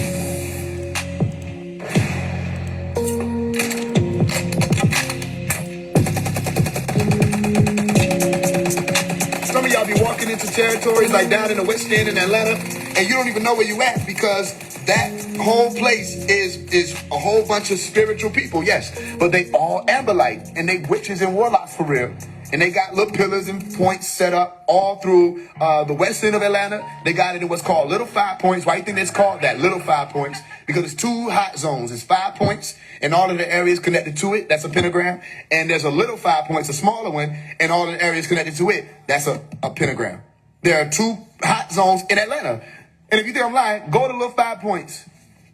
Some of y'all be walking into territories like down in the West End in Atlanta, and you don't even know where you at because that whole place is a whole bunch of spiritual people, yes, but they all Amberlight, and they witches and warlocks for real. And they got little pillars and points set up all through the west end of Atlanta. They got it in what's called Little 5 Points. Why do you think it's called that, Little 5 Points? Because it's 2 hot zones. It's 5 points, and all of the areas connected to it, that's a pentagram. And there's a Little 5 Points, a smaller one, and all of the areas connected to it, that's a pentagram. There are 2 hot zones in Atlanta. And if you think I'm lying, go to Little 5 Points.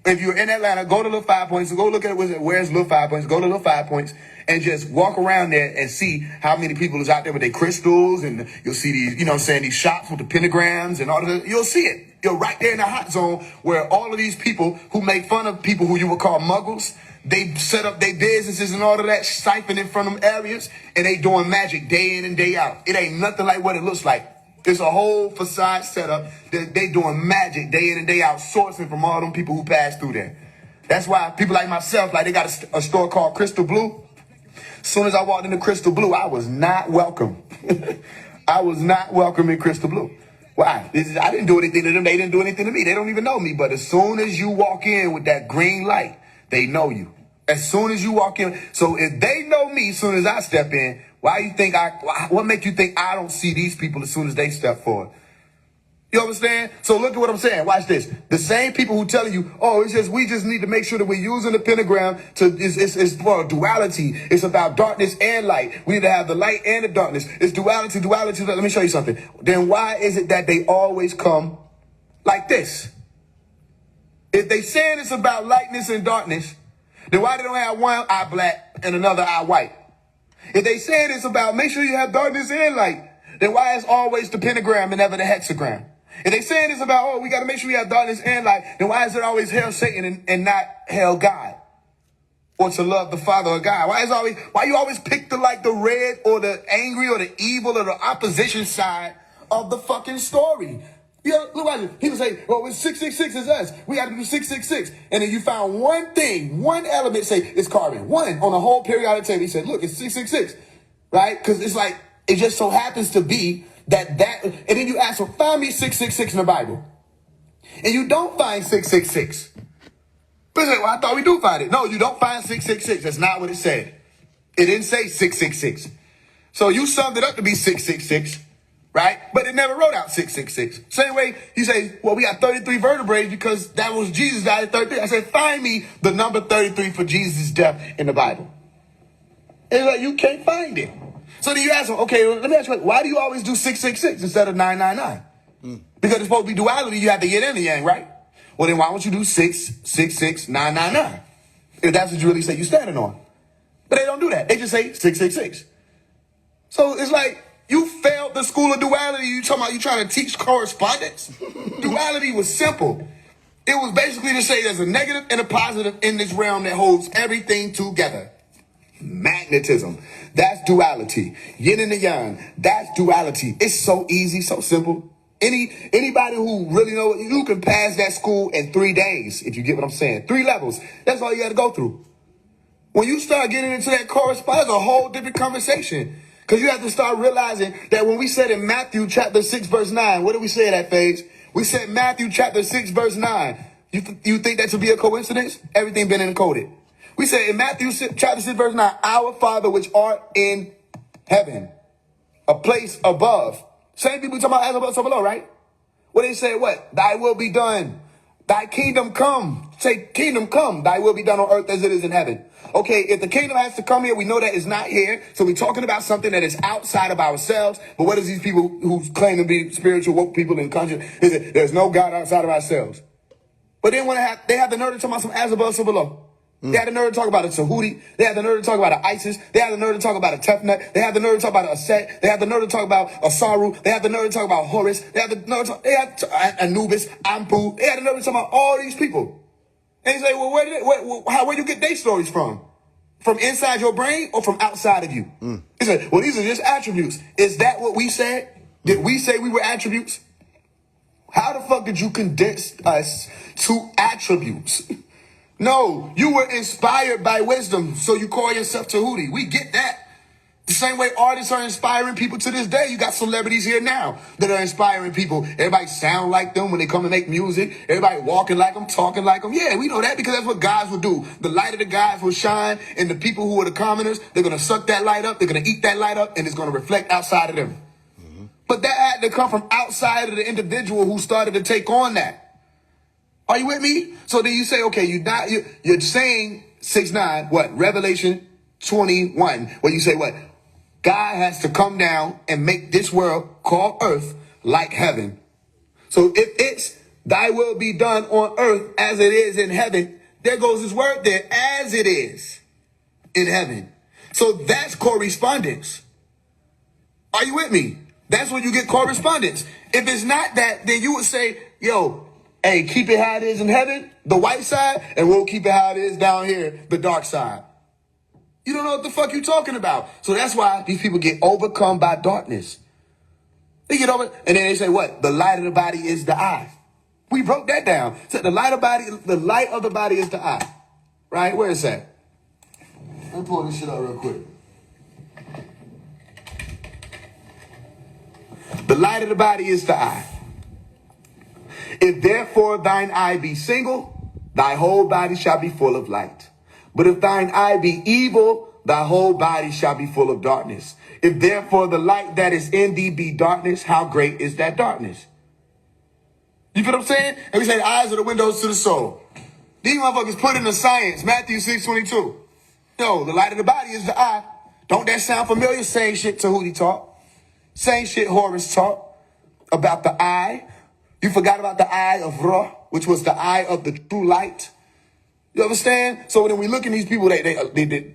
If you're in Atlanta, go to Little 5 Points. Go look at where's Little 5 Points. Go to Little 5 Points and just walk around there and see how many people is out there with their crystals. And you'll see these, you know what I'm saying, these shops with the pentagrams and all of that. You'll see it. You're right there in the hot zone where all of these people who make fun of people who you would call muggles, they set up their businesses and all of that, siphoning from them areas, and they doing magic day in and day out. It ain't nothing like what it looks like. It's a whole facade setup that they doing magic day in and day out, sourcing from all them people who pass through there. That's why people like myself, like they got a store called Crystal Blue. As soon as I walked into Crystal Blue, I was not welcome. I was not welcome in Crystal Blue. Why? I didn't do anything to them. They didn't do anything to me. They don't even know me. But as soon as you walk in with that green light, they know you. As soon as you walk in. So if they know me as soon as I step in, what make you think I don't see these people as soon as they step forward? You understand? So look at what I'm saying. Watch this. The same people who telling you, oh, we just need to make sure that we're using the pentagram it's for duality. It's about darkness and light. We need to have the light and the darkness. It's duality. Let me show you something. Then why is it that they always come like this? If they saying it's about lightness and darkness, then why they don't have one eye black and another eye white? If they saying it's about make sure you have darkness and light, then why is always the pentagram and never the hexagram? If they saying it's about, we got to make sure we have darkness and light, then why is it always hell Satan and not hell God? Or to love the Father or God? Why you always pick the red or the angry or the evil or the opposition side of the fucking story? Yeah, look at it. People say, well, 666 is us. We got to do 666. And then you found one thing, one element, say it's carbon. One on the whole periodic table. He said, look, it's 666. Right? Because it's like, it just so happens to be that, and then you ask, well, find me 666 in the Bible. And you don't find 666. But well, I thought we do find it. No, you don't find 666. That's not what it said. It didn't say 666. So you summed it up to be 666. Right? But it never wrote out 666. Same way you say, well, we got 33 vertebrae because that was Jesus died at 33. I said, find me the number 33 for Jesus' death in the Bible. And like, you can't find it. So then you ask them, okay, let me ask you, why do you always do 666 instead of 999? Because it's supposed to be duality, you have to get in the yang, right? Well, then why don't you do 666 999? If that's what you really say you're standing on. But they don't do that. They just say 666. So it's like, you failed the school of duality. You talking about you trying to teach correspondence? Duality was simple. It was basically to say there's a negative and a positive in this realm that holds everything together. Magnetism. That's duality. Yin and the yang. That's duality. It's so easy, so simple. Anybody who really know, you can pass that school in 3 days, if you get what I'm saying. 3 levels. That's all you got to go through. When you start getting into that correspondence, a whole different conversation. Because you have to start realizing that when we said in Matthew chapter 6, verse 9, what did we say that, Faise? We said Matthew chapter 6, verse 9. You think that should be a coincidence? Everything been encoded. We said in Matthew chapter 6, verse 9, our Father which art in heaven, a place above. Same people talking about as above, so below, right? What they say, what? Thy will be done. Thy kingdom come. Say, kingdom come. Thy will be done on earth as it is in heaven. Okay, if the kingdom has to come here, we know that it's not here. So we're talking about something that is outside of ourselves. But what is these people who claim to be spiritual woke people in country? There's no God outside of ourselves. But then when they have the nerve to talk about some as above, so below. They had the nerve to talk about a Tahuti. They had the nerve to talk about an ISIS. They had the nerve to talk about a Tefnut. They had the nerve to talk about a Set. They had the nerve to talk about a Saru. They had the nerve to talk about Horus. They had the nerve to talk, Anubis, Ampu. They had the nerve to talk about all these people. And you say, well, where you get their stories from? From inside your brain or from outside of you? He said, well, these are just attributes. Is that what we said? Did we say we were attributes? How the fuck did you condense us to attributes? No, you were inspired by wisdom, so you call yourself Tahuti. We get that. The same way artists are inspiring people to this day. You got celebrities here now that are inspiring people. Everybody sound like them when they come and make music. Everybody walking like them, talking like them. Yeah, we know that because that's what guys will do. The light of the guys will shine, and the people who are the commoners, they're going to suck that light up. They're going to eat that light up, and it's going to reflect outside of them. But that had to come from outside of the individual who started to take on that. Are you with me? So then you say, okay, you're saying 6:9, what? Revelation 21, where you say what? God has to come down and make this world called earth like heaven. So if it's thy will be done on earth as it is in heaven, there goes his word there, as it is in heaven. So that's correspondence. Are you with me? That's when you get correspondence. If it's not that, then you would say, yo, hey, keep it how it is in heaven, the white side, and we'll keep it how it is down here, the dark side. You don't know what the fuck you're talking about. So that's why these people get overcome by darkness. They get over, and then they say what? The light of the body is the eye. We broke that down. So the light of the body is the eye. Right? Where is that? Let me pull this shit up real quick. The light of the body is the eye. If therefore thine eye be single, thy whole body shall be full of light. But if thine eye be evil, thy whole body shall be full of darkness. If therefore the light that is in thee be darkness, how great is that darkness? You feel what I'm saying? And we say the eyes are the windows to the soul. These motherfuckers put in the science, Matthew 6:22. Yo, the light of the body is the eye. Don't that sound familiar? Same shit Tahuti taught. Same shit Horus taught about the eye. You forgot about the eye of Ra, which was the eye of the true light. You understand? So when we look at these people, they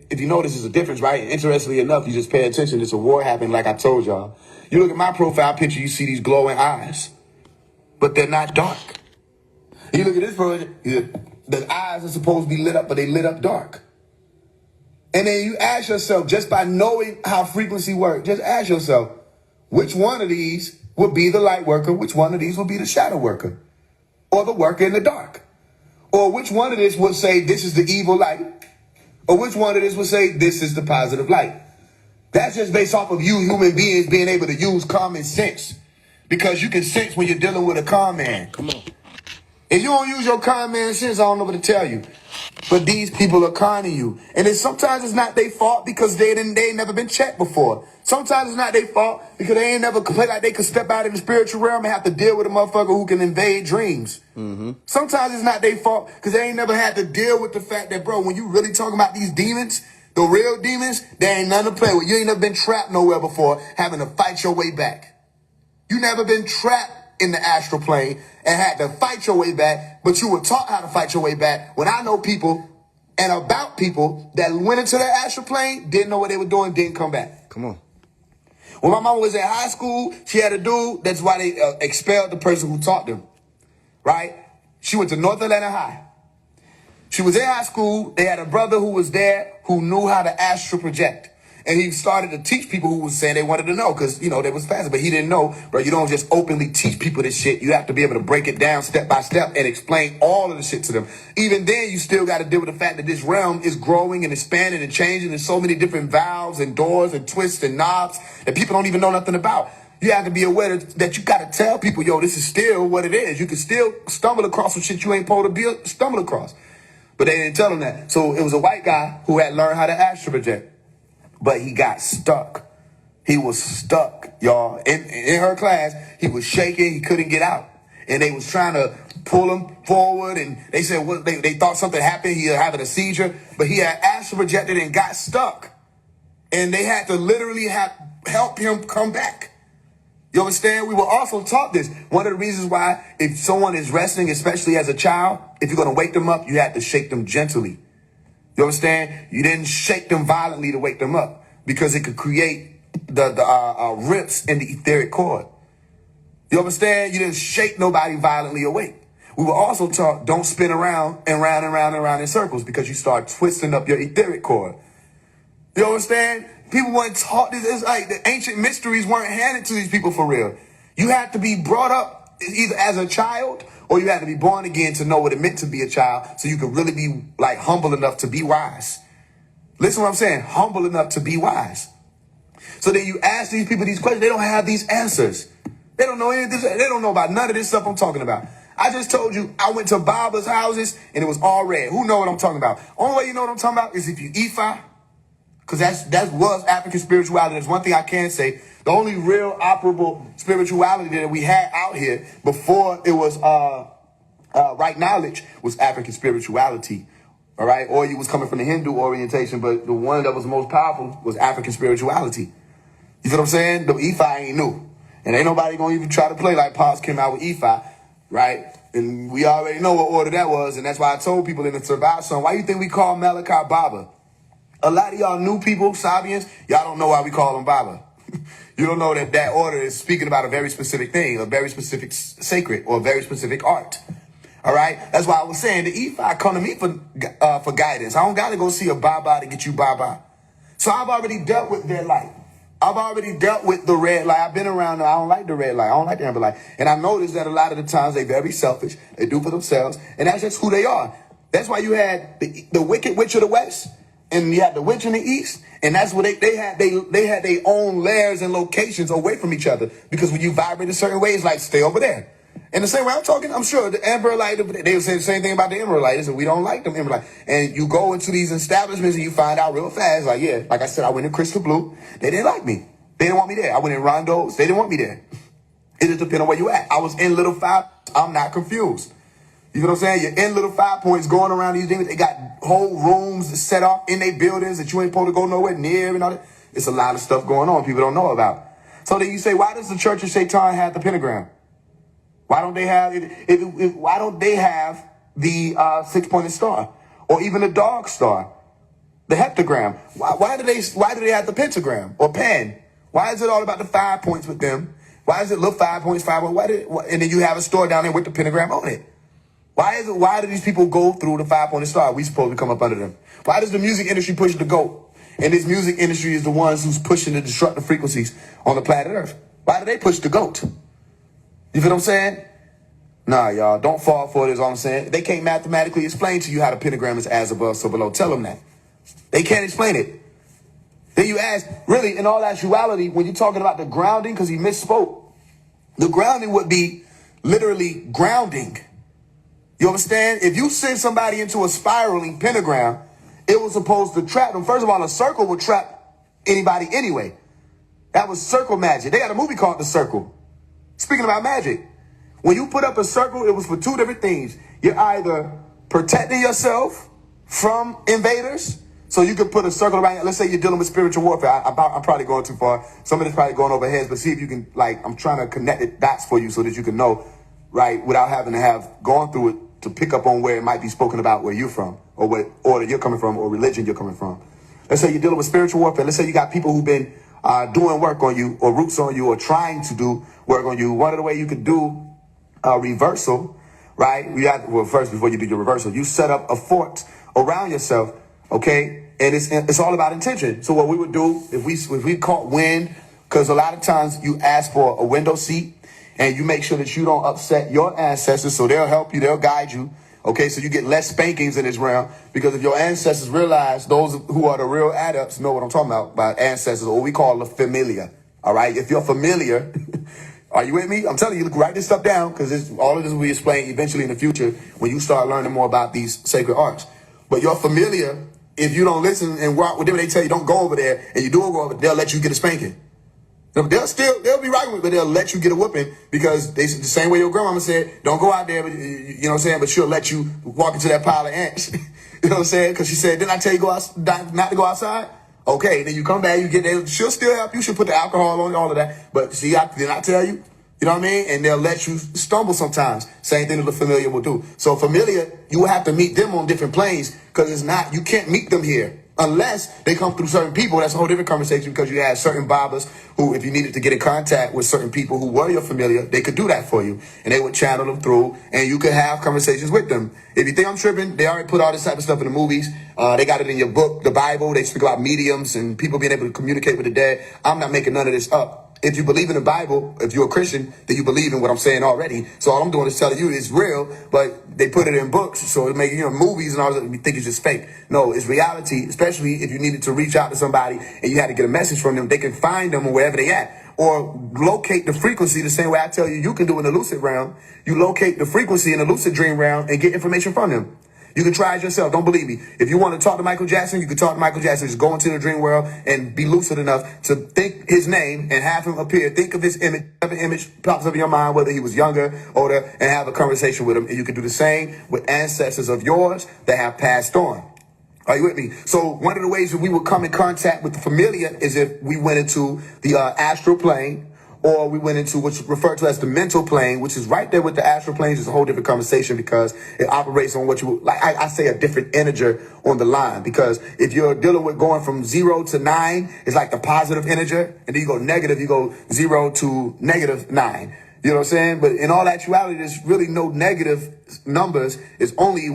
if you notice, there's a difference, right? Interestingly enough, you just pay attention. It's a war happening, like I told y'all. You look at my profile picture, you see these glowing eyes, but they're not dark. You look at this project, the eyes are supposed to be lit up, but they lit up dark. And then you ask yourself, just by knowing how frequency works, just ask yourself, which one of these would be the light worker? Which one of these would be the shadow worker? Or the worker in the dark? Or which one of this would say this is the evil light? Or which one of this would say this is the positive light? That's just based off of you human beings being able to use common sense. Because you can sense when you're dealing with a con man. Come on. If you don't use your common sense, I don't know what to tell you. But these people are conning you. And then sometimes it's not their fault because they ain't never been checked before. Sometimes it's not their fault because they ain't never played like they could step out in the spiritual realm and have to deal with a motherfucker who can invade dreams. Sometimes it's not their fault because they ain't never had to deal with the fact that, bro, when you really talking about these demons, the real demons, they ain't nothing to play with. You ain't never been trapped nowhere before having to fight your way back. You never been trapped in the astral plane and had to fight your way back, but you were taught how to fight your way back. When I know people and about people that went into the astral plane, didn't know what they were doing, didn't come back. Come on. When my mama was in high school, she had a dude, that's why they expelled the person who taught them, right? She went to North Atlanta High. She was in high school. They had a brother who was there who knew how to astral project. And he started to teach people who was saying they wanted to know because, you know, they was fasting. But he didn't know, bro, you don't just openly teach people this shit. You have to be able to break it down step by step and explain all of the shit to them. Even then, you still got to deal with the fact that this realm is growing and expanding and changing. There's so many different valves and doors and twists and knobs that people don't even know nothing about. You have to be aware that you got to tell people, yo, this is still what it is. You can still stumble across some shit you ain't supposed to be stumble across. But they didn't tell him that. So it was a white guy who had learned how to astral project. But he got stuck. He was stuck, y'all. In her class, he was shaking. He couldn't get out. And they was trying to pull him forward. And they said, well, they thought something happened. He was having a seizure. But he had astral projected and got stuck. And they had to literally help him come back. You understand? We were also taught this. One of the reasons why if someone is resting, especially as a child, if you're going to wake them up, you have to shake them gently. You understand? You didn't shake them violently to wake them up because it could create the rips in the etheric cord. You understand? You didn't shake nobody violently awake. We were also taught don't spin around and round and round and round in circles because you start twisting up your etheric cord. You understand? People weren't taught this. It's like the ancient mysteries weren't handed to these people for real. You had to be brought up either as a child or you had to be born again to know what it meant to be a child so you could really be like humble enough to be wise. Listen to what I'm saying. Humble enough to be wise. So then you ask these people these questions. They don't have these answers. They don't know any of this. They don't know about none of this stuff I'm talking about. I just told you I went to Baba's houses and it was all red. Who know what I'm talking about? Only way you know what I'm talking about is if you Ifa. Because that was African spirituality. There's one thing I can say. The only real operable spirituality that we had out here before it was right knowledge was African spirituality. All right? Or you was coming from the Hindu orientation, but the one that was most powerful was African spirituality. You feel what I'm saying? The Ifa ain't new. And ain't nobody going to even try to play like Pops came out with Ifa, right? And we already know what order that was. And that's why I told people in the Survive song, why you think we call Malachi Baba? A lot of y'all new people, Sabians, y'all don't know why we call him Baba. You don't know that that order is speaking about a very specific thing, a very specific sacred or a very specific art. All right? That's why I was saying the Ifa come to me for guidance. I don't got to go see a Baba to get you Baba. So I've already dealt with their light. I've already dealt with the red light. I've been around them. I don't like the red light. I don't like the amber light. And I noticed that a lot of the times they're very selfish. They do for themselves. And that's just who they are. That's why you had the Wicked Witch of the West. And you had the witch in the east, and that's what they had their own layers and locations away from each other. Because when you vibrate a certain way, it's like stay over there. And the same way I'm talking, I'm sure the amber light, they would say the same thing about the emerald light, and we don't like them emerald light. And you go into these establishments and you find out real fast, like, yeah, like I said, I went in Crystal Blue, they didn't like me. They didn't want me there. I went in Rondo's, they didn't want me there. It just depends on where you at. I was in Little Five, I'm not confused. You know what I'm saying? You're in Little 5 Points going around these demons. They got whole rooms set up in their buildings that you ain't supposed to go nowhere near and all that. It's a lot of stuff going on people don't know about. So then you say, why does the Church of Shaitan have the pentagram? Why don't they have it? Why don't they have the 6-pointed star or even the dog star, the heptagram? Why do they have the pentagram or pen? Why is it all about the 5 points with them? Why is it little 5 points, 5 points? And then you have a store down there with the pentagram on it. Why do these people go through the 5-pointed star? We supposed to come up under them. Why does the music industry push the GOAT? And this music industry is the ones who's pushing the destructive frequencies on the planet Earth. Why do they push the GOAT? You feel what I'm saying? Nah, y'all, don't fall for it is all I'm saying. They can't mathematically explain to you how the pentagram is as above, so below. Tell them that. They can't explain it. Then you ask, really, in all actuality, when you're talking about the grounding, because he misspoke, the grounding would be literally grounding. You understand? If you send somebody into a spiraling pentagram, it was supposed to trap them. First of all, a circle would trap anybody anyway. That was circle magic. They got a movie called The Circle. Speaking about magic, when you put up a circle, it was for two different things. You're either protecting yourself from invaders, so you could put a circle around. Let's say you're dealing with spiritual warfare. I'm probably going too far. Some of this probably going over heads, but see if you can, like, I'm trying to connect the dots for you so that you can know, right, without having to have gone through it, to pick up on where it might be spoken about where you're from or what order you're coming from or religion you're coming from. Let's say you're dealing with spiritual warfare. Let's say you got people who've been doing work on you or roots on you or trying to do work on you. One of the ways you could do a reversal, right? Well, first, before you do your reversal, you set up a fort around yourself, okay? And it's all about intention. So what we would do if we caught wind, because a lot of times you ask for a window seat and you make sure that you don't upset your ancestors, so they'll help you, they'll guide you. Okay, so you get less spankings in this realm, because if your ancestors realize, those who are the real adepts know what I'm talking about by ancestors, or what we call the familiar. All right, if you're familiar, are you with me? I'm telling you, write this stuff down, because all of this will be explained eventually in the future when you start learning more about these sacred arts. But you're familiar. If you don't listen and walk with them, they tell you don't go over there, and you do go over, they'll let you get a spanking. They'll be right with it, but they'll let you get a whooping, because the same way your grandmama said, don't go out there, but you know what I'm saying, but she'll let you walk into that pile of ants. You know what I'm saying? Because she said, didn't I tell you not to go outside? Okay, then you come back, you get there, she'll still help you, she'll put the alcohol on, all of that, but see, did I tell you? You know what I mean? And they'll let you stumble sometimes. Same thing that the familiar will do. So familiar, you will have to meet them on different planes, because you can't meet them here unless they come through certain people. That's a whole different conversation, because you had certain Babas who, if you needed to get in contact with certain people who were your familiar, they could do that for you. And they would channel them through, and you could have conversations with them. If you think I'm tripping, they already put all this type of stuff in the movies. They got it in your book, the Bible. They speak about mediums and people being able to communicate with the dead. I'm not making none of this up. If you believe in the Bible, if you're a Christian, then you believe in what I'm saying already. So all I'm doing is telling you it's real, but they put it in books, so it make movies and all that. You think it's just fake. No, it's reality. Especially if you needed to reach out to somebody and you had to get a message from them, they can find them wherever they at, or locate the frequency the same way I tell you can do in the lucid realm. You locate the frequency in the lucid dream realm and get information from them. You can try it yourself. Don't believe me. If you want to talk to Michael Jackson, you can talk to Michael Jackson. Just go into the dream world and be lucid enough to think his name and have him appear. Think of his image. Whatever image pops up in your mind, whether he was younger, older, and have a conversation with him. And you can do the same with ancestors of yours that have passed on. Are you with me? So one of the ways that we would come in contact with the familiar is if we went into the astral plane, or we went into what's referred to as the mental plane, which is right there with the astral planes. It's a whole different conversation, because it operates on what you, like I say, a different integer on the line. Because if you're dealing with going from 0 to 9, it's like the positive integer, and then you go negative, you go 0 to -9. You know what I'm saying? But in all actuality, there's really no negative numbers. It's only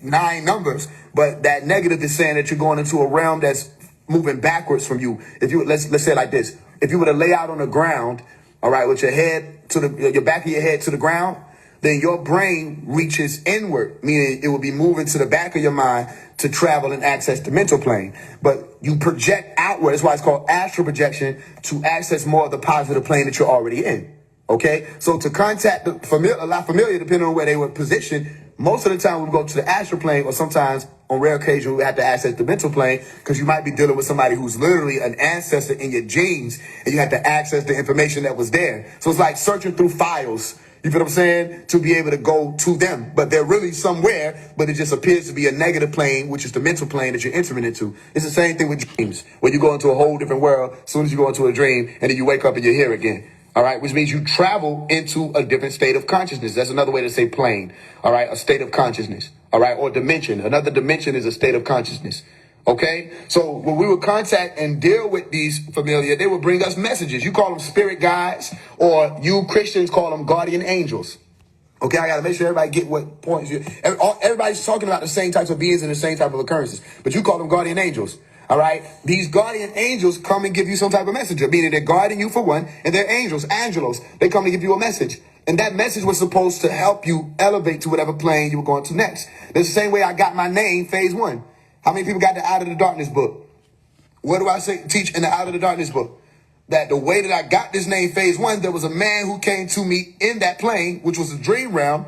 9 numbers. But that negative is saying that you're going into a realm that's moving backwards from you. If you let's say it like this. If you were to lay out on the ground, all right, with your head to your back of your head to the ground, then your brain reaches inward, meaning it will be moving to the back of your mind to travel and access the mental plane. But you project outward. That's why it's called astral projection, to access more of the positive plane that you're already in. Okay, so to contact the familiar, depending on where they were positioned, most of the time we go to the astral plane, or sometimes on rare occasion we have to access the mental plane, because you might be dealing with somebody who's literally an ancestor in your genes, and you have to access the information that was there. So it's like searching through files, you feel what I'm saying, to be able to go to them. But they're really somewhere, but it just appears to be a negative plane, which is the mental plane that you're entering into. It's the same thing with dreams, where you go into a whole different world as soon as you go into a dream, and then you wake up and you're here again. All right, which means you travel into a different state of consciousness. That's another way to say plane. All right, a state of consciousness. All right, or dimension. Another dimension is a state of consciousness. Okay, so when we would contact and deal with these familiar, they would bring us messages. You call them spirit guides, or you Christians call them guardian angels. Okay, I got to make sure everybody get what points you. Everybody's talking about the same types of beings and the same type of occurrences, but you call them guardian angels. All right. These guardian angels come and give you some type of message, meaning they're guarding you for one, and they're angels, angelos. They come to give you a message. And that message was supposed to help you elevate to whatever plane you were going to next. That's the same way I got my name, Faise One. How many people got the Out of the Darkness book? What do I teach in the Out of the Darkness book? That the way that I got this name, Faise One, there was a man who came to me in that plane, which was a dream realm.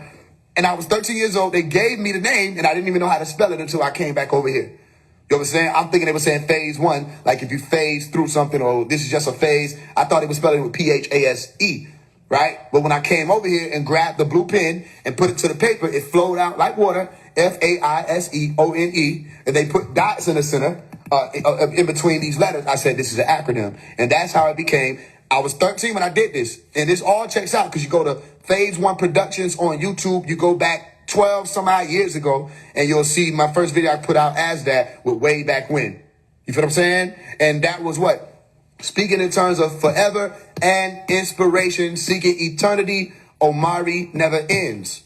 And I was 13 years old. They gave me the name, and I didn't even know how to spell it until I came back over here. You know what I'm saying? I'm thinking they were saying Faise One, like if you phase through something, or this is just a phase. I thought it was spelling with Phase, right? But when I came over here and grabbed the blue pen and put it to the paper, it flowed out like water, Faiseone, and they put dots in the center, in between these letters. I said, this is an acronym. And that's how it became. I was 13 when I did this. And this all checks out, because you go to Faise One Productions on YouTube, you go back 12 some odd years ago, and you'll see my first video I put out as that with way back when. You feel what I'm saying? And that was what? Speaking in terms of forever and inspiration, seeking eternity, Omari never ends.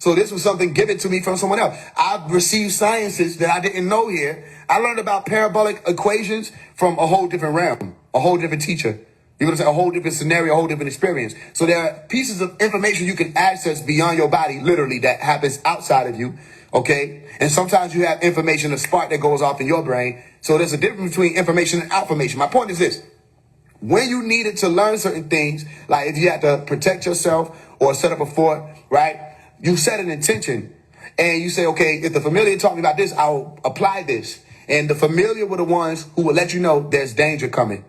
So this was something given to me from someone else. I've received sciences that I didn't know here. I learned about parabolic equations from a whole different realm, a whole different teacher. You know what I'm saying? A whole different scenario, a whole different experience. So there are pieces of information you can access beyond your body, literally, that happens outside of you, okay? And sometimes you have information, a spark that goes off in your brain. So there's a difference between information and affirmation. My point is this. When you needed to learn certain things, like if you had to protect yourself or set up a fort, right? You set an intention and you say, okay, if the familiar taught me about this, I'll apply this. And the familiar were the ones who will let you know there's danger coming.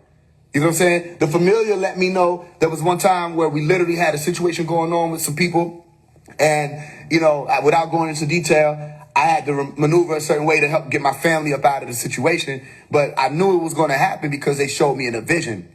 You know what I'm saying? The familiar let me know there was one time where we literally had a situation going on with some people. And, you know, without going into detail, I had to maneuver a certain way to help get my family up out of the situation. But I knew it was going to happen because they showed me in a vision.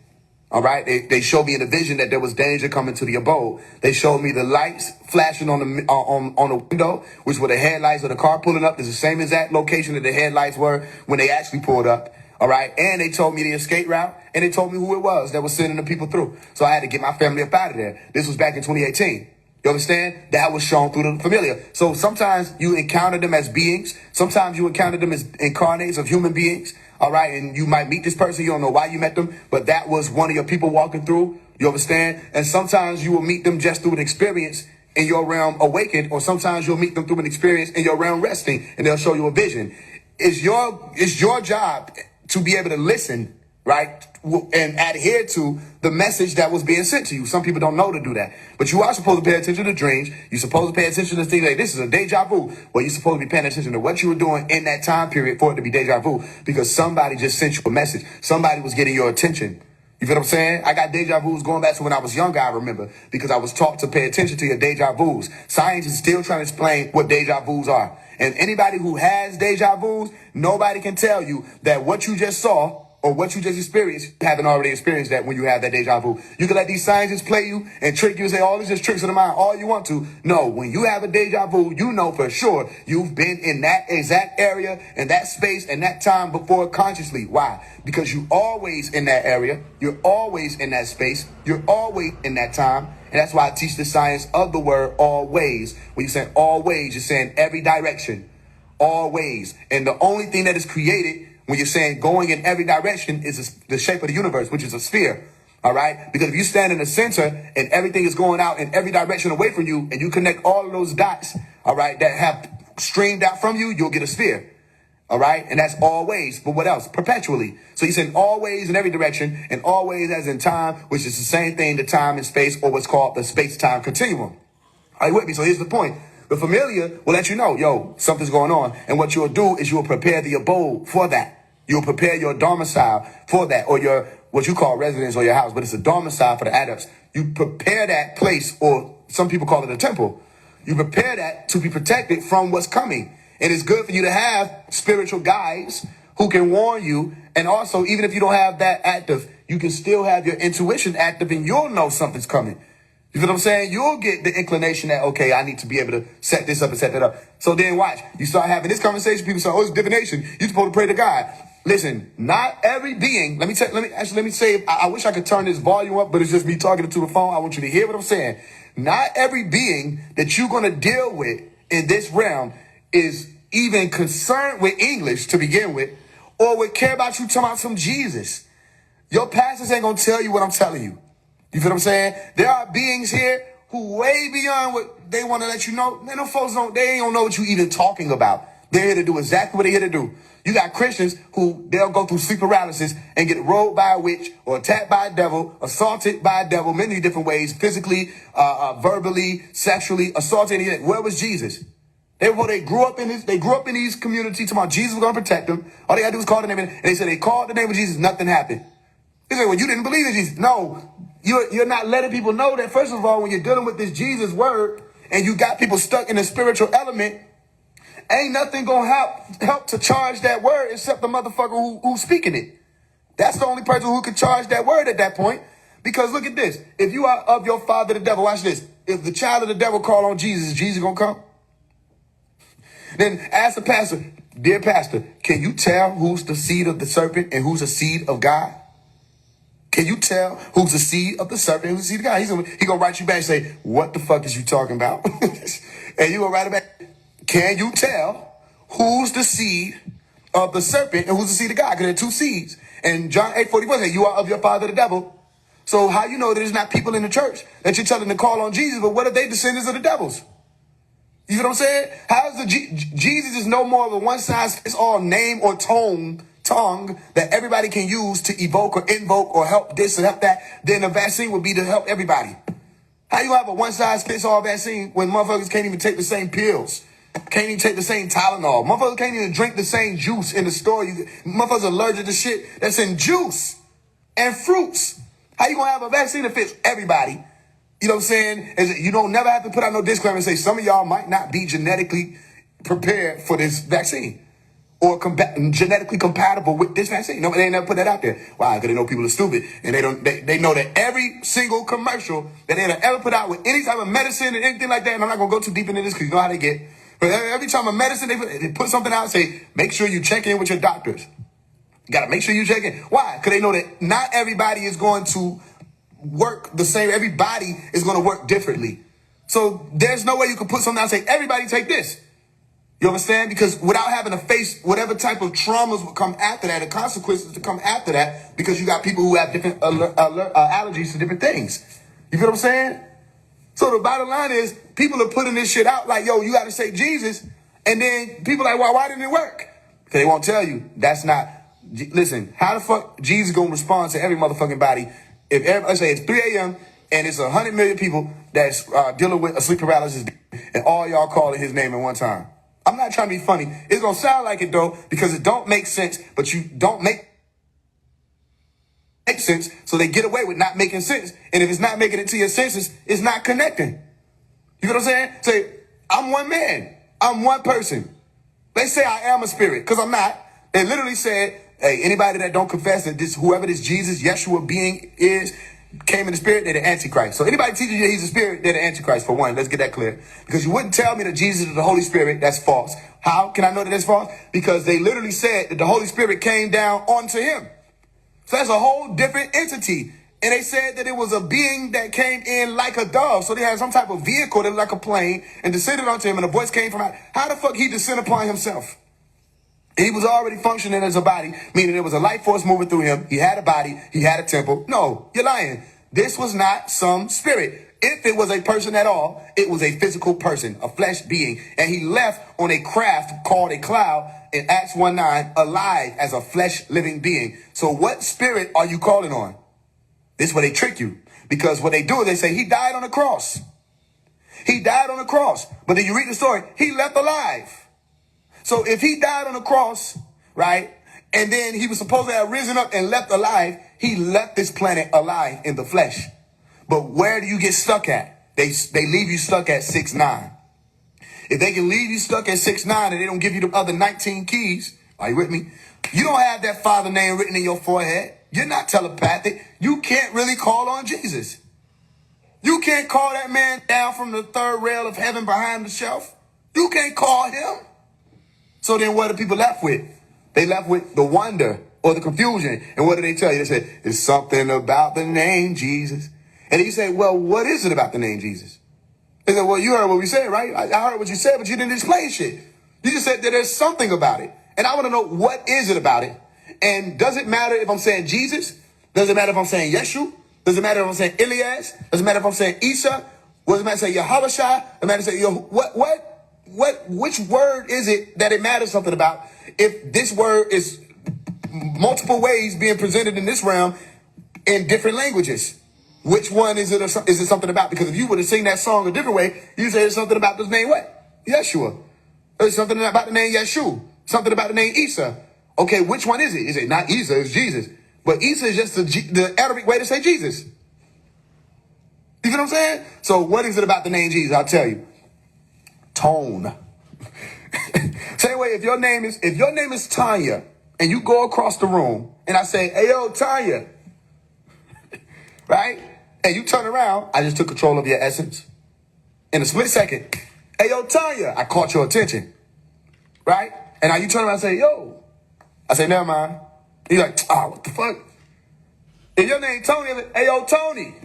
All right. They showed me in a vision that there was danger coming to the abode. They showed me the lights flashing on the window, which were the headlights of the car pulling up. It's the same exact location that the headlights were when they actually pulled up. All right. And they told me the escape route, and they told me who it was that was sending the people through. So I had to get my family up out of there. This was back in 2018. You understand? That was shown through the familiar. So sometimes you encounter them as beings. Sometimes you encounter them as incarnates of human beings. All right. And you might meet this person. You don't know why you met them, but that was one of your people walking through. You understand? And sometimes you will meet them just through an experience in your realm awakened, or sometimes you'll meet them through an experience in your realm resting, and they'll show you a vision. It's your job to be able to listen, right, and adhere to the message that was being sent to you. Some people don't know to do that. But you are supposed to pay attention to dreams. You're supposed to pay attention to things like this is a deja vu. Well, you're supposed to be paying attention to what you were doing in that time period for it to be deja vu, because somebody just sent you a message. Somebody was getting your attention. You feel what I'm saying? I got deja vus going back to when I was younger, I remember, because I was taught to pay attention to your deja vus. Science is still trying to explain what deja vus are. And anybody who has deja vus, nobody can tell you that what you just saw or what you just experienced, you haven't already experienced that when you have that deja vu. You can let these scientists play you and trick you and say, oh, this is tricks of the mind, all you want to. No, when you have a deja vu, you know for sure you've been in that exact area and that space and that time before consciously. Why? Because you're always in that area. You're always in that space. You're always in that time. And that's why I teach the science of the word always. When you say always, you're saying every direction, always. And the only thing that is created when you're saying going in every direction is the shape of the universe, which is a sphere. All right. Because if you stand in the center and everything is going out in every direction away from you, and you connect all of those dots, all right, that have streamed out from you, you'll get a sphere. All right. And that's always. But what else? Perpetually. So he's saying always in every direction, and always as in time, which is the same thing, the time and space, or what's called the space-time continuum. Are you with me? So here's the point. The familiar will let you know, yo, something's going on. And what you'll do is you'll prepare the abode for that. You'll prepare your domicile for that, or your, what you call residence or your house, but it's a domicile for the adepts. You prepare that place, or some people call it a temple. You prepare that to be protected from what's coming. And it's good for you to have spiritual guides who can warn you. And also, even if you don't have that active, you can still have your intuition active, and you'll know something's coming. You feel what I'm saying? You'll get the inclination that, okay, I need to be able to set this up and set that up. So then watch, you start having this conversation. People say, oh, it's divination. You're supposed to pray to God. Listen, not every being, let me say, I wish I could turn this volume up, but it's just me talking to the phone. I want you to hear what I'm saying. Not every being that you're going to deal with in this realm is even concerned with English to begin with, or would care about you talking about some Jesus. Your pastors ain't going to tell you what I'm telling you. You feel what I'm saying? There are beings here who way beyond what they want to let you know. Man, them folks they ain't gonna know what you even talking about. They're here to do exactly what they're here to do. You got Christians who they'll go through sleep paralysis and get rolled by a witch or attacked by a devil, assaulted by a devil, many different ways, physically, verbally, sexually, assaulted. Where was Jesus? They grew up in these communities talking about Jesus was gonna protect them. All they gotta do was call the name, and they said they called the name of Jesus, nothing happened. They say, well, you didn't believe in Jesus. No, you're not letting people know that, first of all, when you're dealing with this Jesus word and you got people stuck in the spiritual element, ain't nothing going to help to charge that word except the motherfucker who's speaking it. That's the only person who could charge that word at that point. Because look at this. If you are of your father, the devil, watch this. If the child of the devil call on Jesus, is Jesus going to come? Then ask the pastor, dear pastor, can you tell who's the seed of the serpent and who's the seed of God? Can you tell who's the seed of the serpent and who's the seed of God? He's gonna write you back and say, what the fuck is you talking about? And you go right back. Can you tell who's the seed of the serpent and who's the seed of God? Because there are two seeds. And John 8:41 says, you are of your father the devil. So how you know there's not people in the church that you're telling to call on Jesus, but what if they descendants of the devils? You know what I'm saying? How is the Jesus is no more of a one-size-fits-all name or tongue that everybody can use to evoke or invoke or help this or help that. Then a vaccine would be to help everybody. How you have a one-size-fits-all vaccine when motherfuckers can't even take the same pills? Can't even take the same Tylenol. Motherfuckers can't even drink the same juice in the store. Motherfuckers are allergic to shit that's in juice and fruits. How you gonna have a vaccine that fits everybody? You know what I'm saying? You don't never have to put out no disclaimer and say some of y'all might not be genetically prepared for this vaccine or genetically compatible with this vaccine. No, they never put that out there. Why? Because they know people are stupid, and they know that every single commercial that they ever put out with any type of medicine and anything like that. And I'm not gonna go too deep into this because you know how they get. But every time a medicine they put something out, say make sure you check in with your doctors. You gotta make sure you check in. Why? Because they know that not everybody is going to work the same. Everybody is going to work differently. So there's no way you can put something out and say, everybody take this. You understand? Because without having to face whatever type of traumas will come after that, the consequences to come after that, because you got people who have different allergies to different things. You feel what I'm saying? So the bottom line is, people are putting this shit out like, yo, you got to say Jesus. And then people are like, well, why didn't it work? Because they won't tell you. That's not. Listen, how the fuck Jesus going to respond to every motherfucking body? If let's say it's 3 a.m. and it's 100 million people that's dealing with a sleep paralysis and all y'all calling his name at one time. I'm not trying to be funny. It's going to sound like it, though, because it don't make sense, but you don't make sense, so they get away with not making sense. And if it's not making it to your senses, it's not connecting. You know what I'm saying? Say, I'm one man. I'm one person. They say I am a spirit, because I'm not. They literally said, hey, anybody that don't confess that whoever this Jesus, Yeshua being is, came in the spirit, they're the Antichrist. So anybody teaches you that he's a spirit, they're the Antichrist, for one. Let's get that clear. Because you wouldn't tell me that Jesus is the Holy Spirit. That's false. How can I know that that's false? Because they literally said that the Holy Spirit came down onto him. So that's a whole different entity. And they said that it was a being that came in like a dove. So they had some type of vehicle that was like a plane and descended onto him, and a voice came from out. How the fuck he descended upon himself? He was already functioning as a body, meaning there was a life force moving through him. He had a body. He had a temple. No, you're lying. This was not some spirit. If it was a person at all, it was a physical person, a flesh being. And he left on a craft called a cloud in Acts 1:9, alive as a flesh living being. So what spirit are you calling on? This is where they trick you. Because what they do is they say he died on the cross. He died on the cross. But then you read the story, he left alive. So if he died on the cross, right, and then he was supposed to have risen up and left alive, he left this planet alive in the flesh. But where do you get stuck at? They leave you stuck at 6'9". If they can leave you stuck at 6'9" and they don't give you the other 19 keys, are you with me? You don't have that father name written in your forehead. You're not telepathic. You can't really call on Jesus. You can't call that man down from the third rail of heaven behind the shelf. You can't call him. So then what are people left with? They left with the wonder or the confusion. And what do they tell you? They say, it's something about the name Jesus. And you say, well, what is it about the name Jesus? They said, well, you heard what we said, right? I heard what you said, but you didn't explain shit. You just said that there's something about it. And I want to know, what is it about it? And does it matter if I'm saying Jesus? Does it matter if I'm saying Yeshua? Does it matter if I'm saying Elias? Does it matter if I'm saying Isa? Does it matter if I say Yahushua? Does it matter if I say which word is it that it matters something about if this word is multiple ways being presented in this realm in different languages? Which one is it something about? Because if you were to sing that song a different way, you say it's something about this name what? Yeshua. There's something about the name Yeshua. Something about the name Isa. Okay, which one is it? Is it not Isa? It's Jesus. But Isa is just the Arabic way to say Jesus. You know what I'm saying? So what is it about the name Jesus? I'll tell you. Tone. Same way, if your name is Tanya, and you go across the room, and I say, hey, yo, Tanya, right? And you turn around, I just took control of your essence. In a split second, hey, yo, Tanya, I caught your attention, right? And now you turn around and say, yo. I say, never mind. You're like, what the fuck? If your name Tony, I say, hey, yo, Tony.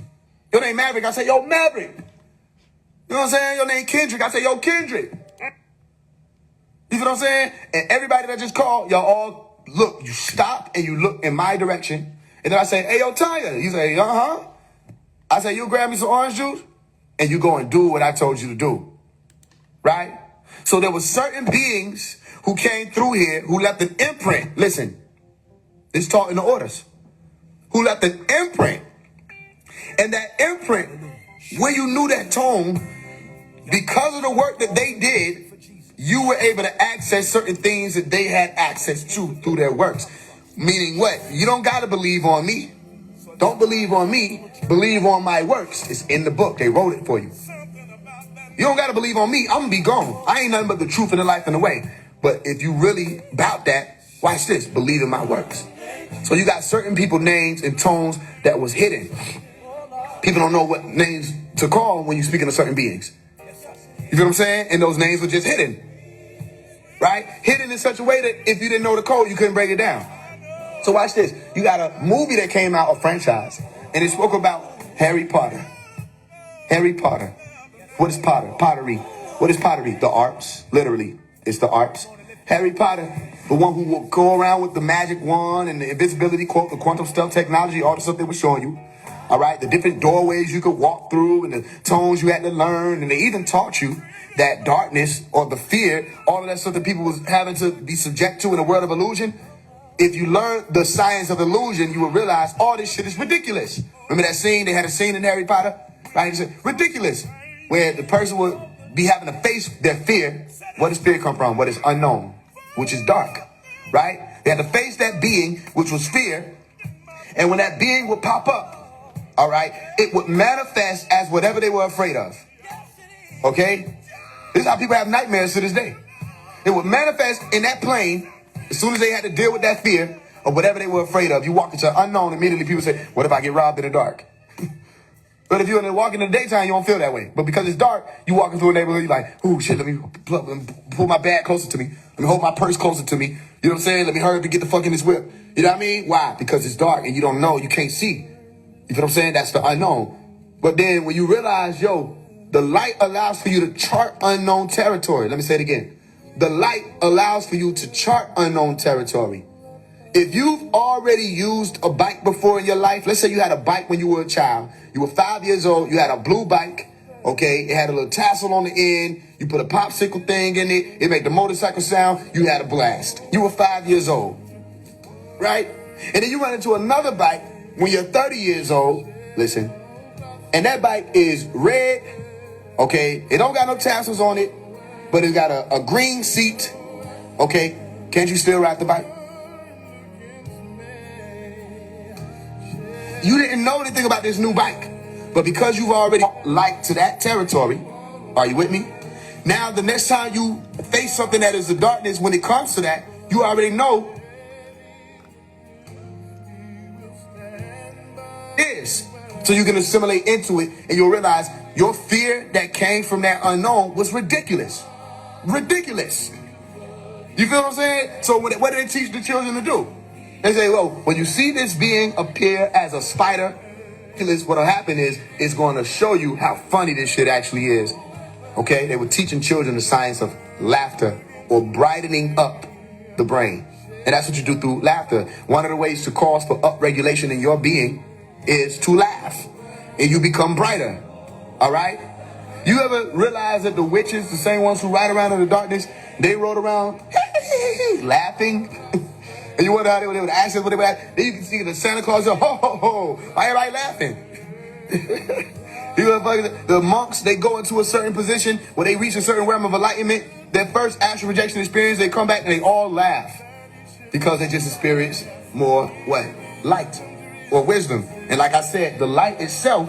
Your name Maverick, I say, yo, Maverick. You know what I'm saying? Your name Kendrick. I say, yo, Kendrick. You feel what I'm saying? And everybody that just called, y'all all look. You stop and you look in my direction. And then I say, hey, yo, Tanya. You say, uh-huh. I say, you grab me some orange juice. And you go and do what I told you to do. Right? So there were certain beings who came through here who left an imprint. Listen, it's taught in the orders. Who left an imprint. And that imprint, when you knew that tone, because of the work that they did, you were able to access certain things that they had access to through their works. Meaning what? You don't got to believe on me. Don't believe on me. Believe on my works. It's in the book. They wrote it for you. You don't got to believe on me. I'm going to be gone. I ain't nothing but the truth and the life and the way. But if you really about that, watch this. Believe in my works. So you got certain people names and tones that was hidden. People don't know what names to call when you're speaking to certain beings. You feel what I'm saying? And those names were just hidden. Right? Hidden in such a way that if you didn't know the code, you couldn't break it down. So watch this. You got a movie that came out, a franchise, and it spoke about Harry Potter. Harry Potter. What is Potter? Pottery. What is pottery? The arts. Literally, it's the arts. Harry Potter, the one who will go around with the magic wand and the invisibility quote, the quantum stealth technology, all the stuff they were showing you. All right, the different doorways you could walk through and the tones you had to learn. And they even taught you that darkness or the fear, all of that stuff that people was having to be subject to in a world of illusion. If you learn the science of illusion, you will realize all this shit is ridiculous. Remember that scene? They had a scene in Harry Potter, right? He said, ridiculous, where the person would be having to face their fear. Where does fear come from? What is unknown, which is dark, right? They had to face that being, which was fear. And when that being would pop up, all right, it would manifest as whatever they were afraid of. Okay? This is how people have nightmares to this day. It would manifest in that plane as soon as they had to deal with that fear or whatever they were afraid of. You walk into unknown, immediately people say, what if I get robbed in the dark? But if you're walking in the daytime, you don't feel that way. But because it's dark, you walking through a neighborhood, you're like, oh shit, let me pull my bag closer to me. Let me hold my purse closer to me. You know what I'm saying? Let me hurry up and get the fuck in this whip. You know what I mean? Why? Because it's dark and you don't know, you can't see. You know what I'm saying? That's the unknown. But then when you realize, yo, the light allows for you to chart unknown territory. Let me say it again. The light allows for you to chart unknown territory. If you've already used a bike before in your life, let's say you had a bike when you were a child. You were 5 years old. You had a blue bike. Okay. It had a little tassel on the end. You put a popsicle thing in it. It made the motorcycle sound. You had a blast. You were 5 years old. Right? And then you run into another bike when you're 30 years old. Listen. And that bike is red. Okay. It don't got no tassels on it, but it's got a green seat. Okay. Can't you still ride the bike? You didn't know anything about this new bike, but because you've already liked to that territory, are you with me? Now, the next time you face something that is the darkness, when it comes to that, you already know it is. So you can assimilate into it and you'll realize your fear that came from that unknown was ridiculous. Ridiculous. You feel what I'm saying? So what do they teach the children to do? They say, well, when you see this being appear as a spider, what will happen is it's going to show you how funny this shit actually is. Okay? They were teaching children the science of laughter or brightening up the brain. And that's what you do through laughter. One of the ways to cause for upregulation in your being is to laugh. And you become brighter. All right? You ever realize that the witches, the same ones who ride around in the darkness, they rode around laughing? And you wonder how they would ask us what they would ask. Then you can see the Santa Claus go, ho, ho, ho. Why everybody laughing? You know, the monks, they go into a certain position where they reach a certain realm of enlightenment. Their first astral projection experience, they come back and they all laugh. Because they just experience more what? Light or wisdom. And like I said, the light itself,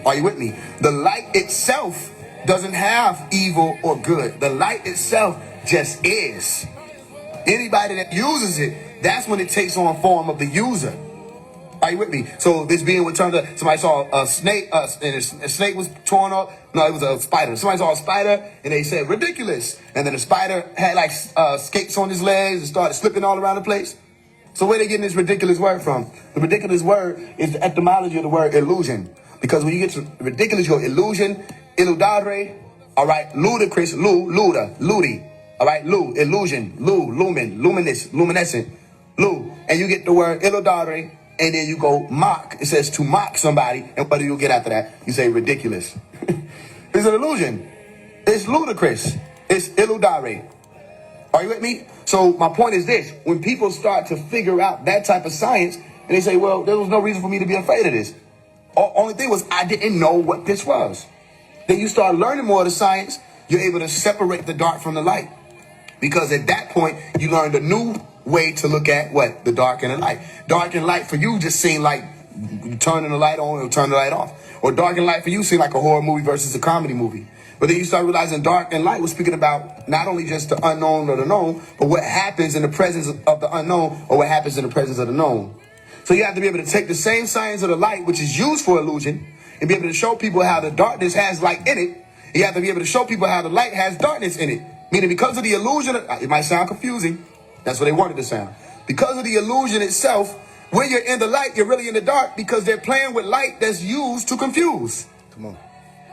are you with me? The light itself doesn't have evil or good. The light itself just is. Anybody that uses it, that's when it takes on form of the user. Are you with me? So this being would turn to, somebody saw a snake, and a snake was torn up. No, it was a spider. Somebody saw a spider, and they said, ridiculous. And then the spider had like skates on his legs and started slipping all around the place. So where they getting this ridiculous word from? The ridiculous word is the etymology of the word illusion. Because when you get to ridiculous, you go illusion, illudare, all right, ludicrous, ludi, all right, illusion, luminescent, and you get the word illudare, and then you go mock. It says to mock somebody, and what do you get after that? You say ridiculous. It's an illusion. It's ludicrous. It's illudare. Are you with me? So my point is this: when people start to figure out that type of science, and they say, well, there was no reason for me to be afraid of this. Only thing was I didn't know what this was. Then you start learning more of the science, you're able to separate the dark from the light. Because at that point, you learned a new way to look at what? The dark and the light. Dark and light for you just seem like you turning the light on or turn the light off. Or dark and light for you seem like a horror movie versus a comedy movie. But then you start realizing dark and light was speaking about not only just the unknown or the known, but what happens in the presence of the unknown or what happens in the presence of the known. So you have to be able to take the same science of the light, which is used for illusion, and be able to show people how the darkness has light in it. You have to be able to show people how the light has darkness in it. Meaning because of the illusion, it might sound confusing. That's what they wanted to sound. Because of the illusion itself, when you're in the light, you're really in the dark because they're playing with light that's used to confuse. Come on.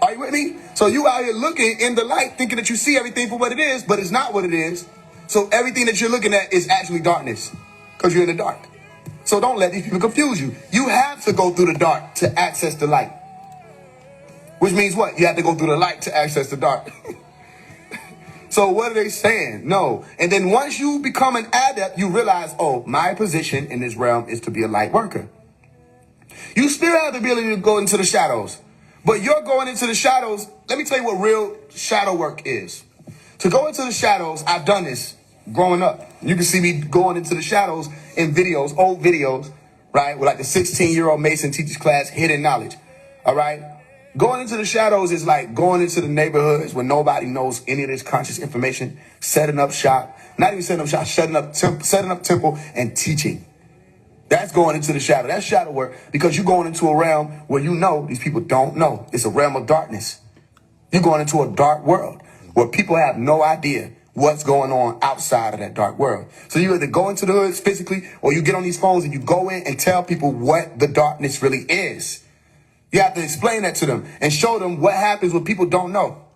Are you with me? So you out here looking in the light, thinking that you see everything for what it is, but it's not what it is. So everything that you're looking at is actually darkness because you're in the dark. So don't let these people confuse you. You have to go through the dark to access the light. Which means what? You have to go through the light to access the dark. So what are they saying? No. And then once you become an adept, you realize, oh, my position in this realm is to be a light worker. You still have the ability to go into the shadows. But you're going into the shadows. Let me tell you what real shadow work is. To go into the shadows, I've done this growing up. You can see me going into the shadows in videos, old videos, right? With like the 16-year-old Mason teaches class, hidden knowledge. All right. Going into the shadows is like going into the neighborhoods where nobody knows any of this conscious information, setting up shop, not even setting up shop, setting up temple and teaching. That's going into the shadow. That's shadow work because you're going into a realm where you know these people don't know. It's a realm of darkness. You're going into a dark world where people have no idea what's going on outside of that dark world. So you either go into the hoods physically or you get on these phones and you go in and tell people what the darkness really is. You have to explain that to them and show them what happens when people don't know.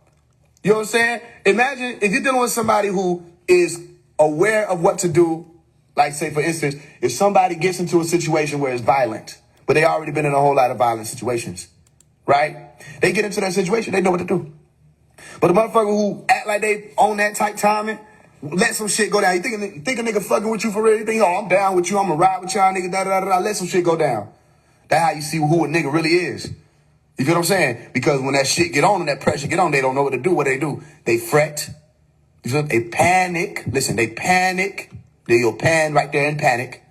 You know what I'm saying? Imagine if you're dealing with somebody who is aware of what to do. Like, say, for instance, if somebody gets into a situation where it's violent, but they already been in a whole lot of violent situations, right? They get into that situation, they know what to do. But the motherfucker who act like they own that tight timing, let some shit go down. You think a nigga fucking with you for real? You think, oh, I'm down with you, I'm gonna ride with y'all, nigga, da-da-da-da, let some shit go down. That's how you see who a nigga really is. You feel what I'm saying? Because when that shit get on and that pressure get on, they don't know what to do. What they do? They fret. They panic. Listen, they panic. They'll pan right there in panic.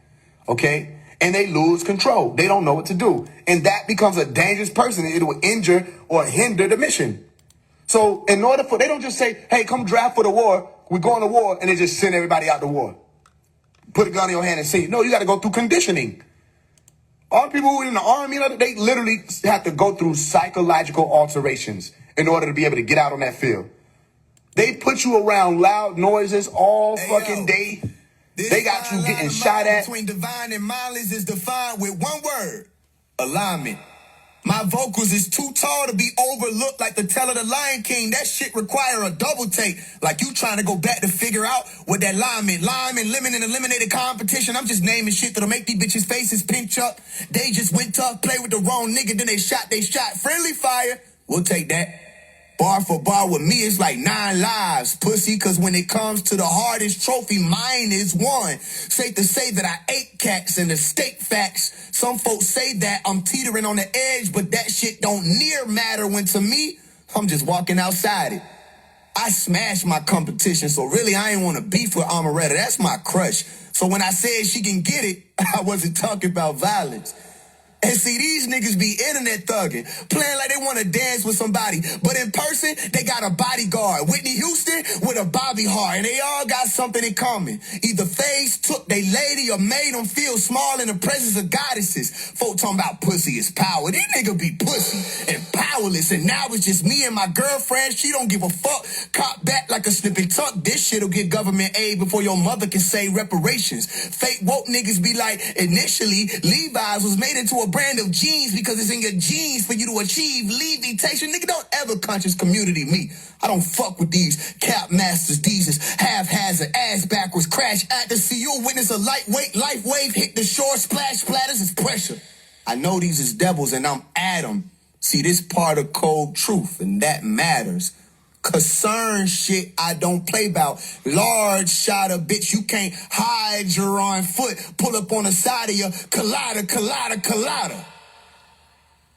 Okay? And they lose control. They don't know what to do. And that becomes a dangerous person. It will injure or hinder the mission. So in order for, they don't just say, hey, come draft for the war. We're going to war. And they just send everybody out to war. Put a gun in your hand and see. No, you got to go through conditioning. All the people who are in the army, they literally have to go through psychological alterations in order to be able to get out on that field. They put you around loud noises all fucking day. They got you getting shot at. Between divine and mindless is defined with one word: alignment. My vocals is too tall to be overlooked like the tell of the Lion King. That shit require a double take. Like you trying to go back to figure out what that lime and lemon and eliminated competition. I'm just naming shit that'll make these bitches' faces pinch up. They just went tough, play with the wrong nigga, then they shot. Friendly fire, we'll take that. Bar for bar with me, it's like 9 lives, pussy, cause when it comes to the hardest trophy, mine is one. Safe to say that I ate cats and the state facts. Some folks say that I'm teetering on the edge, but that shit don't near matter when to me, I'm just walking outside it. I smashed my competition, so really I ain't want to beef with Amaretta. That's my crush. So when I said she can get it, I wasn't talking about violence. And see, these niggas be internet thugging, playing like they want to dance with somebody. But in person, they got a bodyguard. Whitney Houston with a Bobby Hart. And they all got something in common. Either Faze took they lady or made them feel small in the presence of goddesses. Folk talking about pussy is power. These niggas be pussy and powerless. And now it's just me and my girlfriend. She don't give a fuck. Cop back like a snipping tuck. This shit'll get government aid before your mother can say reparations. Fake woke niggas be like, initially, Levi's was made into a brand of genes because it's in your genes for you to achieve lead dictation. Nigga, don't ever conscious community me. I don't fuck with these cap masters. These is haphazard, ass backwards, crash at the sea. You'll witness a lightweight life wave hit the shore, splash splatters is pressure. I know these is devils and I'm Adam. See, this part of cold truth and that matters. Concern shit I don't play about. Large shot of bitch, you can't hide your on foot. Pull up on the side of your collider.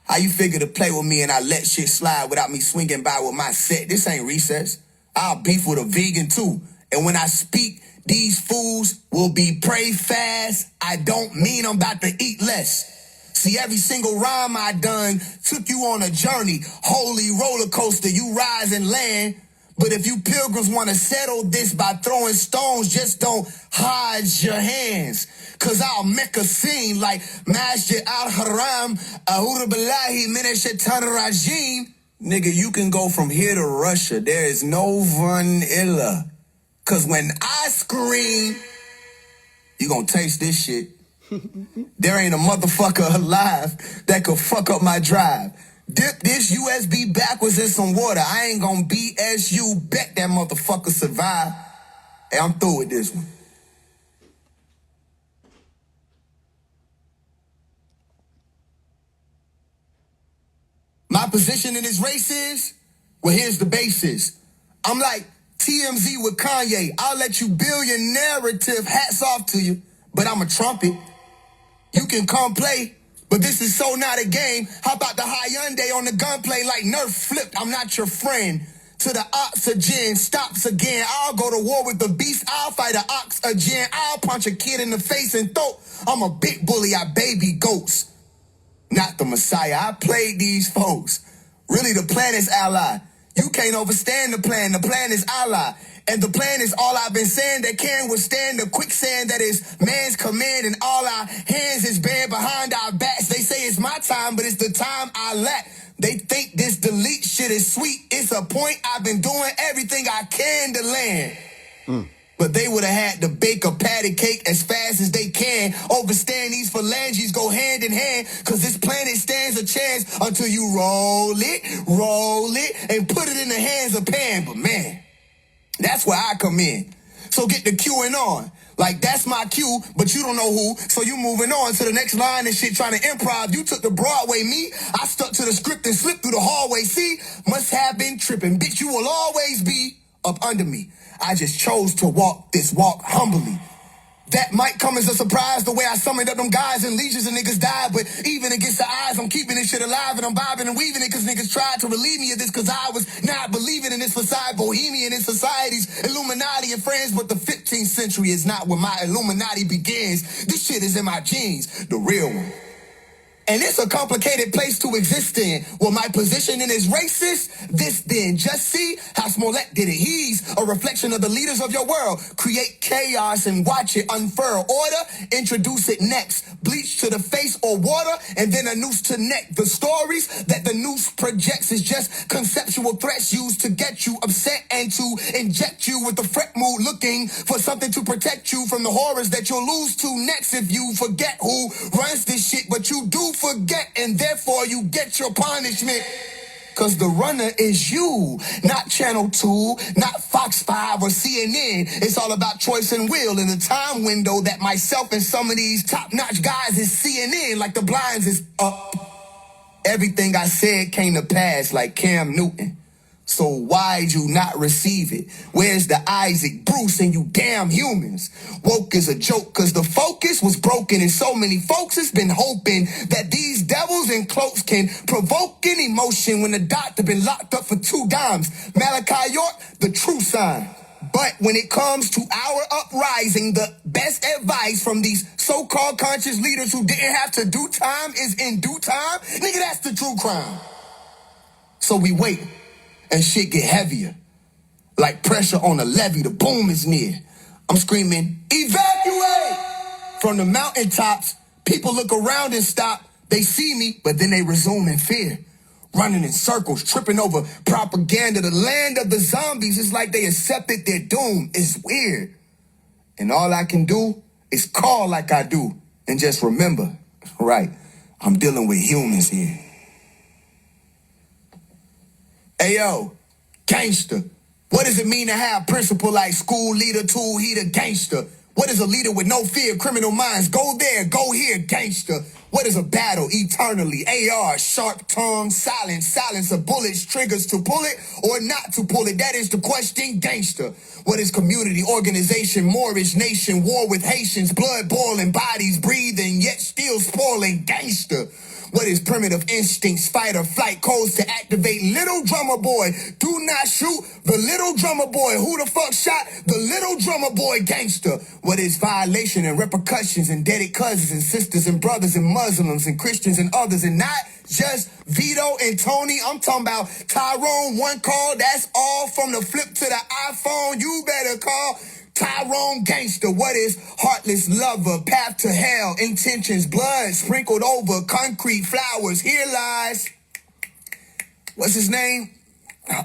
How you figure to play with me and I let shit slide without me swinging by with my set? This ain't recess. I'll beef with a vegan too. And when I speak, these fools will be pray fast. I don't mean I'm about to eat less. See, every single rhyme I done took you on a journey. Holy roller coaster, you rise and land. But if you pilgrims want to settle this by throwing stones, just don't hide your hands. Cause I'll make a scene like Masjid al-Haram, A'udhu Billahi Minash Shaitanir Rajim. Nigga, you can go from here to Russia. There is no vanilla. Cause when I scream, you gonna taste this shit. There ain't a motherfucker alive that could fuck up my drive. Dip this USB backwards in some water. I ain't gonna BS you. Bet that motherfucker survive. Hey, I'm through with this one. My position in this race is, well, here's the basis. I'm like TMZ with Kanye. I'll let you build your narrative. Hats off to you, but I'm a trumpet. You can come play, but this is so not a game. How about the Hyundai on the gunplay like Nerf flipped? I'm not your friend. To the oxygen stops again. I'll go to war with the beast. I'll fight an oxygen. I'll punch a kid in the face and throat. I'm a big bully. I baby goats. Not the Messiah. I played these folks. Really, the plan is ally. You can't overstand the plan. The plan is ally. And the plan is all I've been saying that can withstand the quicksand that is man's command, and all our hands is banned behind our backs. They say it's my time, but it's the time I lack. They think this delete shit is sweet. It's a point. I've been doing everything I can to land. But they would have had to bake a patty cake as fast as they can. Overstand these phalanges go hand in hand, cause this planet stands a chance until you roll it, and put it in the hands of Pan. But man, that's where I come in. So get the queuing on. Like, that's my cue, but you don't know who. So you moving on to the next line and shit, trying to improv. You took the Broadway, me. I stuck to the script and slipped through the hallway. See, must have been tripping. Bitch, you will always be up under me. I just chose to walk this walk humbly. That might come as a surprise, the way I summoned up them guys and legions of niggas died. But even against the odds, I'm keeping this shit alive and I'm bobbing and weaving it, cause niggas tried to relieve me of this, cause I was not believing in this facade. Bohemian in society's Illuminati and friends, but the 15th century is not where my Illuminati begins. This shit is in my genes, the real one. And it's a complicated place to exist in. Well, my positioning is racist. This then, just see how Smollett did it. He's a reflection of the leaders of your world. Create chaos and watch it unfurl. Order, introduce it next. Bleach to the face or water, and then a noose to neck. The stories that the noose projects is just conceptual threats used to get you upset and to inject you with the fret mood, looking for something to protect you from the horrors that you'll lose to next if you forget who runs this shit. But you do forget, and therefore you get your punishment. Cause the runner is you, not Channel 2, not Fox 5 or CNN. It's all about choice and will in the time window that myself and some of these top-notch guys is seeing in, like the blinds is up. Everything I said came to pass like Cam Newton. So why'd you not receive it? Where's the Isaac Bruce and you damn humans? Woke is a joke cause the focus was broken, and so many folks has been hoping that these devils in cloaks can provoke an emotion when the doctor been locked up for 2 dimes. Malachi York, the true sign. But when it comes to our uprising, the best advice from these so-called conscious leaders who didn't have to do time is in due time. Nigga, that's the true crime. So we wait. And shit get heavier. Like pressure on a levee, the boom is near. I'm screaming, evacuate! From the mountaintops, people look around and stop. They see me, but then they resume in fear. Running in circles, tripping over propaganda. The land of the zombies is like they accepted their doom. It's weird. And all I can do is call like I do. And just remember, right, I'm dealing with humans here. Ayo, gangster. What does it mean to have principle like school leader, tool heater, gangster? What is a leader with no fear, criminal minds? Go there, go here, gangster. What is a battle eternally? AR, sharp tongue, silence of bullets, triggers to pull it or not to pull it. That is the question, gangster. What is community, organization, Moorish nation, war with Haitians, blood boiling, bodies breathing, yet still spoiling, gangster. What is primitive instincts, fight or flight, codes to activate little drummer boy? Do not shoot the little drummer boy. Who the fuck shot the little drummer boy, gangster? What is violation and repercussions and deaded cousins and sisters and brothers and Muslims and Christians and others, and not just Vito and Tony. I'm talking about Tyrone, one call, that's all. From the flip to the iPhone, you better call Tyrone, gangster. What is heartless lover, path to hell, intentions, blood sprinkled over concrete flowers? Here lies, what's his name?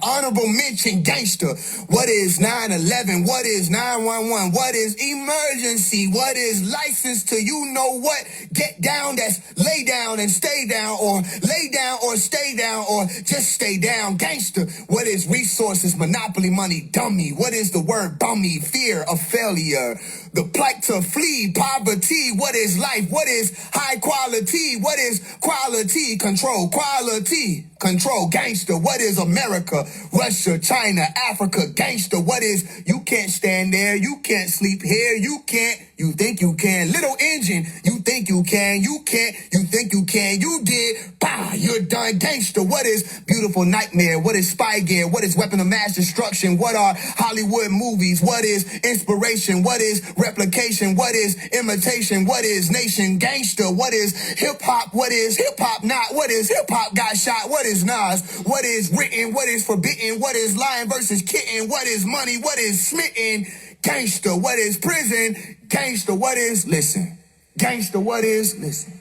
Honorable mention, gangster. What is 9/11? What is 911? What is emergency? What is license to you know what? Get down, that's lay down and stay down, or lay down or stay down, or just stay down, gangster. What is resources, monopoly money, dummy? What is the word bummy? Fear of failure, the plight to flee, poverty. What is life? What is high quality? What is quality control? Quality control, gangster. What is America, Russia, China, Africa, gangster? What is you can't stand there, you can't sleep here, you can't, you think you can. Little engine, you think you can, you can't, you think you can, you did, bah, you're done, gangster. What is beautiful nightmare? What is spy gear? What is weapon of mass destruction? What are Hollywood movies? What is inspiration? What is replication? What is imitation? What is nation, gangster? What is hip hop? What is hip hop not? What is hip hop got shot? What is Nas? What is written? What is forbidden? What is lion versus kitten? What is money? What is smitten? Gangster. What is prison? Gangster. What is listen? Gangster. What is listen?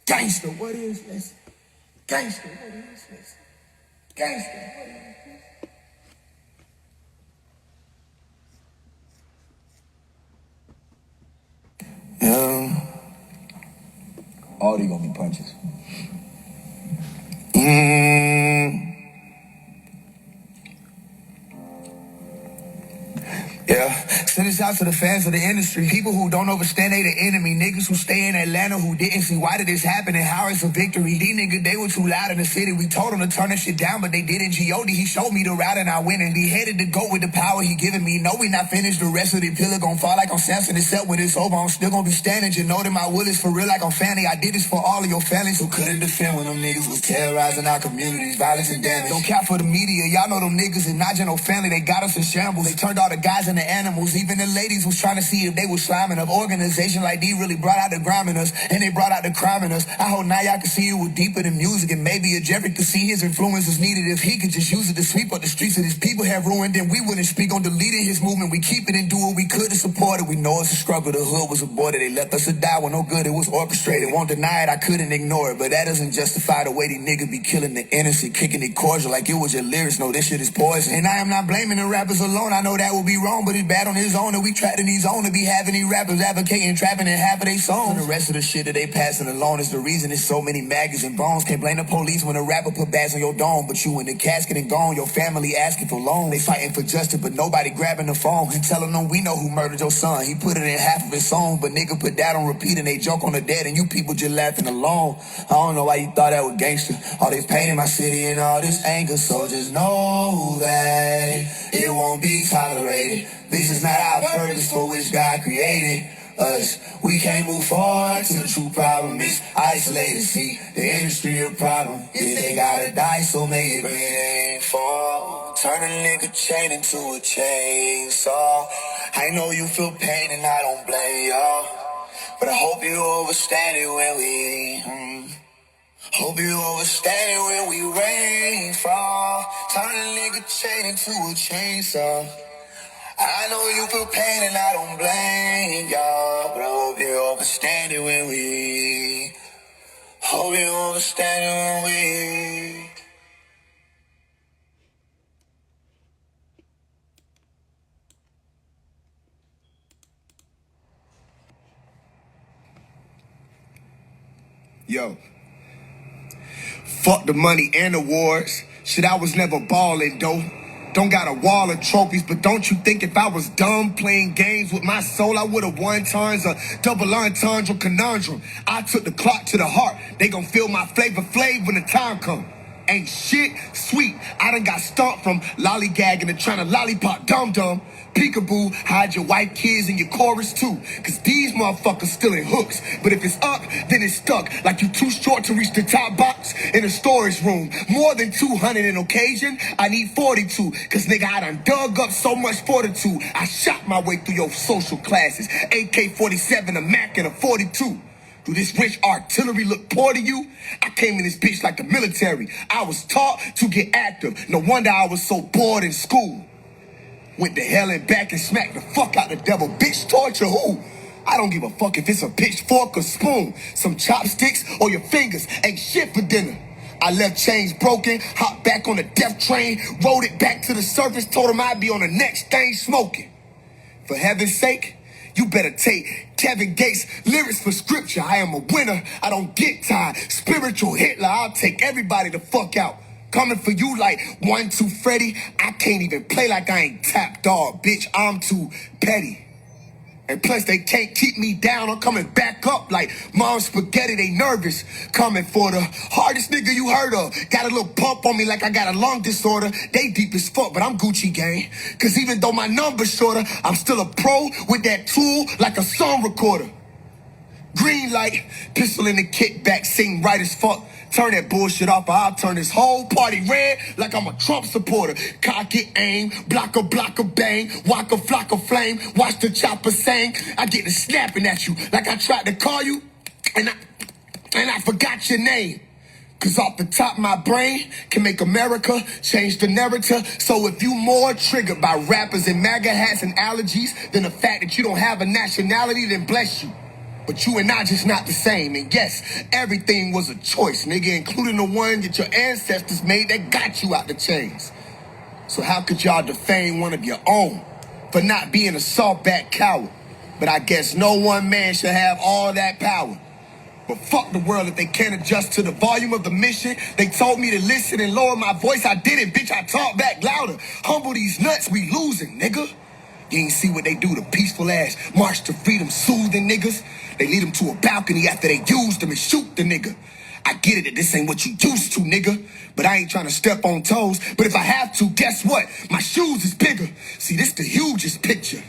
Gangster. What is listen? Gangster. What is listen? Gangster. What is listen? All they gonna be punches. Yeah, send this out to the fans of the industry. People who don't understand they the enemy. Niggas who stay in Atlanta who didn't see why did this happen and how it's a victory. These niggas, they were too loud in the city. We told them to turn that shit down, but they didn't. G.O.D. he showed me the route and I went and beheaded the goat with the power he giving me. No, we not finished. The rest of the pillar gon' fall like I'm Samson. Except when it's over, I'm still gonna be standing. You know that my will is for real like I'm Fanny. I did this for all of your families who couldn't defend when them niggas was terrorizing our communities, violence and damage. Don't count for the media. Y'all know them niggas is not no family. They got us in shambles. They turned all the guys into animals. Even the ladies was trying to see if they was sliming up. Organization like D really brought out the grime in us, and they brought out the crime in us. I hope now y'all can see it was deeper than music, and maybe a Jeffrey could see his influence is needed. If he could just use it to sweep up the streets that his people have ruined, then we wouldn't speak on deleting his movement. We keep it and do what we could to support it. We know it's a struggle. The hood was aborted. They left us to die with no good. It was orchestrated. Won't deny it. I couldn't ignore it, but that doesn't justify the way these niggas be killing the innocent, kicking it cordial like it was your lyrics. No, this shit is poison. And I am not blaming the rappers alone. I know that would be wrong, but it's bad on his own. And we trapped in his own to be having these rappers advocating, trapping in half of their songs. And the rest of the shit that they passing along is the reason there's so many maggots and bones. Can't blame the police when a rapper put bags on your dome, but you in the casket and gone. Your family asking for loans. They fighting for justice, but nobody grabbing the phone and telling them we know who murdered your son. He put it in half of his song, but nigga put that on repeat and they joke on the dead and you people just laughing alone. I don't know why you thought that was gangster. All this pain in my city and all this anger, so just know that it won't be tolerated. This is not our purpose for which God created us. We can't move forward till the true problem is isolated. See, the industry a problem. If they gotta die, so make it rainfall. Turn a nigga chain into a chainsaw. I know you feel pain and I don't blame y'all, but I hope you understand it when we hope you understand it when we rainfall. Turn a nigga chain into a chainsaw. I know you feel pain and I don't blame y'all, but I hope you understand it when we hope you understand it when we Yo, Fuck the money and awards. Shit, I was never ballin' though. Don't got a wall of trophies, but don't you think if I was dumb playing games with my soul, I would've won tons of double entendre conundrum. I took the clock to the heart. They gon' feel my Flavor Flav when the time come. Ain't shit sweet. I done got stumped from lollygagging and trying to lollipop dum-dum. Peekaboo, hide your white kids in your chorus too. Cause these motherfuckers still in hooks. But if it's up, then it's stuck. Like you too short to reach the top box in a storage room. More than 200 in occasion, I need 42. Cause nigga, I done dug up so much fortitude. I shot my way through your social classes. AK-47, a Mac, and a 42. Do this rich artillery look poor to you? I came in this bitch like the military. I was taught to get active. No wonder I was so bored in school. Went to hell and back and smacked the fuck out the devil. Bitch, torture who? I don't give a fuck if it's a pitchfork or spoon. Some chopsticks or your fingers. Ain't shit for dinner. I left chains broken, hopped back on the death train, rode it back to the surface, told him I'd be on the next thing smoking. For heaven's sake, you better take Kevin Gates' lyrics for scripture. I am a winner, I don't get tired. Spiritual Hitler, I'll take everybody the fuck out. Coming for you like 1-2 Freddy. I can't even play like I ain't top dog, bitch. I'm too petty. And plus they can't keep me down. I'm coming back up like mom's spaghetti. They nervous. Coming for the hardest nigga you heard of. Got a little pump on me like I got a lung disorder. They deep as fuck, but I'm Gucci gang. Cause even though my number's shorter, I'm still a pro with that tool like a song recorder. Green light, pistol in the kickback, sing right as fuck. Turn that bullshit off or I'll turn this whole party red like I'm a Trump supporter. Cock it, aim, block a bang, walk a flock of flame, watch the chopper sing. I get to snapping at you like I tried to call you and I forgot your name. Cause off the top of my brain can make America change the narrative. So if you more triggered by rappers and MAGA hats and allergies than the fact that you don't have a nationality, then bless you. But you and I just not the same. And yes, everything was a choice, nigga, including the one that your ancestors made that got you out the chains. So how could y'all defame one of your own for not being a saltback coward? But I guess no one man should have all that power. But fuck the world if they can't adjust to the volume of the mission. They told me to listen and lower my voice. I didn't, bitch. I talk back louder. Humble these nuts, we losing, nigga. You ain't see what they do to peaceful ass march to freedom soothing niggas. They lead them to a balcony after they use them and shoot the nigga. I get it that this ain't what you used to, nigga. But I ain't trying to step on toes. But if I have to, guess what? My shoes is bigger. See, this the hugest picture.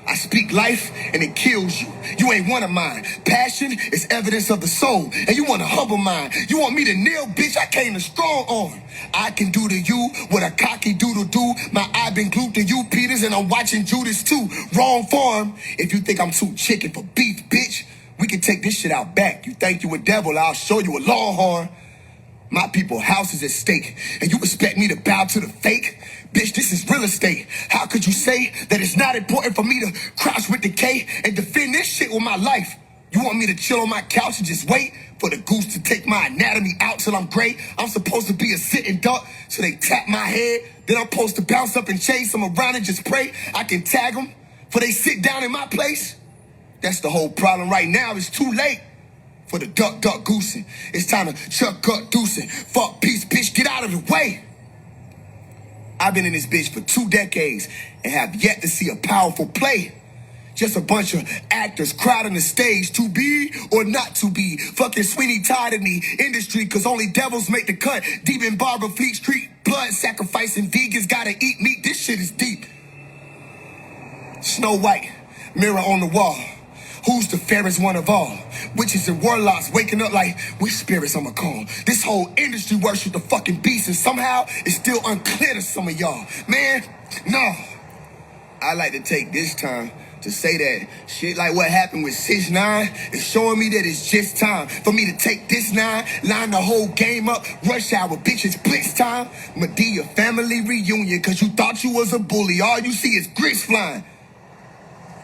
I speak life and it kills you. You ain't one of mine. Passion is evidence of the soul. And you want a humble mind. You want me to kneel, bitch? I came to strong arm. I can do to you what a cocky doodle do. My eye been glued to you, Peters, and I'm watching Judas too. Wrong farm. If you think I'm too chicken for beef, bitch, we can take this shit out back. You think you a devil, I'll show you a longhorn. My people house is at stake, and you expect me to bow to the fake? Bitch, this is real estate. How could you say that it's not important for me to crouch with decay and defend this shit with my life? You want me to chill on my couch and just wait for the goose to take my anatomy out till I'm great? I'm supposed to be a sitting duck, so they tap my head. Then I'm supposed to bounce up and chase them around and just pray I can tag them for they sit down in my place? That's the whole problem right now. It's too late for the duck goosing. It's time to chuck gut deucing. Fuck peace, bitch, get out of the way. I've been in this bitch for 2 decades and have yet to see a powerful play. Just a bunch of actors crowding the stage to be or not to be. Fucking Sweeney Todd in the industry, cause only devils make the cut. Deep in Barbara Fleet Street, blood sacrificing vegans gotta eat meat. This shit is deep. Snow White, mirror on the wall. Who's the fairest one of all? Witches and warlocks waking up like, which spirits I'ma call? This whole industry worship the fucking beast, and somehow it's still unclear to some of y'all. Man, no. I like to take this time to say that shit like what happened with 6ix9ine is showing me that it's just time for me to take this 9, line the whole game up, rush hour, bitches, blitz time. Medea family reunion, cause you thought you was a bully. All you see is grits flying.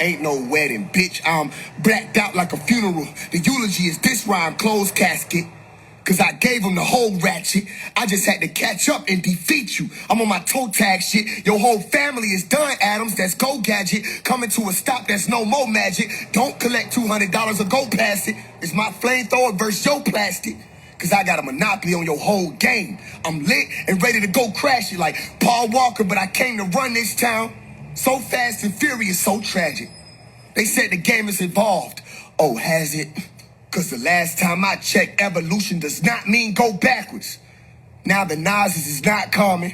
Ain't no wedding, bitch. I'm blacked out like a funeral. The eulogy is this rhyme, closed casket. Cause I gave him the whole ratchet. I just had to catch up and defeat you. I'm on my toe tag shit. Your whole family is done, Adams. That's Go Gadget. Coming to a stop, that's no more magic. Don't collect $200 or go past it. It's my flamethrower versus your plastic. cause I got a monopoly on your whole game. I'm lit and ready to go crash it like Paul Walker, but I came to run this town. So fast and furious, so tragic. They said the game is evolved. Oh, has it? Cause the last time I checked, evolution does not mean go backwards. Now the Nazis is not coming.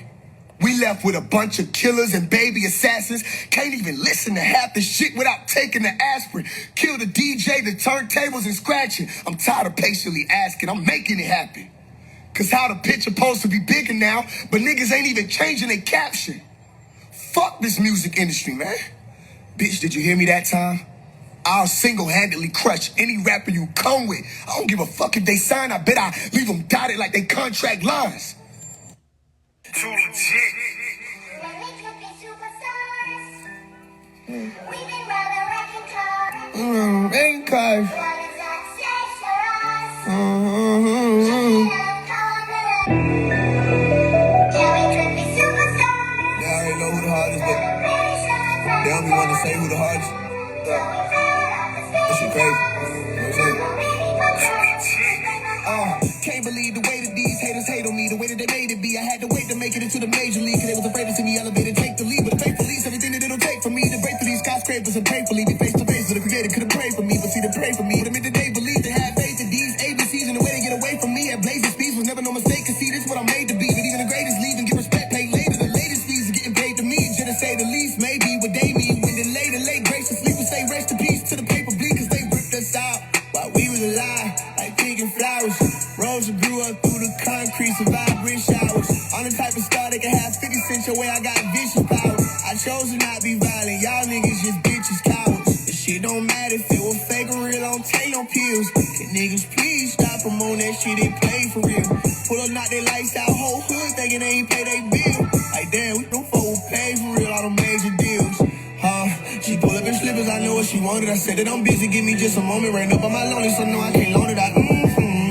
We left with a bunch of killers and baby assassins. Can't even listen to half the shit without taking the aspirin. Kill the DJ, the turntables, and scratching. I'm tired of patiently asking. I'm making it happen. Cause how the picture supposed to be bigger now, but niggas ain't even changing their caption. Fuck this music industry, man. Bitch, did you hear me that time? I'll single-handedly crush any rapper you come with. I don't give a fuck if they sign. I bet I leave them dotted like they contract lines. Too legit. Rain cars. They already know who the hardest, but they don't be want to say who the hardest. That shit crazy. You know what I'm saying? Can't believe the way that these haters hate on me, the way that they made it be. I had to wait to make it into the major league, cause they was afraid to see me elevated, take the lead. But the faith police, everything that it'll take for me to break through these skyscrapers and painfully be face to face with the creator. Could've prayed for me, but see, they pray for me. But admit that they believe, they have faith in these ABCs, and the way they get away from me at blazing speeds was never no mistake. Cause see, this is what I'm made to be. But even the greatest leave and get respect paid later. The latest fees are getting paid to me, just to say the least. Maybe what they mean when the late graciously would say rest in peace to the paper bleed, cause they ripped us out while we was alive, like picking flowers. Roads that grew up through the concrete, survived wind showers. I'm the type of star that can have 50 cents your way, I got vicious power. I chose to not be violent, y'all niggas just bitches, cowards. This shit don't matter if it was fake or real, I don't take no pills. Can niggas please stop them on that shit they play for real. Pull up, knock their lights out, whole hood thinking they ain't pay they bill. Like damn, we don't fuck with pay for real, all them major deals. She pull up in slippers, I know what she wanted. I said that I'm busy, give me just a moment. Ran up on my lonely, so no, I can't loan it.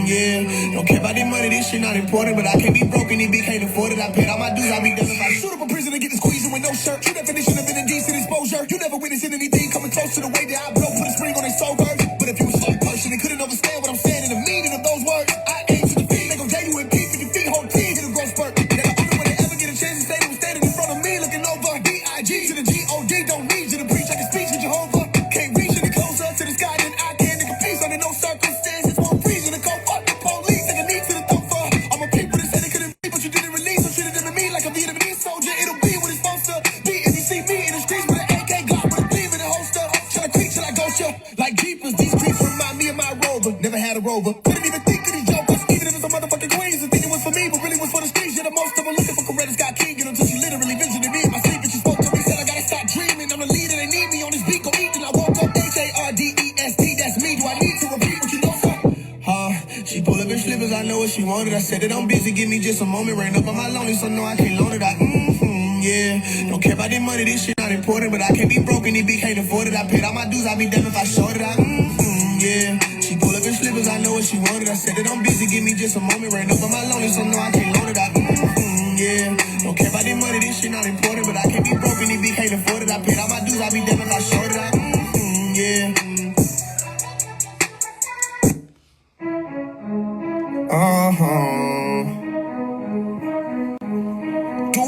Yeah. Don't care about the money, this shit not important. But I can't be broken, if can't afford it. I paid all my dues, I be done if I shoot up a prison and get the squeezing with no shirt. True definition of an indecent exposure. You never witnessed anything coming close to the way that I blow. Put a spring on their soul bird. But if you was some person and couldn't understand what I'm saying and the meaning of those words, I aim to the feet, make them J.U. and P, 50 feet, whole team, hit a growth spurt. They're the only one that ever get a chance to say them standing in front of me, looking over. B.I.G. to the G.O.D. Don't need you to preach like a speech with Jehovah. Can't reach any closer to the sky than I can. Nigga, peace under no circumstances. Won't freeze in the cold. Fuck the police. Nigga, need to the thumb for. I'm a people that said they couldn't be, but you didn't release. So treated them and me like a Vietnamese soldier. It'll be what it's supposed to be. If you see me in the streets with an AK Glock with a beam in the holster, tryna creep till I ghost ya. Like Jeepers, these creeps remind me of my Rover. Never had a Rover. Couldn't even think of these jokers. Even if it's a motherfucking Queens, the thing it was for me, but really was for the streets. Yeah, the most of them looking for Coretta Scott King, you know, until she literally visited me in my sleep and she spoke to me, said I gotta stop dreaming. I'm the leader, they need me on this beat. Go eat, and I woke up HARDEST. That's me. Do I need to repeat what you know, sir? She pull up in slippers, I know what she wanted. I said that I'm busy, give me just a moment. Ran up on my lonely, so no, I can't loan it. Yeah. Don't care about the money, this shit not important. But I can't be broken, if can't afford it. I paid all my dues, I be damned if I short it. Yeah. She pull up in slippers, I know what she wanted. I said that I'm busy, give me just a moment. Ran up on my lonely, so no, I can't loan it. Yeah. Don't care about the money, this shit not important. But I can't be broken, if can't afford it. I paid all my dues, I be damned if I short it. Yeah. Do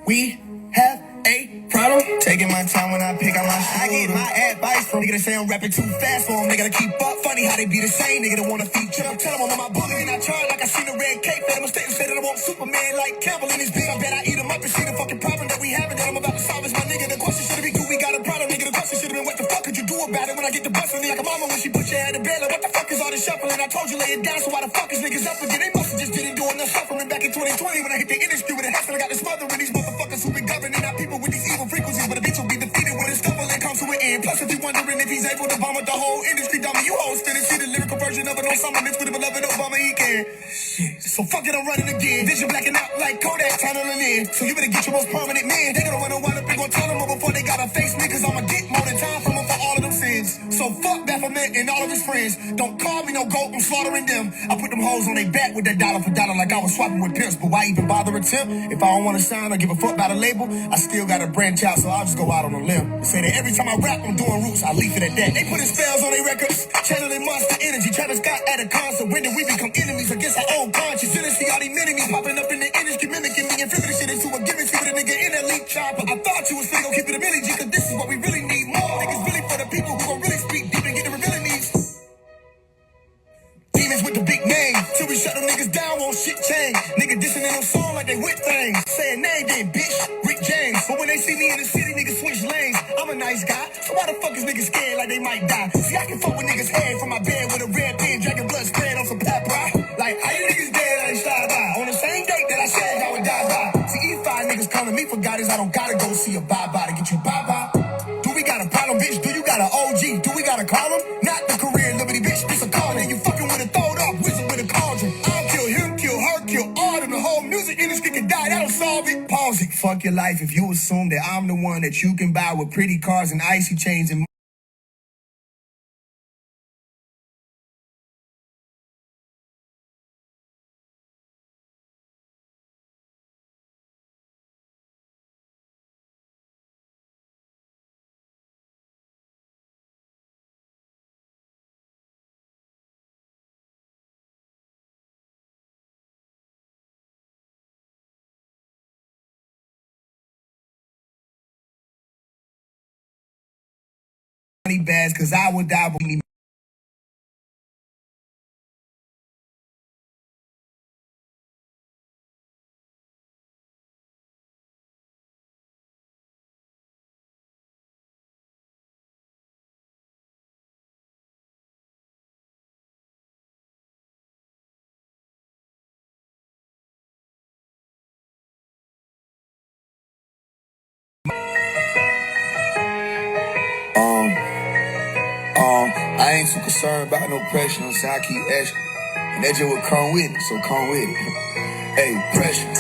we have a problem? Taking my time when I pick out my shit. I get my advice from nigga that say I'm rapping too fast for them. They gotta keep up. Funny how they be the same. Nigga that wanna feature. I'm telling them I'm on my bully and I charge like I seen a red cape. Made a mistake and said that I want Superman like Campbell in his beat. I bet I eat him up and see the fucking problem that we having that I'm about to solve is my nigga. The question should've been, do we got a problem? Nigga, the question should've been, what the fuck could you do about it? When I get the bustin' like a mama when she put your head in bed. Like, what the fuck is all this shuffling? I told you lay it down, so why the fuck is niggas up again? They must've just didn't do enough suffering back in 2020 when I hit the industry with a hustle. I got the smothering these motherfuckers who been governing our people with these evil frequencies. But a bitch will be defeated when it's scuffle and comes to an end. Plus, if you wondering if he's able to bomb with the whole industry, dummy, you hoes finna see the lyrical version of it on summer mixed with the beloved Obama, he can. Shit. So fuck it, I'm running again. Vision blacking out like Kodak tunneling in. So you better get your most permanent man. They gonna run a wild up and gon' tell them before they gotta face me, cause I'ma get more than time from them for all of them sins. So fuck that Baphomet and all of his friends. Don't call me no goat, I'm slaughtering them. I put them hoes on their back with that dollar for dollar like I was swapping with pimps. But why even bother attempt? If I don't want to sign or give a fuck about a label, I still got a branch out, so I'll just go out on a limb. They say that every time I rap, I'm doing roots, I leave it at that. They putting spells on their records, channeling monster energy. Travis Scott at a concert, when did we become enemies against our own conscience? Didn't see all these enemies popping up in the industry, mimicking me and flipping the shit into a gimmick. With a nigga in that leak chopper. I thought you was finna go keep it a million G, cause this is what we really need more. Niggas really for the people who gon' really speak deep and get the revealing needs. Demons with the big name, till we shut them niggas down, won't shit change. Nigga dissing in them song like they whip things. Saying name then, bitch, Rick James. But when they see me in the city, niggas switch lanes. I'm a nice guy, so why the fuck is niggas scared like they might die? See, I can fuck with niggas' head from my bed with a red pen, dragging blood spread on some pap rock. Like, how you niggas dead I ain't slide by? On the same date that I said I would die by. See, E5 niggas calling me for goddess, I don't gotta go see a bye-bye to get you bye-bye. Do we got a problem, bitch? Do you got an OG? Do we got a column? Not the career liberty, bitch, this a call. And you fucking with a throwed up wizard with a cauldron. I'll kill him, kill her, kill all of them. The whole music industry can die, that'll solve it. Pause it, fuck your life if you assume that I'm the one that you can buy with pretty cars and icy chains and money bags, cause I would die with me. I ain't too concerned about no pressure, so I keep asking. And that just would come with it, so come with it. Hey, pressure.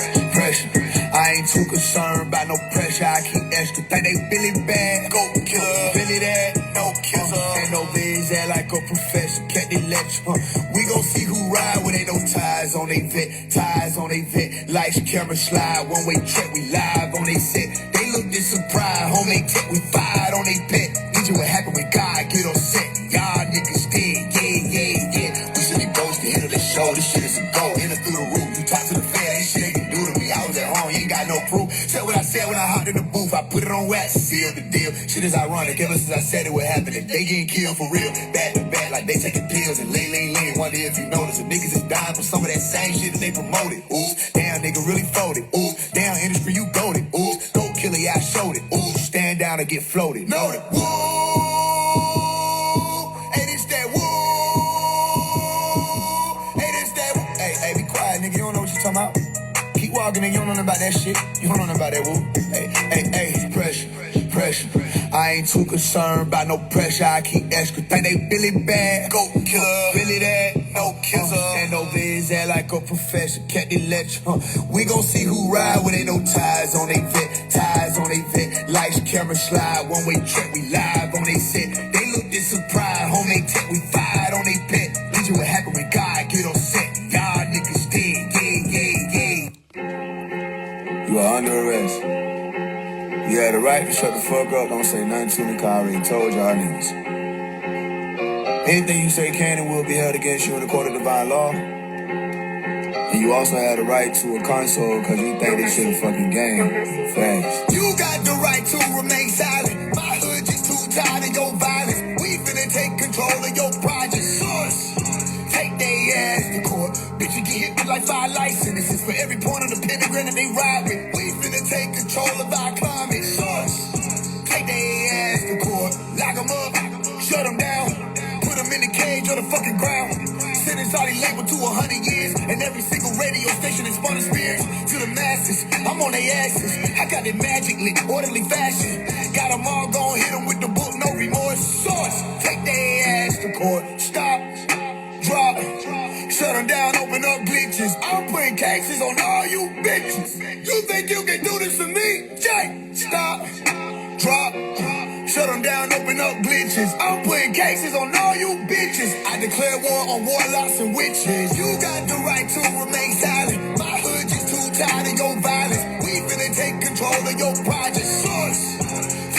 I ain't too concerned about no pressure, I keep extra. Think they Billy bad, go killer. Billy that, no killer. Ain't no biz act like a professor, can't they lecture. We gon' see who ride when ain't no ties on they vet. Lights, camera, slide, one-way check, we live on they set. They look this surprised, home they tech, we fired on they pet. Need you what happened when God get on set. Y'all niggas dead, yeah. We should be boasting, hit of the show, this shit is a go. Enter through the roof, you talk to the fan, this shit ain't can do to me. I was at home, you ain't got no proof. Said what I said when I hopped in the booth, I put it on wax, seal the deal. Shit is ironic, ever since I said it would happen, if they getting killed for real. Back to back, like they taking pills and lean. Wonder if you notice, the niggas is dying for some of that same shit that they promoted. Ooh, damn, nigga really folded. Ooh, damn, industry, you goated. Ooh, go killer, yeah, I showed it. Ooh, stand down and get floated. Noted. Woo! Hey, this that woo! Hey, this that woo! Hey, be quiet, nigga, you don't know what you talking about. Keep walking and you don't know nothing about that shit. You don't know nothing about that woo. Hey, pressure. I ain't too concerned about no pressure, I keep extra. Think they Billy bad, go killer. Billy that, no killer. Ain't no biz act like a professor, can't they lecture. We gon' see who ride when ain't no ties on they vet. Lights, camera, slide, one-way check, we live on they set. They look this surprised, home they tech, we fired on they pet. Need you what happened when God get on set. Y'all niggas dead, yeah. You are under arrest. You had the right to shut the fuck up, don't say nothing to me, cause I already told y'all niggas. Anything you say can and will be held against you in the court of divine law. And you also had the right to a console, cause you think this shit a fucking game. Facts. You got the right to remain silent. My hood just too tired of your violence. We finna take control of your project. Source. Take they ass to court. Bitch, you get hit with like 5 licenses for every point on the pentagram that they ride with. We finna take control of our climate. Source. Take they ass to court. Lock them up. Shut them down. Put them in the cage on the fucking ground. Sentence already labeled to 100 years. And every single radio station is spun experience to the masses. I'm on their asses. I got it magically, orderly fashion. Got them all gon' hit them with the book, no remorse. Source. Take their ass to court. Stop. Drop. Shut them down, open up glitches. I'm putting cases on all you bitches. You think you can do this to me? Jay, stop. Drop. Shut them down, open up glitches. I'm putting cases on all you bitches. I declare war on warlocks and witches. You got the right to remain silent. My hood just too tired of your violence. We finna take control of your project. Source.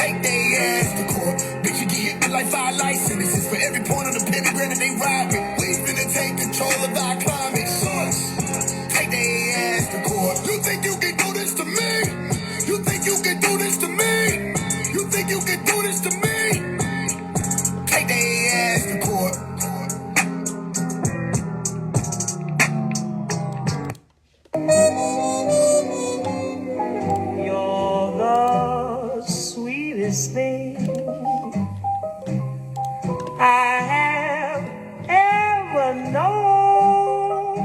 Take they ass to court. Bitch, you get like 5 licenses for every point on the pentagram that they ride with. We finna take control of our climate. Source. Take they ass to court. You think you can do this to me? You think you can do this to me? You think you can do this to me? Take they ass to court. You're the sweetest thing I have ever known,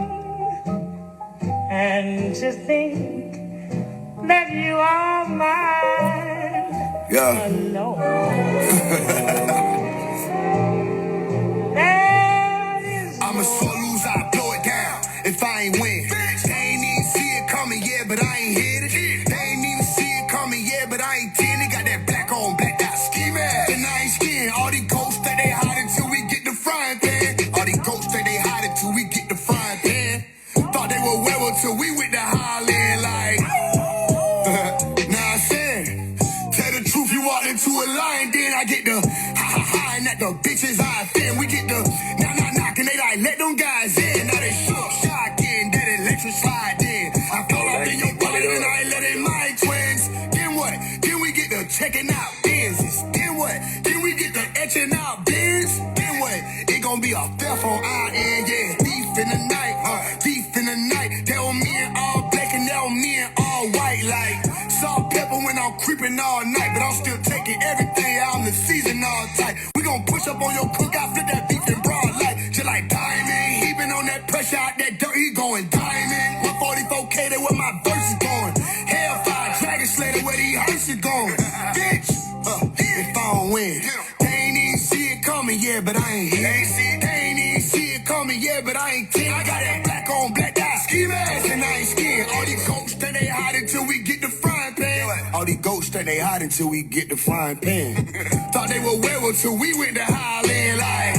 and to think that you are mine alone. I'm a sore loser, I blow it down if I ain't win. They ain't even see it coming, yeah, but I ain't hit it. They ain't even see it coming, yeah, but I ain't 10. They got that black on black dot ski mask. And I ain't skiing. All these ghosts that they hide until we get the frying pan. All these ghosts that they hide until we get the frying pan. Thought they were werewolves till we went to Holland like. Nah, I said, tell the truth, you walked into a lion, then I get the ha and that the bitches I offend. We get the knock and they like let them guys in. Now they shook, shocked in, that electric slide in. I fell up in your body and I let in my twins. Then what? Then we get the checking out Benzes. Then what? Then we get the etching out bins. Then what? It gon' be a theft on our end, yeah. Beef in the night, beef in the night. That was me in all black and that was me in all white like. Salt pepper when I'm creeping all night, but I'm still taking everything out in the season all tight. We gon' push up on your cookout, flip that beef in broad light, just like diamond. He been on that pressure out that dirt, he going diamond. 144K, that where my verse is going. Hellfire, Dragon Slayer, where these hearse is going. Bitch, if I don't win, they ain't even see it coming, yeah, but I ain't here. They ain't even see it coming, yeah, but I ain't 10. I got that black on black dot ski mask, and I ain't skiing. All these ghosts that they hide until we get the frying pan. All these ghosts that they hide until we get the frying pan. Thought they were werewolves till we went to Highland like.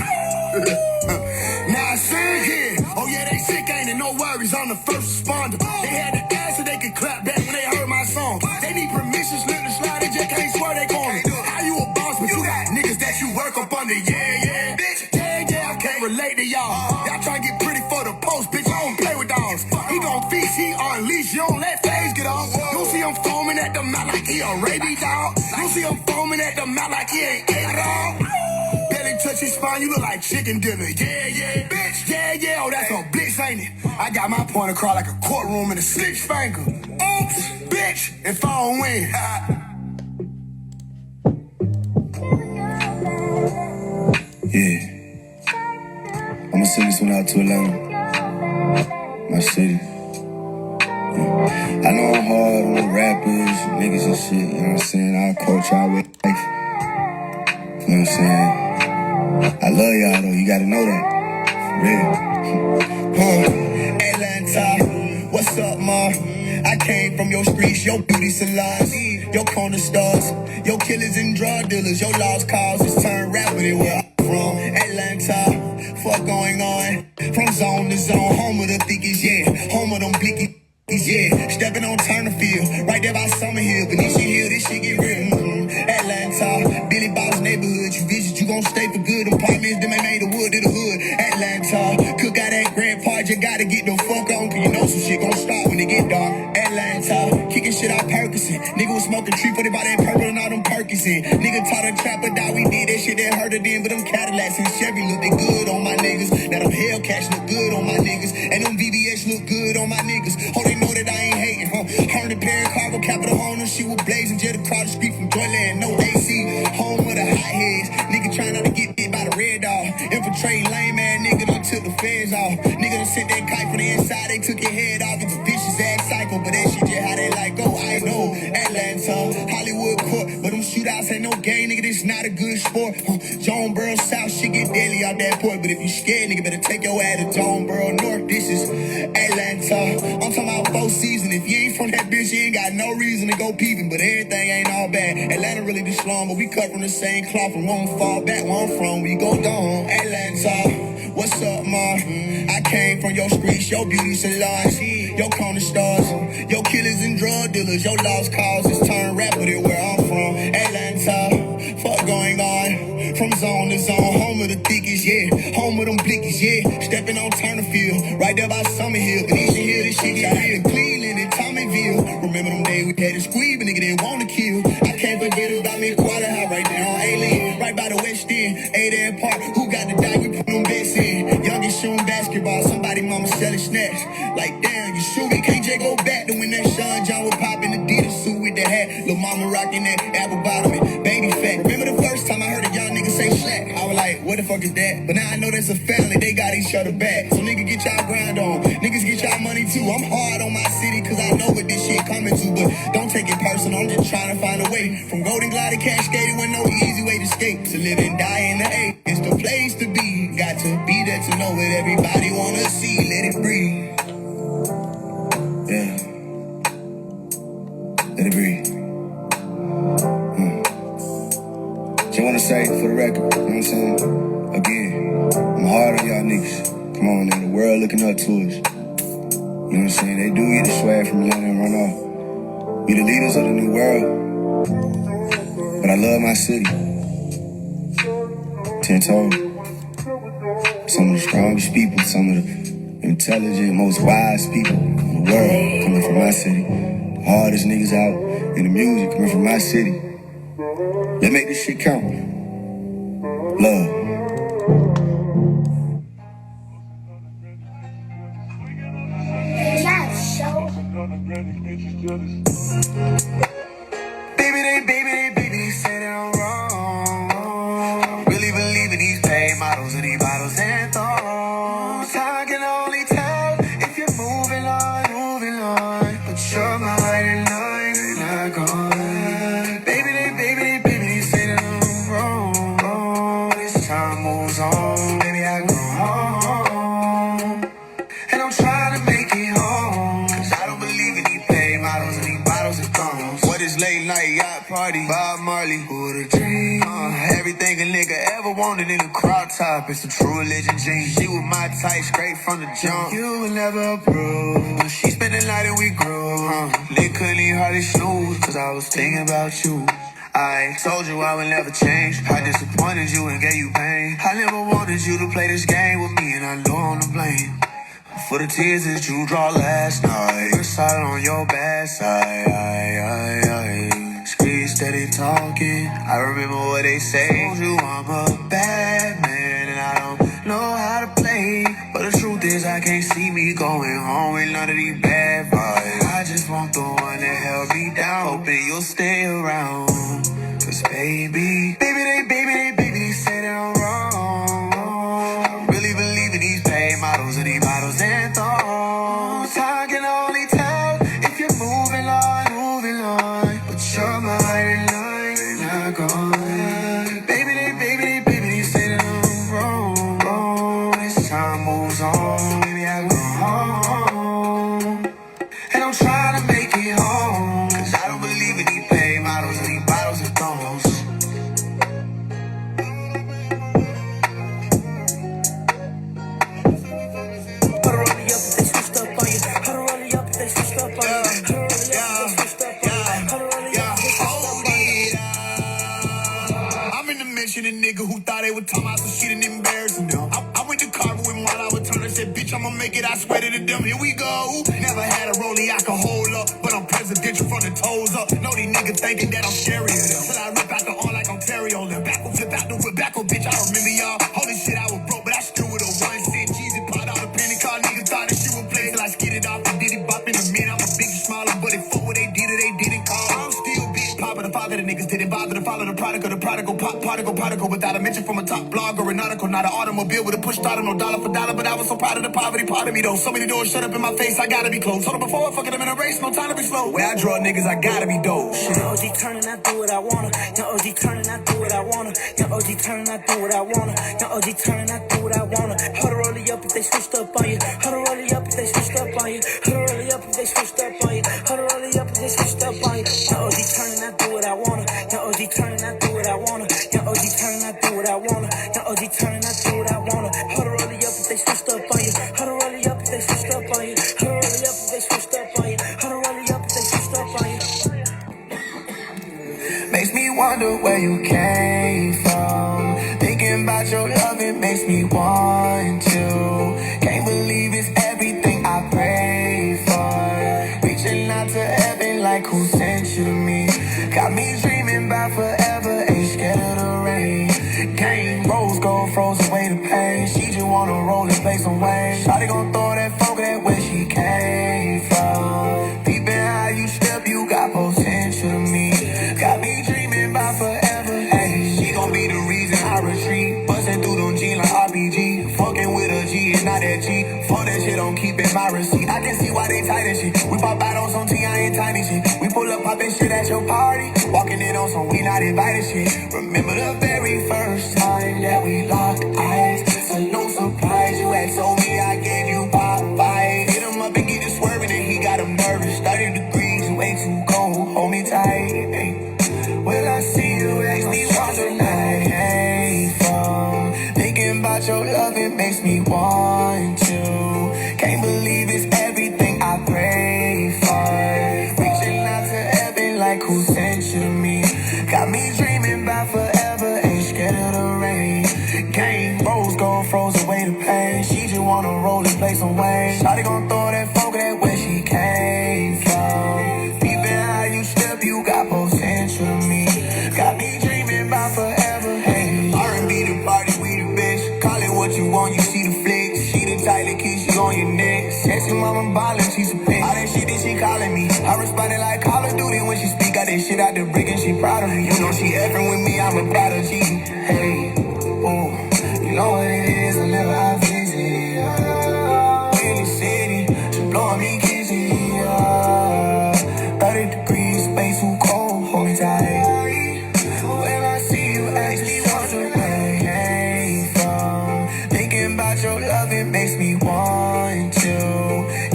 Now I sing here. Oh yeah, they sick, ain't it? No worries, I'm the first responder. They had to ask so they could clap back when they heard my song. They need permission, slip the slide, they just can't swear they going. How you a boss, but you got niggas that you work up under, yeah. Bitch, yeah, I can't relate to y'all. Y'all try to get pretty for the post, bitch, I don't play with dogs. He gon' feast, he unleash, you don't let Faise get off. You see him foaming at the mouth like he a rabies dog. You see him foaming at the mouth like he ain't ate at all. Belly touch his spine, you look like chicken dinner. Yeah, bitch. Yeah, oh, that's a blitz, ain't it? I got my point across like a courtroom in a six finger. Oops, bitch, if I don't win. Yeah. I'ma send this one out to Atlanta, my city. I know I'm hard on the rappers, niggas and shit, you know what I'm saying? Our culture, our way of life. You know what I'm saying? I love y'all though, you gotta know that. For real. Atlanta, what's up, ma? I came from your streets, your beauty salons, your corner stores, your killers and drug dealers, your lost causes turn rapidly where I'm from. Atlanta, fuck going on? From zone to zone, home of the thickest, yeah. Home of them blickies, yeah. Stepping on Turnerfield, right there by Summerhill. Benicia Hill, this shit get real. Atlanta, Billy Bob's neighborhood. You visit, you gon' stay for good. Apartments, them ain't made of wood to the hood. Atlanta, cook out that grandpa, you gotta get the fuck on, cause you know some shit gon' start when it get dark. Atlanta, kicking shit out Percocet. Nigga was smoking tree for by that purple and all them Perkins in. Nigga taught a trapper die, we did that shit that hurt her then. But them Cadillacs and Chevy looked good on my niggas. Now them Hellcats look good on my niggas. And them VVS look good on my niggas. Oh, they know that I ain't hating, huh? 100 pair of cargo capital home, she was blazing just across the street from Joyland. No AC, home with the hot heads. Nigga trying not to get bit by the red dog. Infiltrate lame ass nigga done took the feds off. Nigga done sent that kite from the inside, they took your head off. It's a vicious ass cycle, but that shit just how they like go. I know Atlanta, Hollywood court, but them shootouts ain't no game, nigga, this not a good sport. Jonesboro South, shit get deadly out that port. But if you scared, nigga, better take your ass to Jonesboro North. This is Atlanta. I'm talking about 4 seasons. If you ain't from that bitch, you ain't got no reason to go peeping. But everything ain't all bad. Atlanta really the slum, but we cut from the same cloth and won't fall back where I'm from. We go down, Atlanta. What's up, ma? I came from your streets, your beauty salons, your corner stores, your killers and drug dealers, your lost causes turn rapper to where I'm from. Atlanta. Fuck going on, from zone to zone, home of the thickest, yeah, home of them blickies, yeah, stepping on Turnerfield, right there by Summer Hill, but you should hear this shit get real. Cleveland and Tommyville, remember them days we had to squeeze, but nigga didn't want to kill. I can't forget about me quarter high right there on Alien, right by the West End, 8 Park, who got the dike, we put them bets in, youngest shooting basketball, somebody mama selling snacks, like damn, you shoot me, can't just go back to when that Sean John was popping the Adidas suit with the hat, lil' mama rocking that apple bottom and baby fat. Remember the first time I heard a young nigga say slack? I was like, what the fuck is that? But now I know that's a family, they got each other back. So nigga, get y'all grind on. Niggas get y'all money too. I'm hard on my city cause I know what this shit coming to. But don't take it personal, I'm just trying to find a way. From Golden Glide to Cascade with no easy way to escape. To live and die in the A, it's the place to be. Got to be there to know what everybody wanna see. Let it breathe. Yeah. Let it breathe. Just wanna say for the record, you know what I'm saying? Again, I'm hard on y'all niggas. Come on now, the world looking up to us. You know what I'm saying? They do get the swag from Atlanta and run off. We the leaders of the new world. But I love my city. 10 toes. Some of the strongest people, some of the intelligent, most wise people in the world coming from my city. The hardest niggas out in the music coming from my city. Let's make this shit count. Love. Baby, they say that I'm wrong. Really believe in these paid models and these bottles and thongs. I can only tell if you're moving on. But you're my light at night, and I gone. Baby, they say that I'm wrong. This time moves on, baby, I go home. And I'm trying to make it home. Cause I don't believe in these paid models and these bottles and thongs. What is late night yacht party? Bob Marley, who the dream? Everything a nigga ever wanted in a crop top. It's a true religion jeans. She was my type straight from the jump. You will never approve. She spent the night and we grew. Lit couldn't even hardly snooze. Cause I was thinking about you. I told you I would never change. I disappointed you and gave you pain. I never wanted you to play this game with me, and I know I'm to blame for the tears that you draw last night. We're silent on your bad side. Street steady talking. I remember what they say. Told you I'm a bad man and I don't know how to play. But the truth is I can't see me going home with none of these bad vibes. I just want the one that held me down. Hoping you'll stay around. Cause baby, they say that I'm wrong. Really believe in these paid models and these bottles and thongs. I can only tell if you're moving on. But you're my light at night, and I gone. Baby, they say that I'm wrong. This time moves on, baby, I go home. And I'm trying to make it home. Cause I don't believe in these paid models and these bottles and thongs. A nigga who thought they would talk about some shit and embarrassing them. I went to Carver with while I would turn and said, bitch, I'ma make it, I swear to them. Here we go. Never had a rollie I can hold up, but I'm presidential from the toes up. Know these niggas thinking that I'm scary of them. Till I rip out the arm like Ontario. Then back will flip out the whip back, bitch, I remember y'all. Holy shit, I was broke, but I still with a 1 cent Jeezy pot out a penny car. Niggas thought that shit would play till I skid it off and did it bop in a minute. I'm a big smiler, but it fuck what they didn't call. I'm still big poppin' the father, the niggas didn't bother to follow the product of the prodigal pop. particle without a mention from a top blog or an article. Not an automobile with a push start, no dollar for dollar. But I was so proud of the poverty part of me though. So many doors shut up in my face, I gotta be close. Told them before, fucking them in a race, no time to be slow. Where I draw niggas, I gotta be dope. Young OG turning, I do what I wanna. Young OG turning, I do what I wanna. Young OG turning, I do what I wanna. Young OG turning, I do what I wanna. Hold roll it up if they switched up on you. Hold roll it up if they switched up on you. Hold roll it up if they switched up on you. Hold roll it up if they switched up on you. Young OG turning, I do what I wanna. Young OG turning, I do what I wanna. Young OG turning, I do what I wanna. Young OG turning, I do what I wanna. Hold roll it up if they switched up on you. Hold roll it up if they switched up on you. Hold roll it up if they switched up on you. Hold roll it up if they switched up on you. Makes me wonder where you came from. Thinking about your love, it makes me want to. Can't believe it's everything I pray for. Reaching out to heaven like who sent you to me. Got me dreaming about forever, ain't scared of the rain. Game rose gold, froze away the pain. She just wanna roll and play some waves. Shawty gon' throw that funk at where she came from. Peeping how you step, you got potential to me. Got me dreaming about forever. Hey, she gon' be the reason I retreat. Bustin' through them jeans like RPG. Fucking with a G and not that G. For that shit, don't keep in my receipt. I can see why they tight and shit. We pop bottles on T, I ain't tiny shit. We pull up poppin' shit at your party. Walking in on some we not invited shit. Remember the very first time that we locked eyes. So no surprise, you had told me I gave you pop vibes. Hit him up and get it swerving and he got him nervous. 30 degrees, way too cold, hold me tight. Ay. Will I see you? Makes me wonder where I came from. Thinking about your love, it makes me want to. Can't believe it's everything I pray for. Reaching out to heaven like who sent you to me. Got me dreaming about forever, ain't scared of the rain. Game rose gold, froze away the pain. She just wanna roll and play some waves. Shawty gon' throw that funk at where she came from. Peeping how you step, you got potential to me. Got me dreaming about forever. Hey, R&B the party, we the best. Call it what you want, you see the flicks. She the type that keeps you on your neck. Sexy mama ballin', she's a bitch. All that shit that she calling me. I responded like Call of Duty when she speak. Got that shit out the brick and she proud of me. You know she effing with me, I'm a prodigy. Hey, ooh, you know what it is, I never have easy. In the city, she blowing me kizzy. 30 degrees, space too cold, hold me tight. When I see you, ask me wonder where I came from. Thinking about your love, it makes me want to.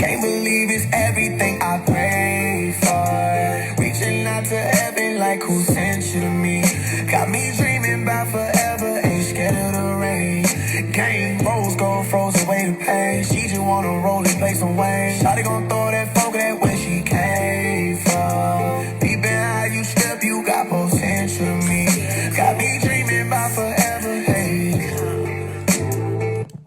Can't believe it's everything I pray for. Reaching out to heaven like who sent you to me. Got me dreaming about forever, ain't scared of the rain. Game rose gold, froze away the pain. She just wanna roll and play some waves. Shawty gon' throw that funk at where she came from. Peeping how you step, you got potential to me. Got me dreaming about forever, hey.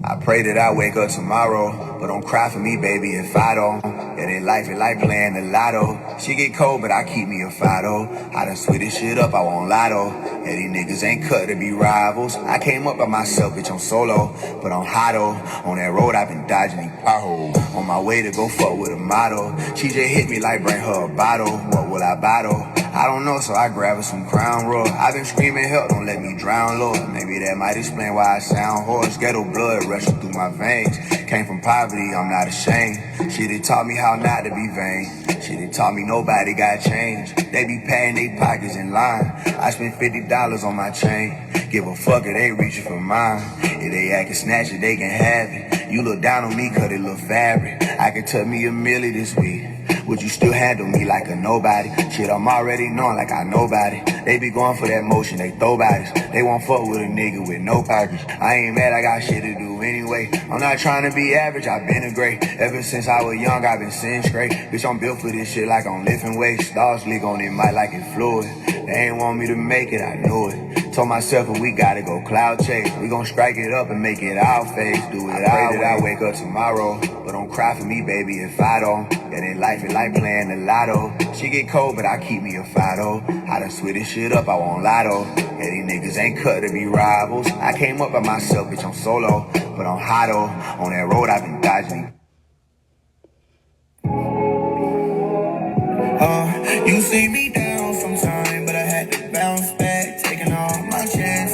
I pray that I wake up tomorrow, but don't cry for me, baby, if I don't. Yeah, they life is like playing the lotto. She get cold, but I keep me a fido. I done switch this shit up, I won't lotto. Yeah, these niggas ain't cut to be rivals. I came up by myself, bitch, I'm solo, but I'm hotto. On that road, I've been dodging these potholes. On my way to go fuck with a model. She just hit me like bring her a bottle. What will I bottle? I don't know, so I grab her some Crown Royal. I've been screaming help, don't let me drown, Lord. Maybe that might explain why I sound hoarse. Ghetto blood rushing through my veins. Came from poverty, I'm not ashamed. Shit, it taught me how not to be vain. Shit, it taught me nobody got change. They be paying they pockets in line. I spent $50 on my chain. Give a fuck if they reaching for mine. If they act and snatch it, they can have it. You look down on me cause it look fabric. I could tuck me a milli this week. Would you still handle me like a nobody? Shit, I'm already known like I nobody. They be going for that motion, they throw bodies. They won't fuck with a nigga with no pockets. I ain't mad, I got shit to do anyway. I'm not trying to be average, I've been a great. Ever since I was young, I've been seeing straight. Bitch, I'm built for this shit like I'm lifting weights. Stars leak on it, might like it fluid. They ain't want me to make it, I knew it. Told myself if we gotta go cloud chase, we gon' strike it up and make it our face. Do it our way. I wake up tomorrow, but don't cry for me, baby, if I don't. Yeah, they life is like playing the lotto. She get cold, but I keep me a fido. I done switch this shit up, I won't lotto. Yeah, these niggas ain't cut to be rivals. I came up by myself, bitch, I'm solo, but I'm hotto. On that road, I've been dodging. You see me down sometime, but I had to bounce back, taking all my chances.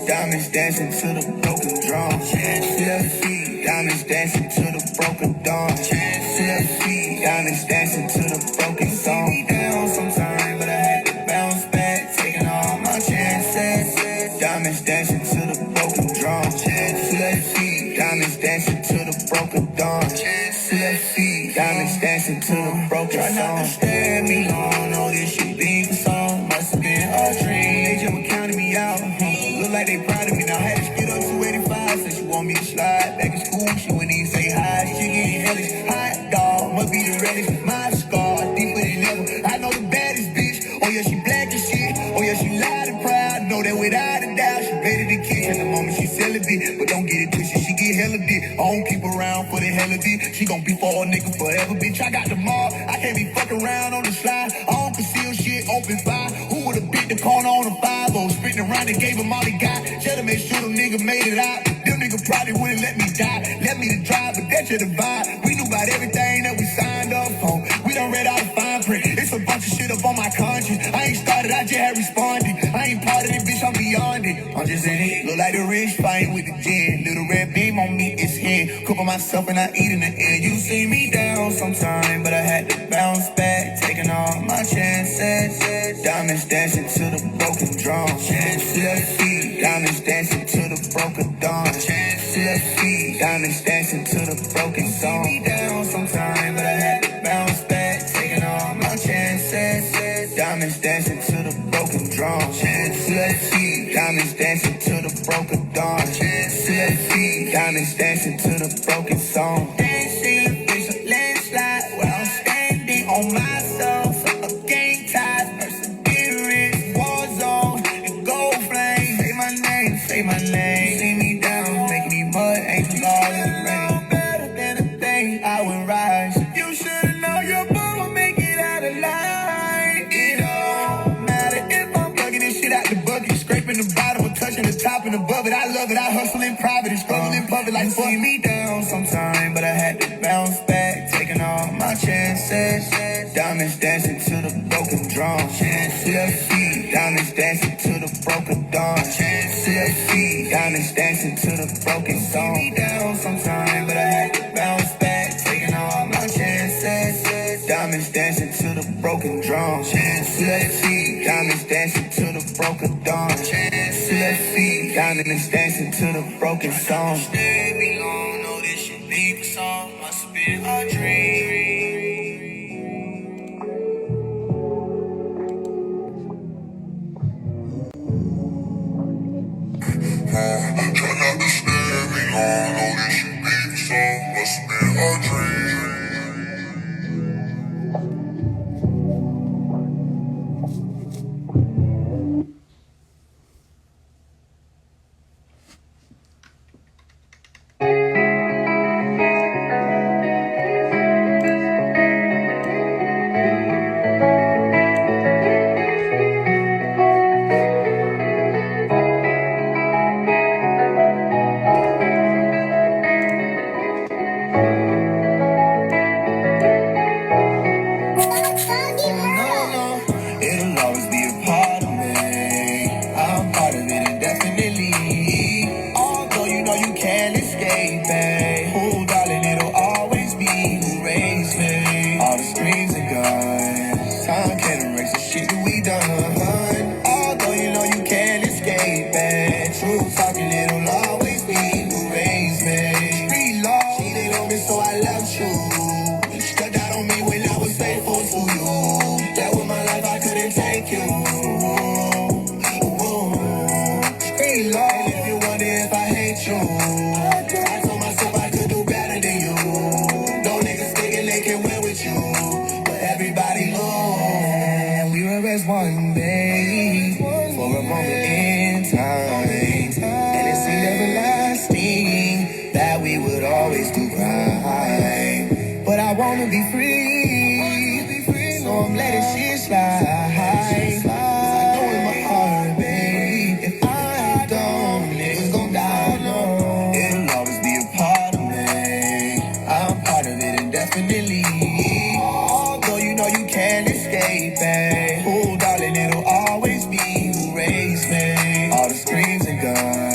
Diamonds dancing to the broken drum. Left feet, diamonds dancing to the broken dawn. Left feet, diamonds dancing to the broken song. Me down sometime, but I had to bounce back, taking all my chances. Diamonds dancing to the broken drum. Left feet, diamonds dancing to the broken dawn. Left feet, diamonds dancing to the broken song. Try not to stare at me long, know this shit being for song. Must have been a dream, they just were counting me out. Look like they proud of me now, had to spit up 285. Said she want me to slide back in school, she wouldn't even say hi. She getting hellish, hot dog, must be the reddest. My scar, deeper than ever, I know the baddest bitch. Oh yeah, she black as shit, oh yeah, she loud and proud. Know that without a doubt, she ready to kick. At the moment she sell a bit, but don't get it twisted, she get hella dick. I don't keep around for the hell of it. She gon' be for a nigga forever, bitch. I got the mob, I can't be fucking around on the slide. I don't conceal shit, open fire. Who would've bit the corner on a 5-0? Sprinting around and gave him all he got. Just to make sure them niggas made it out. Them niggas probably wouldn't let me die. Let me to drive, but that's just the vibe. We knew about everything that we signed up for. We done read all the fine print. It's a bunch of shit up on my conscience. I ain't started, I just had responded. I ain't part of it, bitch, I'm beyond it. I'm just in it. Look like the rich fighting with the gin. Little red beam on me, it's here. Cook on myself and I eat in the end. You see me down sometime, but I had to bounce back. Taking all my chances. Diamonds dancing to the broken drum. Left feet, diamonds dancing to the broken dawn. Left feet, diamonds dancing to the broken song. See me down sometime, but I had to bounce back. Taking all my chances. Diamonds dancing to the broken drum. Left feet, diamonds dancing to the broken dawn. Left feet, diamonds dancing to the broken song. Dancing, it's a landslide where I'm standing on my soul. So gang ties, perseverance, war zone, and gold flame. Say my name, say my name. See me down, make me mud, angel all in the rain. Better than a thing, I would rise. You should've known your boy would make it out alive. It don't matter if I'm plugging this shit out the bucket, scraping the bottom or touching the top and above it. I love it, I hustle in private and struggle in public like fuck. See me down sometime, but I had to bounce back, taking all my chances. Diamonds dancing to the broken drum. Left feet, diamonds dancing to the broken dawn. Left feet, diamonds dancing to the broken song. See me down sometime, but I had to bounce back, taking all my chances. Diamonds dancing to the broken drum. Left feet, diamonds dancing to the broken dawn. Left feet, diamonds dancing to the broken song. Stay me long, know this shit be for song. Must have been a dream. Try not to stare me long, know this shit be for song. Must have been a dream. It'll always be a part of me. I'm part of it indefinitely. Although you know you can't escape it. Oh, darling, it'll always be who raised me. All the screams and guns. Time can't erase the shit that we done. Although you know you can't escape it. True talking, it'll always be who raised me. Street law, cheated on me, so I left you. You stuck out on me when I was faithful to you. That was my life, I couldn't take you. Street law, and if you wonder if I hate you, I told myself I could do better than you. No niggas thinking they can win with you, but everybody knows we were as one, babe, for a moment in time, and it seemed everlasting that we would always do right. But I wanna be free, so I'm letting shit slide. I know in my heart, babe, if I don't, niggas gon' die, no. It'll always be a part of me. I'm part of it indefinitely. Although you know you can't escape it. Oh, darling, it'll always be who raised me. All the screams and guns.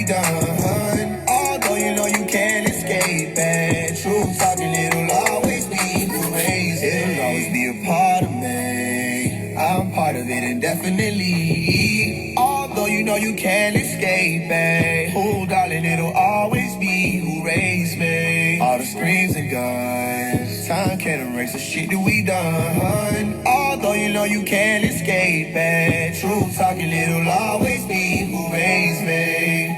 done. Although you know you can't escape it. Truth talking, it'll always be the ways. It'll always be a part of me. I'm part of it indefinitely. Although you know you can't escape it. Oh, darling, it'll always be who raised me. All the screams and guns. Time can't erase the shit that we done. Although you know you can't escape it. Truth talking, it'll always be who raised me.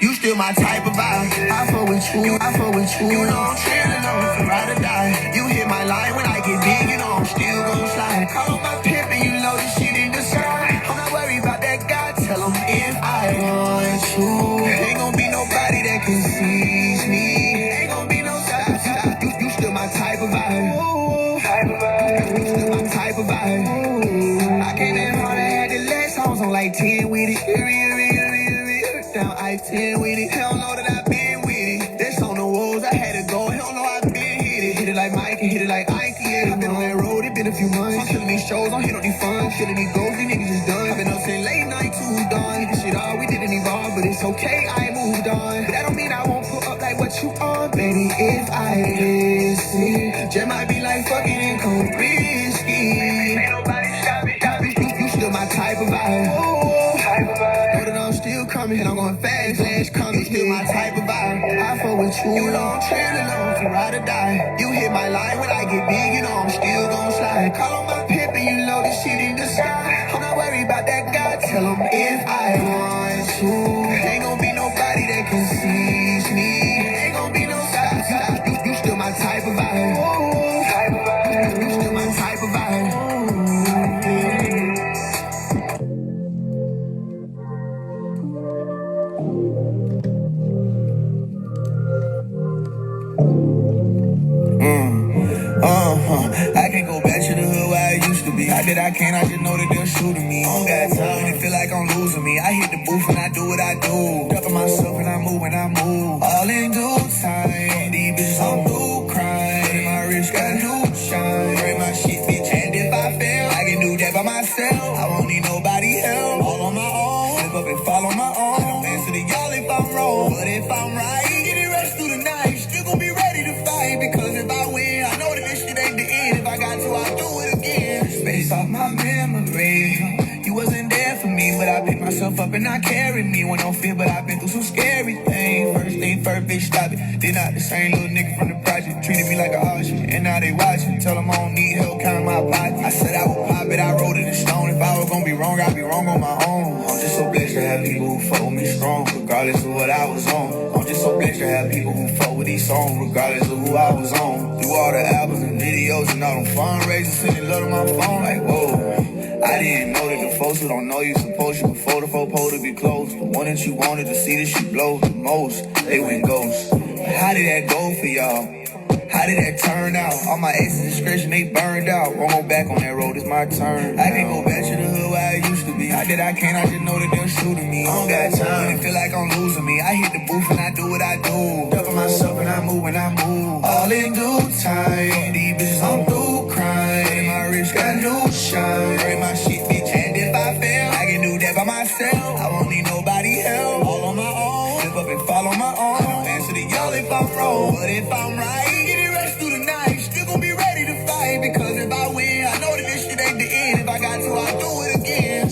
You still my type of vibe. I fuck with you, I fuck with you. You know I'm chillin' on for ride or die. You hit my line when I get big, you know I'm still gon' slide. Call on my pimp and you know this shit in the sky. I'm not worried about that guy, tell him if I want you. Ain't gon' be nobody that can seize me. Ain't gon' be no side. You still my type of vibe. Type of vibe. You still my type of vibe. I came in hard, I had the last songs on like 10 with it. Down I-10 with it. Hell know that I've been with it. That's on the walls, I had to go. Hell know I've been hit it. Hit it like Mike and hit it like Ike. Yeah, I've been on that road, it been a few months. I'm killing these shows, I'm hitting these funds. Killing these goals, these niggas is done. I've been up since late night, too done. This shit all, we didn't evolve, but it's okay, I moved on. But that don't mean I won't put up like what you on, baby. If I listen, just might be like fucking and come risky. Ain't nobody stop me. You still my type of vibe. Type of vibe. Know that I'm still coming, and I'm going fast, coming. Still my type of vibe. I fuck with you. You know I'm chillin' on for ride or die. You hit my line when I get big, you know I'm still gon' slide. Call on my pimp and you know this shit in the sky. I'm not worried about that guy, tell him if I want to. Ain't gon' be nobody that can seize me. Ain't gon' be no stop. You still my type of vibe. Type of vibe. You still my type of vibe. I can go back to the hood where I used to be. Not that I can't, I just know that they're shooting me. I don't got time, and it feel like I'm losing me. I hit the booth and I do what I do. Ducking myself and I move when I move. All in due time. These bitches I'm through crime. And my wrist got new shine. Break my shit, bitch, and if I fail, I can do that by myself. I won't need nobody help. All on my own. Flip up and follow my own. I don't answer to y'all if I'm wrong, but if I'm right, get it rest through the night. Still gon' be ready to fight, because if I win, I know that this shit ain't the end. If I got to, I'll do it again. Space off my memory. You wasn't there for me, but I picked myself up and I carried me. Went on fear, but I've been through some scary things. First thing first, bitch, stop it. Then not the same little nigga from the project. Treated me like a auction, and now they watching. Tell them I don't need help, count my pocket. I said I would pop it, I wrote it in stone. If I was gonna be wrong, I'd be wrong on my own. I'm just so blessed to have people who fuck with me strong, regardless of what I was on. I'm just so blessed to have people who fuck with these songs, regardless of who I was on. Through all the albums and videos and all them fundraisers, sending love to my phone, like whoa. I didn't know that the folks who don't know you supposed you before the folk pole to be close. The one that you wanted to see that she blow the most, they went ghost. But how did that go for y'all? How did that turn out? All my exes discretion, they burned out. Won't go back on that road, it's my turn. I can't go back to the hood where I used to be. Not that I can't, I just know that they're shooting me. I don't got time, it feel like I'm losing me. I hit the booth and I do what I do. Ducking myself and I move when I move. All in due time. These bitches I'm through crime. My wrist got new shine. Break my shit, bitch, and if I fail, I can do that by myself. I won't need nobody help. All on my own. Live up and follow my own. I don't answer to y'all if I'm wrong, but if I'm right, through the night, still gon' be ready to fight, because if I win, I know that this shit ain't the end. If I got to, I'll do it again.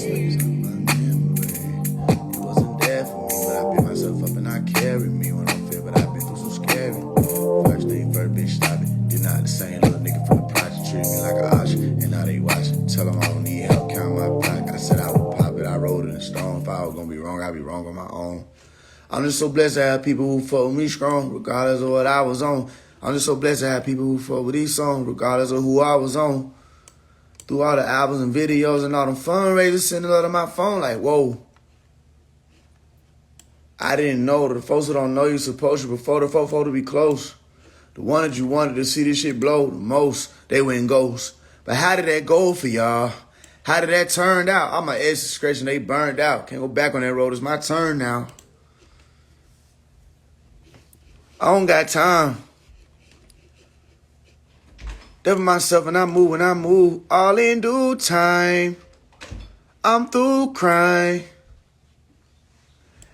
You wasn't there for me, but I picked myself up and I carried me. When I feel, but I've been through some scary. First thing first, bitch, stop it. You're not the same little nigga from the project. Treat me like an auction, and now they watching. Tell them I don't need help, count my block. I said I would pop it, I wrote it in stone. If I was gonna be wrong, I'd be wrong on my own. I'm just so blessed to have people who fuck with me strong, regardless of what I was on. I'm just so blessed to have people who fuck with these songs, regardless of who I was on. Through all the albums and videos and all them fundraisers, sending love to my phone, like, whoa. I didn't know that the folks who don't know you supposed to before the folk to be close. The one that you wanted to see this shit blow the most, they went ghost. But how did that go for y'all? How did that turn out? All my exes discretion, they burned out. Can't go back on that road. It's my turn now. I don't got time. Devil myself and I move when I move. All in due time. I'm through crying.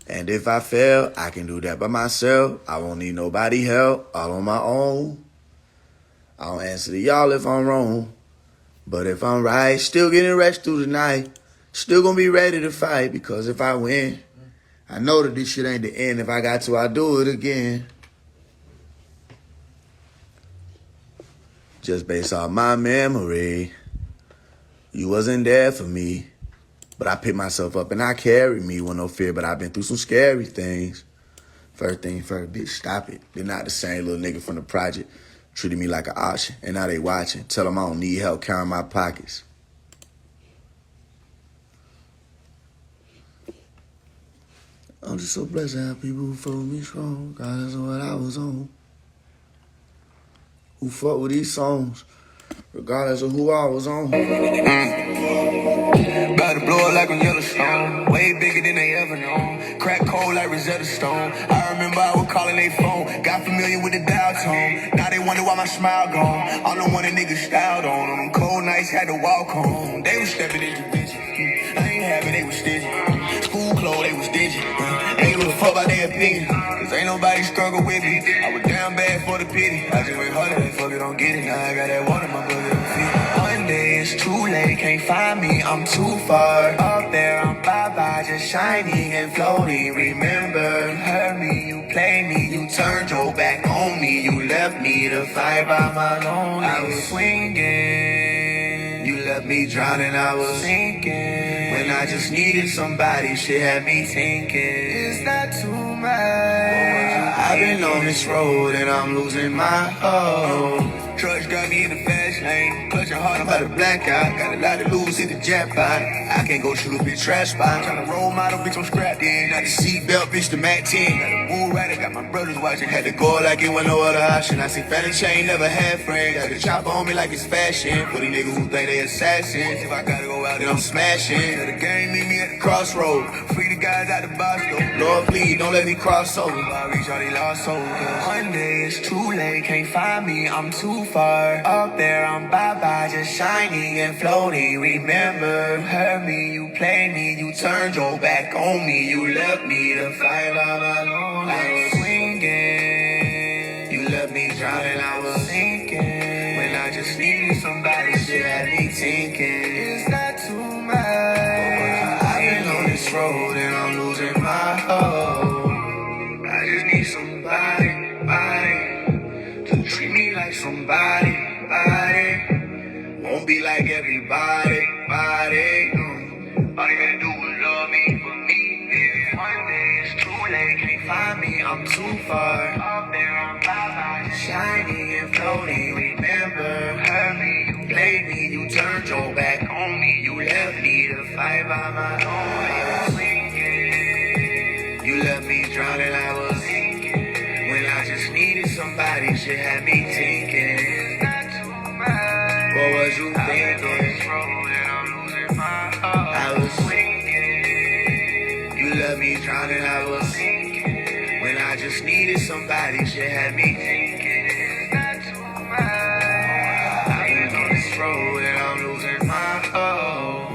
And if I fail, I can do that by myself. I won't need nobody help, all on my own. I don't answer to y'all if I'm wrong. But if I'm right, still getting rest through the night. Still gonna be ready to fight, because if I win, I know that this shit ain't the end. If I got to, I'll do it again. Just based off my memory, you wasn't there for me. But I picked myself up and I carried me with no fear. But I've been through some scary things. First thing first, bitch, stop it. They're not the same little nigga from the project. Treated me like an option, and now they watching. Tell them I don't need help counting my pockets. I'm just so blessed to have people who follow me strong. God is what I was on. Who fuck with these songs, regardless of who I was on. About to blow it like a Yellowstone. Way bigger than they ever known. Crack cold like Rosetta Stone. I remember I was calling they phone. Got familiar with the dial tone. Now they wonder why my smile gone. I'm the one that niggas styled on. On them cold nights, had to walk home. They was stepping into bitches. I ain't having, they was stingy. School clothes, they was dingy. Ain't give a fuck about their opinion. Cause ain't nobody struggle with me. I was down bad for the pity. I just went harder and fuck it, don't get it. Now I got that water in my blood. One day it's too late, can't find me, I'm too far. Up there, I'm bye-bye, just shining and floating. Remember, hurt me, you played me, you turned your back on me. You left me to fight by my lonely. I was swinging, you left me drowning, I was sinking. When I just needed somebody, shit had me thinking, is that too much? I've been on this road and I'm losing my hope. Trucks got me in the fast lane, clutching hard, I'm about to black out. Got a lot to lose, hit the jackpot. I can't go shoot a bitch trash spot. Tryna roll model, bitch, I'm scrapped in. Got the seatbelt, bitch, the Mac 10. Got a move right, I got my brothers watching. Had to go like it was no other option. I see Fanny Chain, never had friends. Got the chopper on me like it's fashion. For the niggas who think they assassins. If I gotta go out, then I'm smashing. Let the game meet me at the crossroad. Free the guys out the box, though. Lord, please, don't let me cross over. I reach all these lost souls. One day it's too late, can't find me, I'm too far. Up there, I'm bye-bye, just shining and floating. Remember, hurt me, you played me, you turned your back on me. You left me to fight by my lonely. I was swinging, you left me drowning, I was sinking. When I just needed somebody, shit had me thinking, is that too much? I've been on this road and I'm losing my hope. I just need somebody, to treat me like somebody, won't be like everybody, All you gotta do is love me for me, baby. One day it's too late, can't find me, I'm too far. Up there, I'm bye-bye, shining and floating. Remember, hurt me, you played me, you turned your back on me. You left me to fight by my own. I was swinging, you left me drowning, I was sinking. When I just needed somebody, shit had me thinking, is that too much? What was you thinking? I was swinging, you left me drowning, I was sinking. When I just needed somebody, shit had me thinking, is that too much? I've been on this road and I'm losing my hope.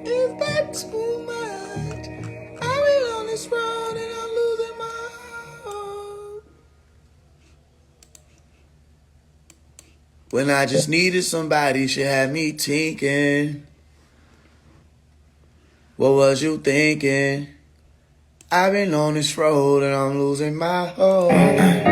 Is that too much? I've been on this road and I'm losing my hope. When I just needed somebody, she had me thinking, what was you thinking? I've been on this road and I'm losing my hope. Hit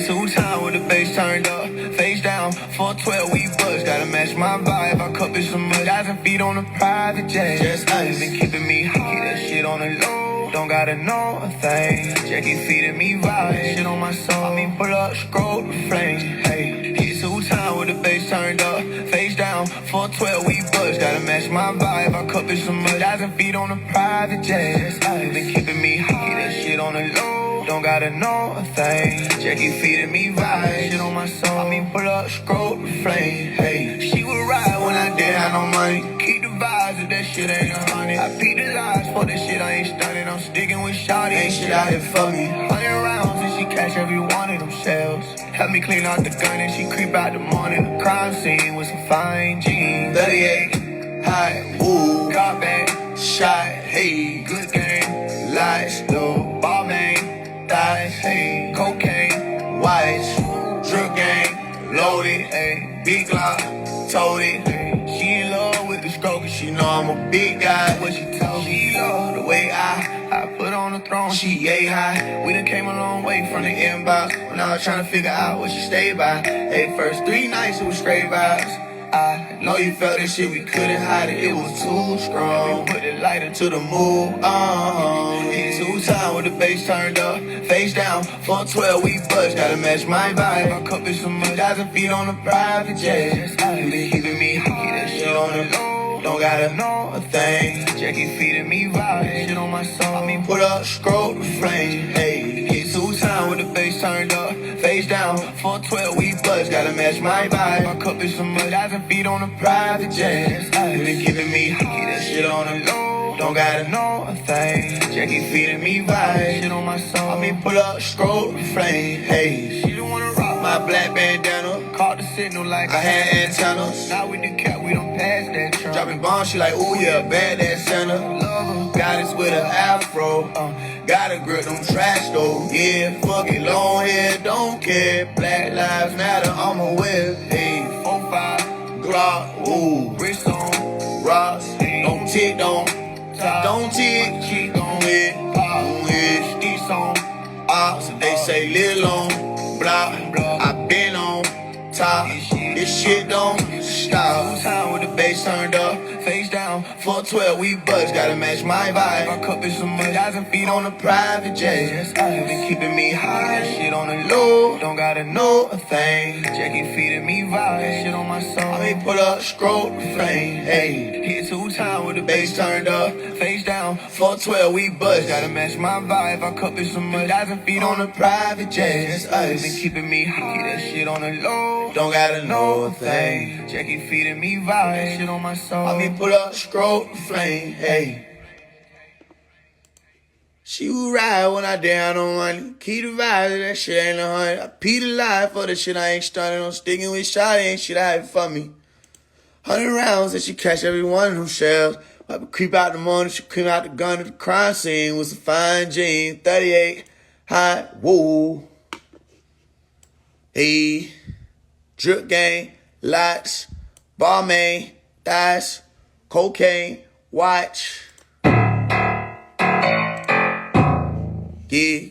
2 times with the bass turned up, face down, 412 we buzz, gotta match my vibe. I cup it so much, 1,000 feet on a private jet. Just ice been keeping me hot, keep that shit on the low. Don't gotta know a thing. Jackie feeding me vibe, shit on my soul. I mean, pull up, scroll the flame. Hey, hit 2 times with the bass turned up, face down, 412 we buzz, gotta match my vibe. I cup it so much, 1,000 feet on a private jet. Just ice been keeping me hot, keep that shit on the low. Don't gotta know a thing. Jackie feeding me vibes, shit on my soul. I mean, pull up, scroll the flame. Hey, she would ride when I didn't have no money. Keep the vibes if that shit ain't a honey. I beat the lies for that shit, I ain't stunning. I'm sticking with shawty, ain't shit out here for me. 100 rounds and she catch every one of them shells. Help me clean out the gun and she creep out the morning. The crime scene with some fine jeans. 38, high, woo, car bang, shot, hey, good game, lights, low, ball man, thighs, hey, cocaine, whites, drug gang, loaded, hey, big Glock, told it, hey. She in love with the stroke and she know I'm a big guy. What she told me, she love the way I put on the throne, she yay high. We done came a long way from the inbox. When I was trying to figure out what she stayed by. Hey, first 3 nights it was straight vibes. I know you felt that shit, we couldn't hide it, it was too strong. Put the lighter to the moon, hit 2 times with the bass turned up, face down, 412, we buzz, gotta match my vibe. My cup is some 1,000 feet on a private jet. You been keeping me high, that shit on the low, don't gotta know a thing. Jackie feeding me vibe, shit on my soul. I mean, put up, scroll the flame, hey. Hit 2 times with the bass turned up, face down, 412, we buzz, gotta match my vibe. My cup is some 1,000 feet on a private jet. You been keeping me high, that shit on the low, don't gotta know a thing. Jackie feeding me vibe, shit on my soul. I mean, pull up, scroll the flame, hey. She don't wanna rock my black bandana, caught the signal like I had antennas. Now with the cap, we don't pass that trunk. Dropping bombs, she like, ooh yeah, bad that Santa. Love her, got us with an afro. Gotta grip them trash though, yeah, fuck it, long hair, don't care. Black lives matter, I'm a whip, hey. 4-5, Glock, ooh, wrist on, rocks, don't tick, don't tick, cheek on it, sticks on, ops, they say little on, block, I been on top, this shit don't stop. Time with the bass turned up, face down, 412, we buzz, gotta match my vibe. My cup is some 1,000 feet on a private jet. You been keeping me high, that shit on the low, don't gotta know a thing. Jackie feeding me vibe, shit on my soul. I mean, pull up, scroll the flame, hey. Hit 2 times with the bass turned up, face down, 412, we buzz, gotta match my vibe. My cup is some 1,000 feet on a private jet. You been keeping me high, that shit on the low, don't gotta know a thing. Jackie feeding me vibe, shit on my soul. I mean, pull up, scroll the flame, hey. She would ride when I down on money. Keep the vibe, that shit ain't 100. I pee the lie for the shit I ain't stunning on. Sticking with shot ain't shit I had for me. 100 rounds and she catch every one of them shells. I would creep out the morning, she creep out the gun at the crime scene with some fine jeans. 38, high, whoa. Hey, drip gang, lots, barmaid, thighs, cocaine, watch. Yeah.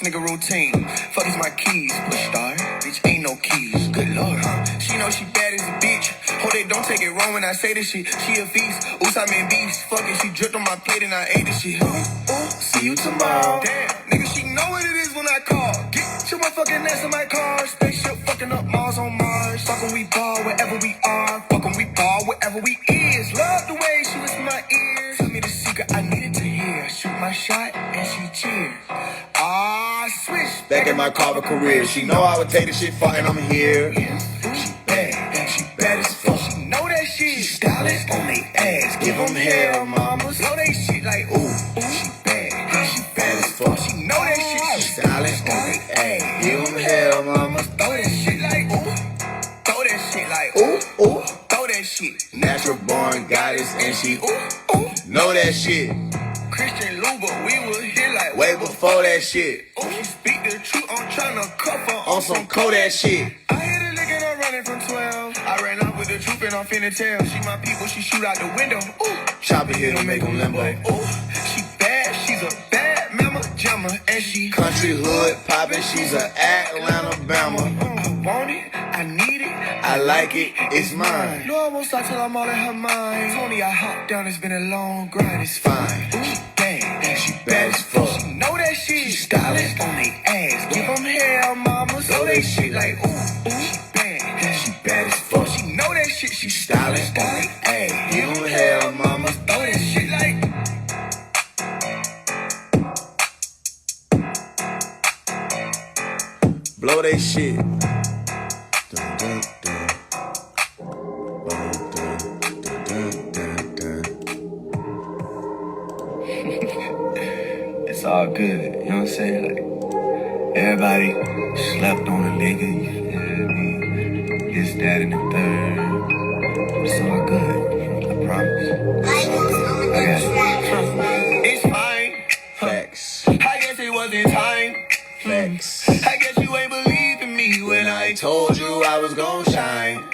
Nigga routine. Fuck is my keys. Push start. Bitch ain't no keys. Good lord, huh? She know she bad as a bitch. Hold it, don't take it wrong when I say this shit. She a feast. Ooh, I'm in beast. Fuck it, she dripped on my plate and I ate this shit. Ooh, see you tomorrow. Damn, nigga, she know what it is when I call. Get your motherfucking ass in my car. Spaceship fucking up Mars on Mars. Fuckin' we ball wherever we are. Fuckin' we ball wherever we is. Love the way she whisper my ears. Tell me the secret I needed to hear. Shoot my shot and she cheers. Switch back in my Carver career. She know I would take this shit far and I'm here. She bad as fuck. She know that shit. She stylish on they ass. Give them hell, mamas. Know they shit like ooh. She bad as fuck. She know that shit. She stylish on they ass. Give them hell, mamas. Throw that shit like ooh. Throw that shit like ooh. Throw that shit. Natural born goddess and she ooh. Know that shit. Christian Luba, we was here like way before that shit. Oh, you speak the truth, I'm tryna cuff her on some Kodak shit. I hit a lick and I'm running from 12. I ran up with the truth and I'm finna tell. She my people, she shoot out the window. Ooh, chopper hit them, make them limbo. Ooh, she bad, she's a bad mama jammer. And she country hood poppin', she's a Atlanta Bama. I want it, I need it, I like it, it's mine. No, I won't stop till I'm all in her mind. Tony, I hopped down, it's been a long grind, it's fine. Ooh, damn, she bad as fuck. She know that shit. She stylish on they ass. Give them hell, mamas. Know they shit like ooh. She bad. Blow they shit. It's all good, you know what I'm saying? Like, everybody slept on a nigga, you feel me? This, that, and the third. It's all good, I promise. It's all good. I got it. It's fine. Facts. I guess it wasn't time. Facts. I guess you ain't believe in me when I told you I was gon' shine.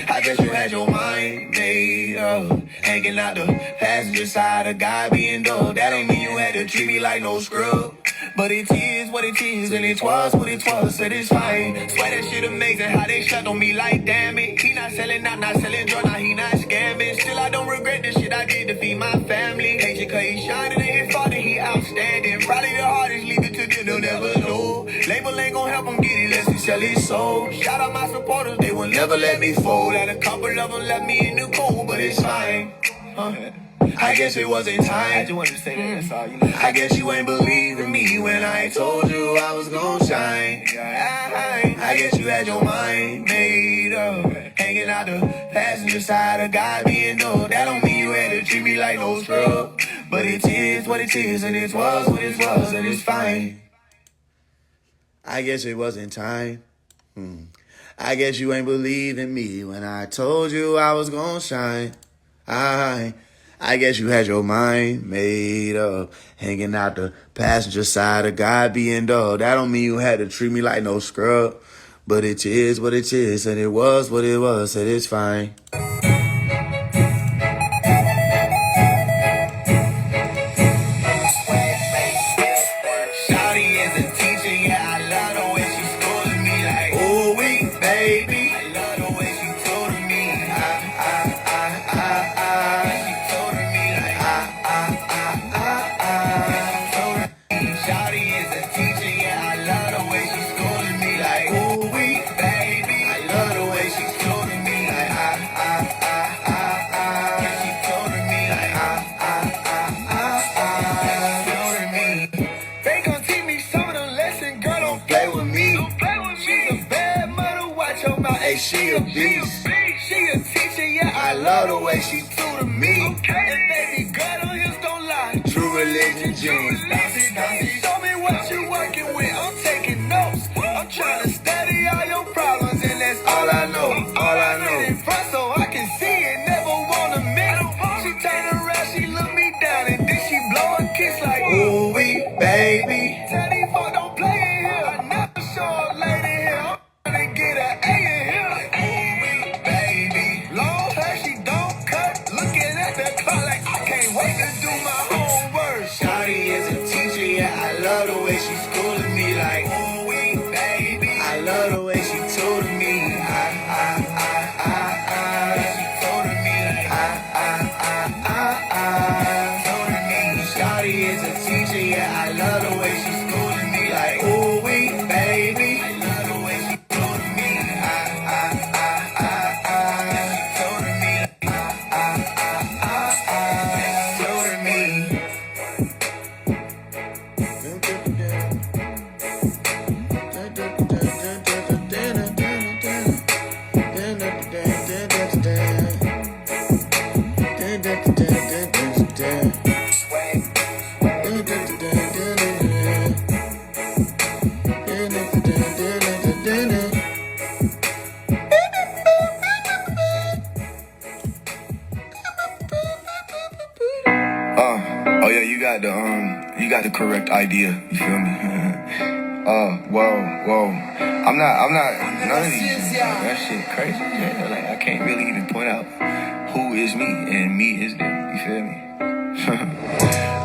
I guess you had your mind made up, hanging out the passenger side of God being dope. That don't mean you had to treat me like no scrub. But it is what it is, and it was what it was, said it's fine. Swear that shit amazing, how they shut on me like damn it. He not selling, not selling drugs, now he not scamming. Still I don't regret the shit I did to feed my family. Hate you cause he shining and his father, he outstanding. Probably the hardest, leave it to them, they'll never know. Label ain't gon' help him get it unless he sell his soul. Shout out my supporters, they will never let me fold. Had a couple of them left me in the cold, but it's fine. I guess it wasn't time. I just wanted to say that, that's all you know. I guess you ain't believe in me when I told you I was gon' shine. I guess you had your mind made up, hanging out the passenger side of God being dope. That don't mean you had to treat me like no scrub. But it is what it is, and it was what it was, and it's fine. I guess it wasn't time. I guess you ain't believe in me when I told you I was gon' shine. I guess you had your mind made up, hanging out the passenger side of God being dog. That don't mean you had to treat me like no scrub. But it is what it is, and it was what it was, and it's fine. She a beast. She a teacher, yeah, I love the way she true to me. And baby girl, don't just don't lie. True religion genes. Show me what you working with. I'm taking notes. I'm trying to study all your problems, and that's all I know. All I know. In front so I can see it. Never wanna miss. She turn around, she look me down, and then she blow a kiss like, ooh wee, baby. Tell these folks don't play in here. I never show up late in here. I'm trying to get an A in here. Shawty is a teacher, yeah, I love the way she schooling me like, ooh wee, baby. I love the way she told me, she told me like, told me. Shawty is a teacher, yeah, I love the way she schooling me like, ooh wee, baby. I love the way she told me, she told me like, told me. Oh yeah, you got the correct idea. You feel me? Whoa. I'm not none of these. That shit crazy. Yeah, like I can't really even point out who is me and me is them. You feel me?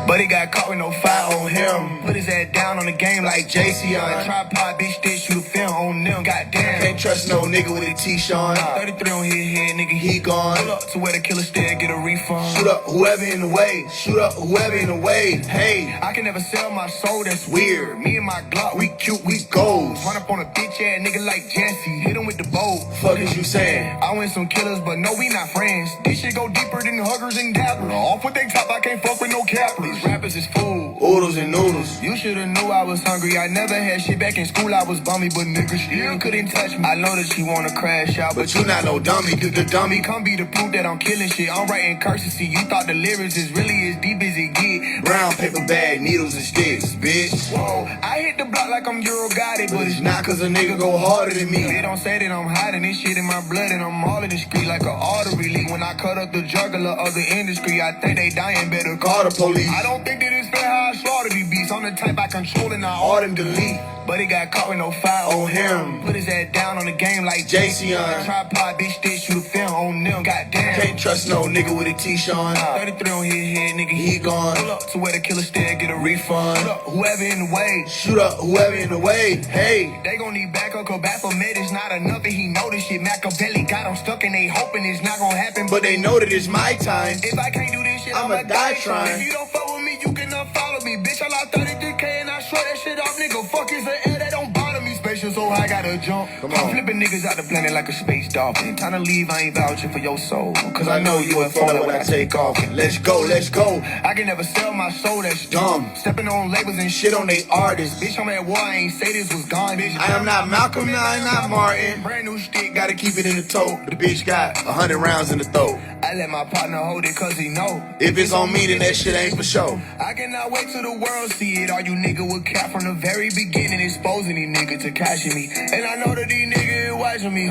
But he got caught with no fire on him. Put his head down on the game like JC on tripod, bitch, they shoot a film on them. Goddamn, can't trust no nigga with a T-Sean. 33 on his head, nigga, he gone. Pull up to where the killer stay, get a refund. Shoot up whoever in the way, shoot up whoever in the way. Hey, I can never sell my soul, that's weird. Me and my Glock, we cute, we gold. Run up on a bitch ass nigga like Jesse, hit him with the bow. Fuck is you saying? I win some killers, but no, we not friends. This shit go deeper than huggers and dappers. Off with they top, I can't fuck with no cappers. These rappers is food, oodles and noodles. You shoulda knew I was hungry. I never had shit back in school. I was bummy, but niggas still couldn't touch me. I know that you wanna crash out, but you not no dummy. Cause the dummy come be the proof that I'm killing shit. I'm writing curses. See, you thought the lyrics is really as deep as it get. Brown paper bag, needles and sticks, bitch. Whoa, I hit the block like I'm Euro got it, but it's not cause a nigga go harder than me. They don't say that I'm hiding this shit in my blood, and I'm all in the street like an artery leak. When I cut up the juggler of the industry, I think they dying, better call the police. I don't think that it's fair how I slaughter these beats. I'm the type I control and I order and delete. But he got caught with no file on him. Put his head down on the game like Jason. Tripod, bitch, stick, shoot a film on them. Goddamn. Can't trust no nigga with a T-Sean. 33 on his head, nigga, he gone. Pull up to where the killer stay, get a refund. Pull up whoever in the way. Shoot up whoever in the way. Hey, they gon' need backup, cause Baphomet is not enough. And he know this shit. Machiavelli got him stuck and they hoping it's not gon' happen. But they know that it's my time. If I can't do this shit, I'ma die trying. If you don't fuck with me, you can unfollow me. Bitch, I lost 33K and I shred that shit off, nigga. Fuck is the air, that don't bother me. Spatial, so I gotta jump. I'm flipping niggas out the planet like a space dolphin. Time to leave, I ain't vouching for your soul. Cause I know you a phone when I take off. Let's go, let's go. I can never sell my soul, that's dumb. Stepping on labels and shit on they artists. Bitch, I'm at war, I ain't say this was gone, bitch. I am not Malcolm, I am not Martin. Brand new stick, gotta keep it in the tote. The bitch got 100 rounds in the throat. I let my partner hold it cause he know. If it's on me, then that shit ain't for show. I cannot wait till the world see it. All you nigga would cap from the very beginning, exposing these niggas to catching me. And I know that these niggas ain't watching me,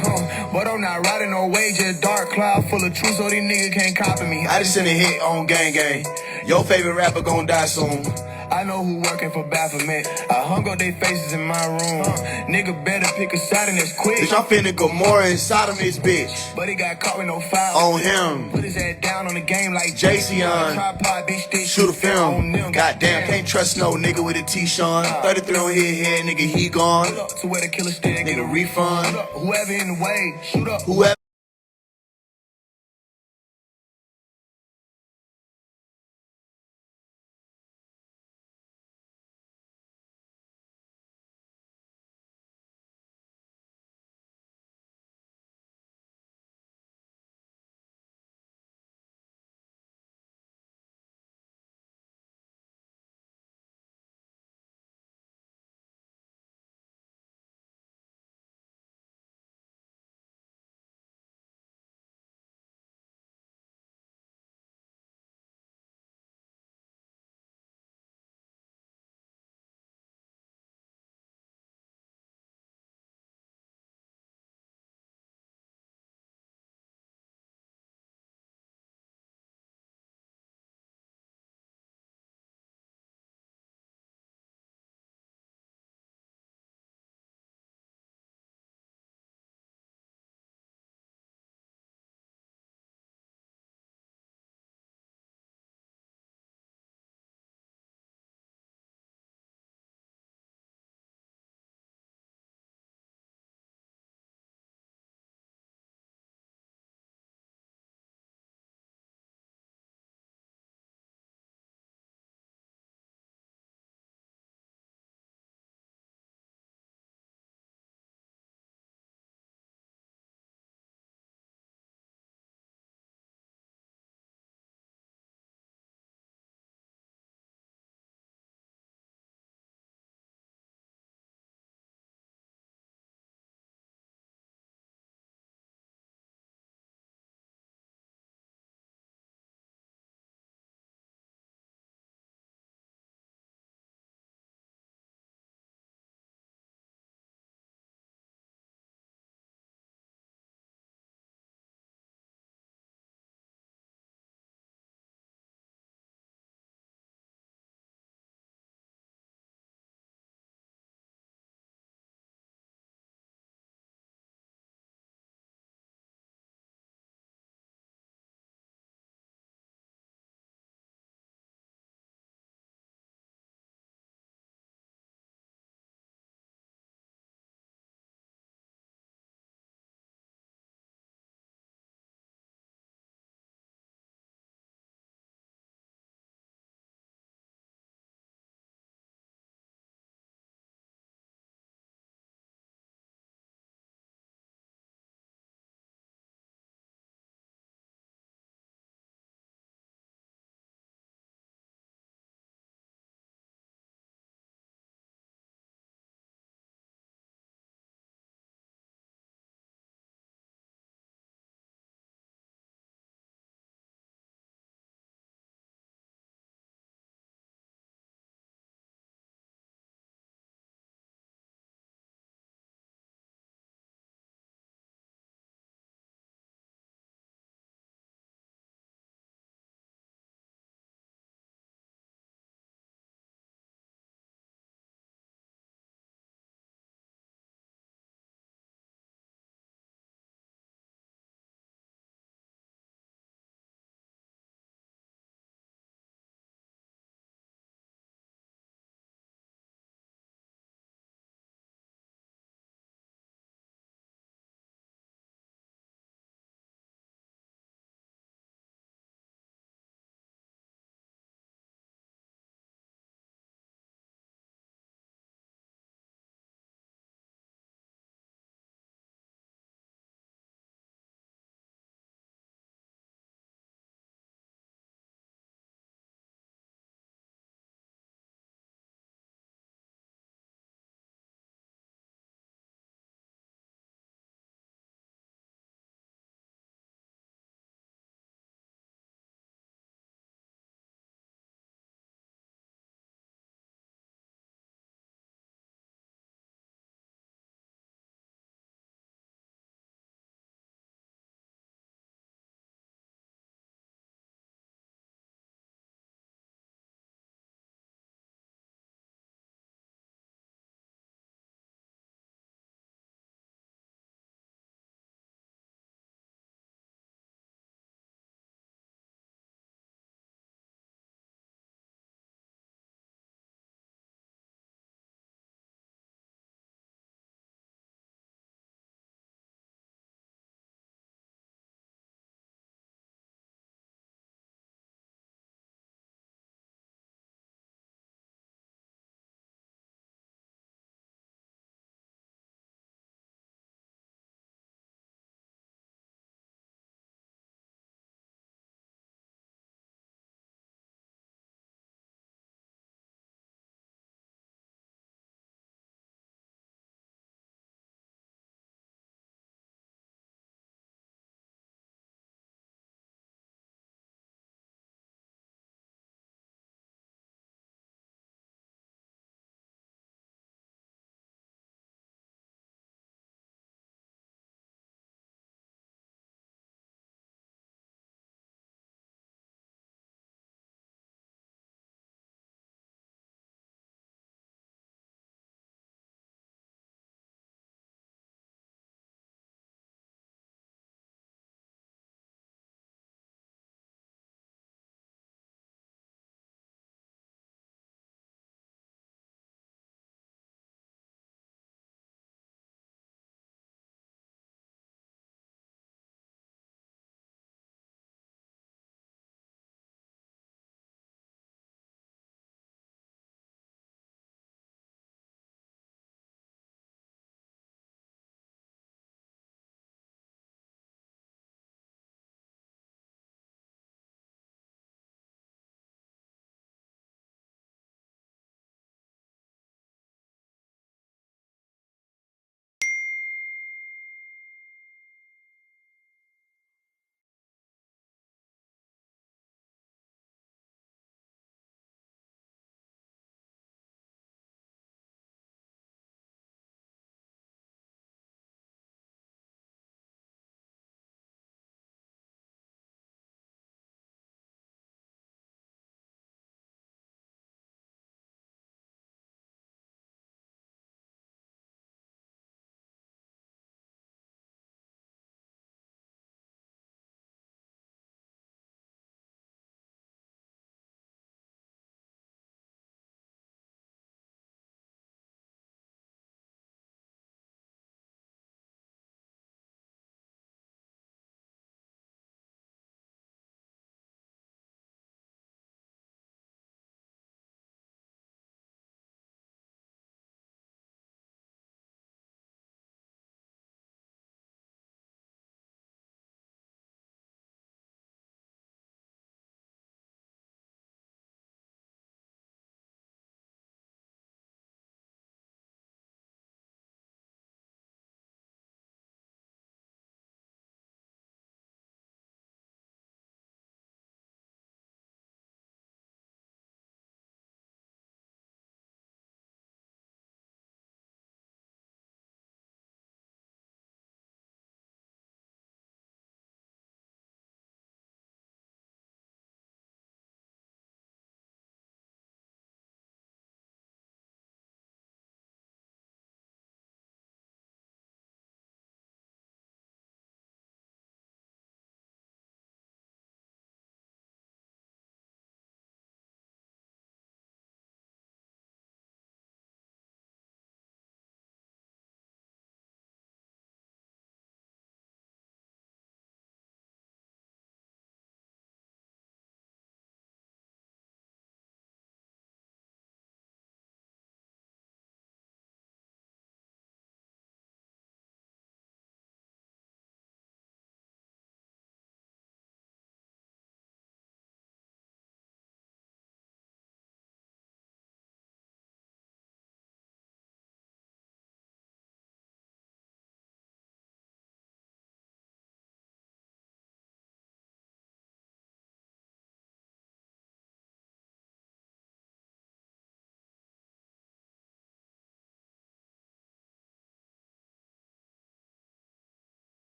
but I'm not riding no way, just dark cloud full of truth, so these niggas can't copy me. I just sent a hit on Gang Gang. Your favorite rapper gon' die soon. I know who working for Baphomet. I hung up they faces in my room. Nigga better pick a side and it's quick. Bitch, I'm finna go more inside of this bitch. But he got caught with no file on him. Put his head down on the game like Jason. Tripod, bitch, stick, shoot a film on them. Goddamn, can't trust no nigga with a T-Sean. 33 on his head, nigga, he gone. Pull up to where the killer stay, get a refund. Pull up whoever in the way, shoot up whoever.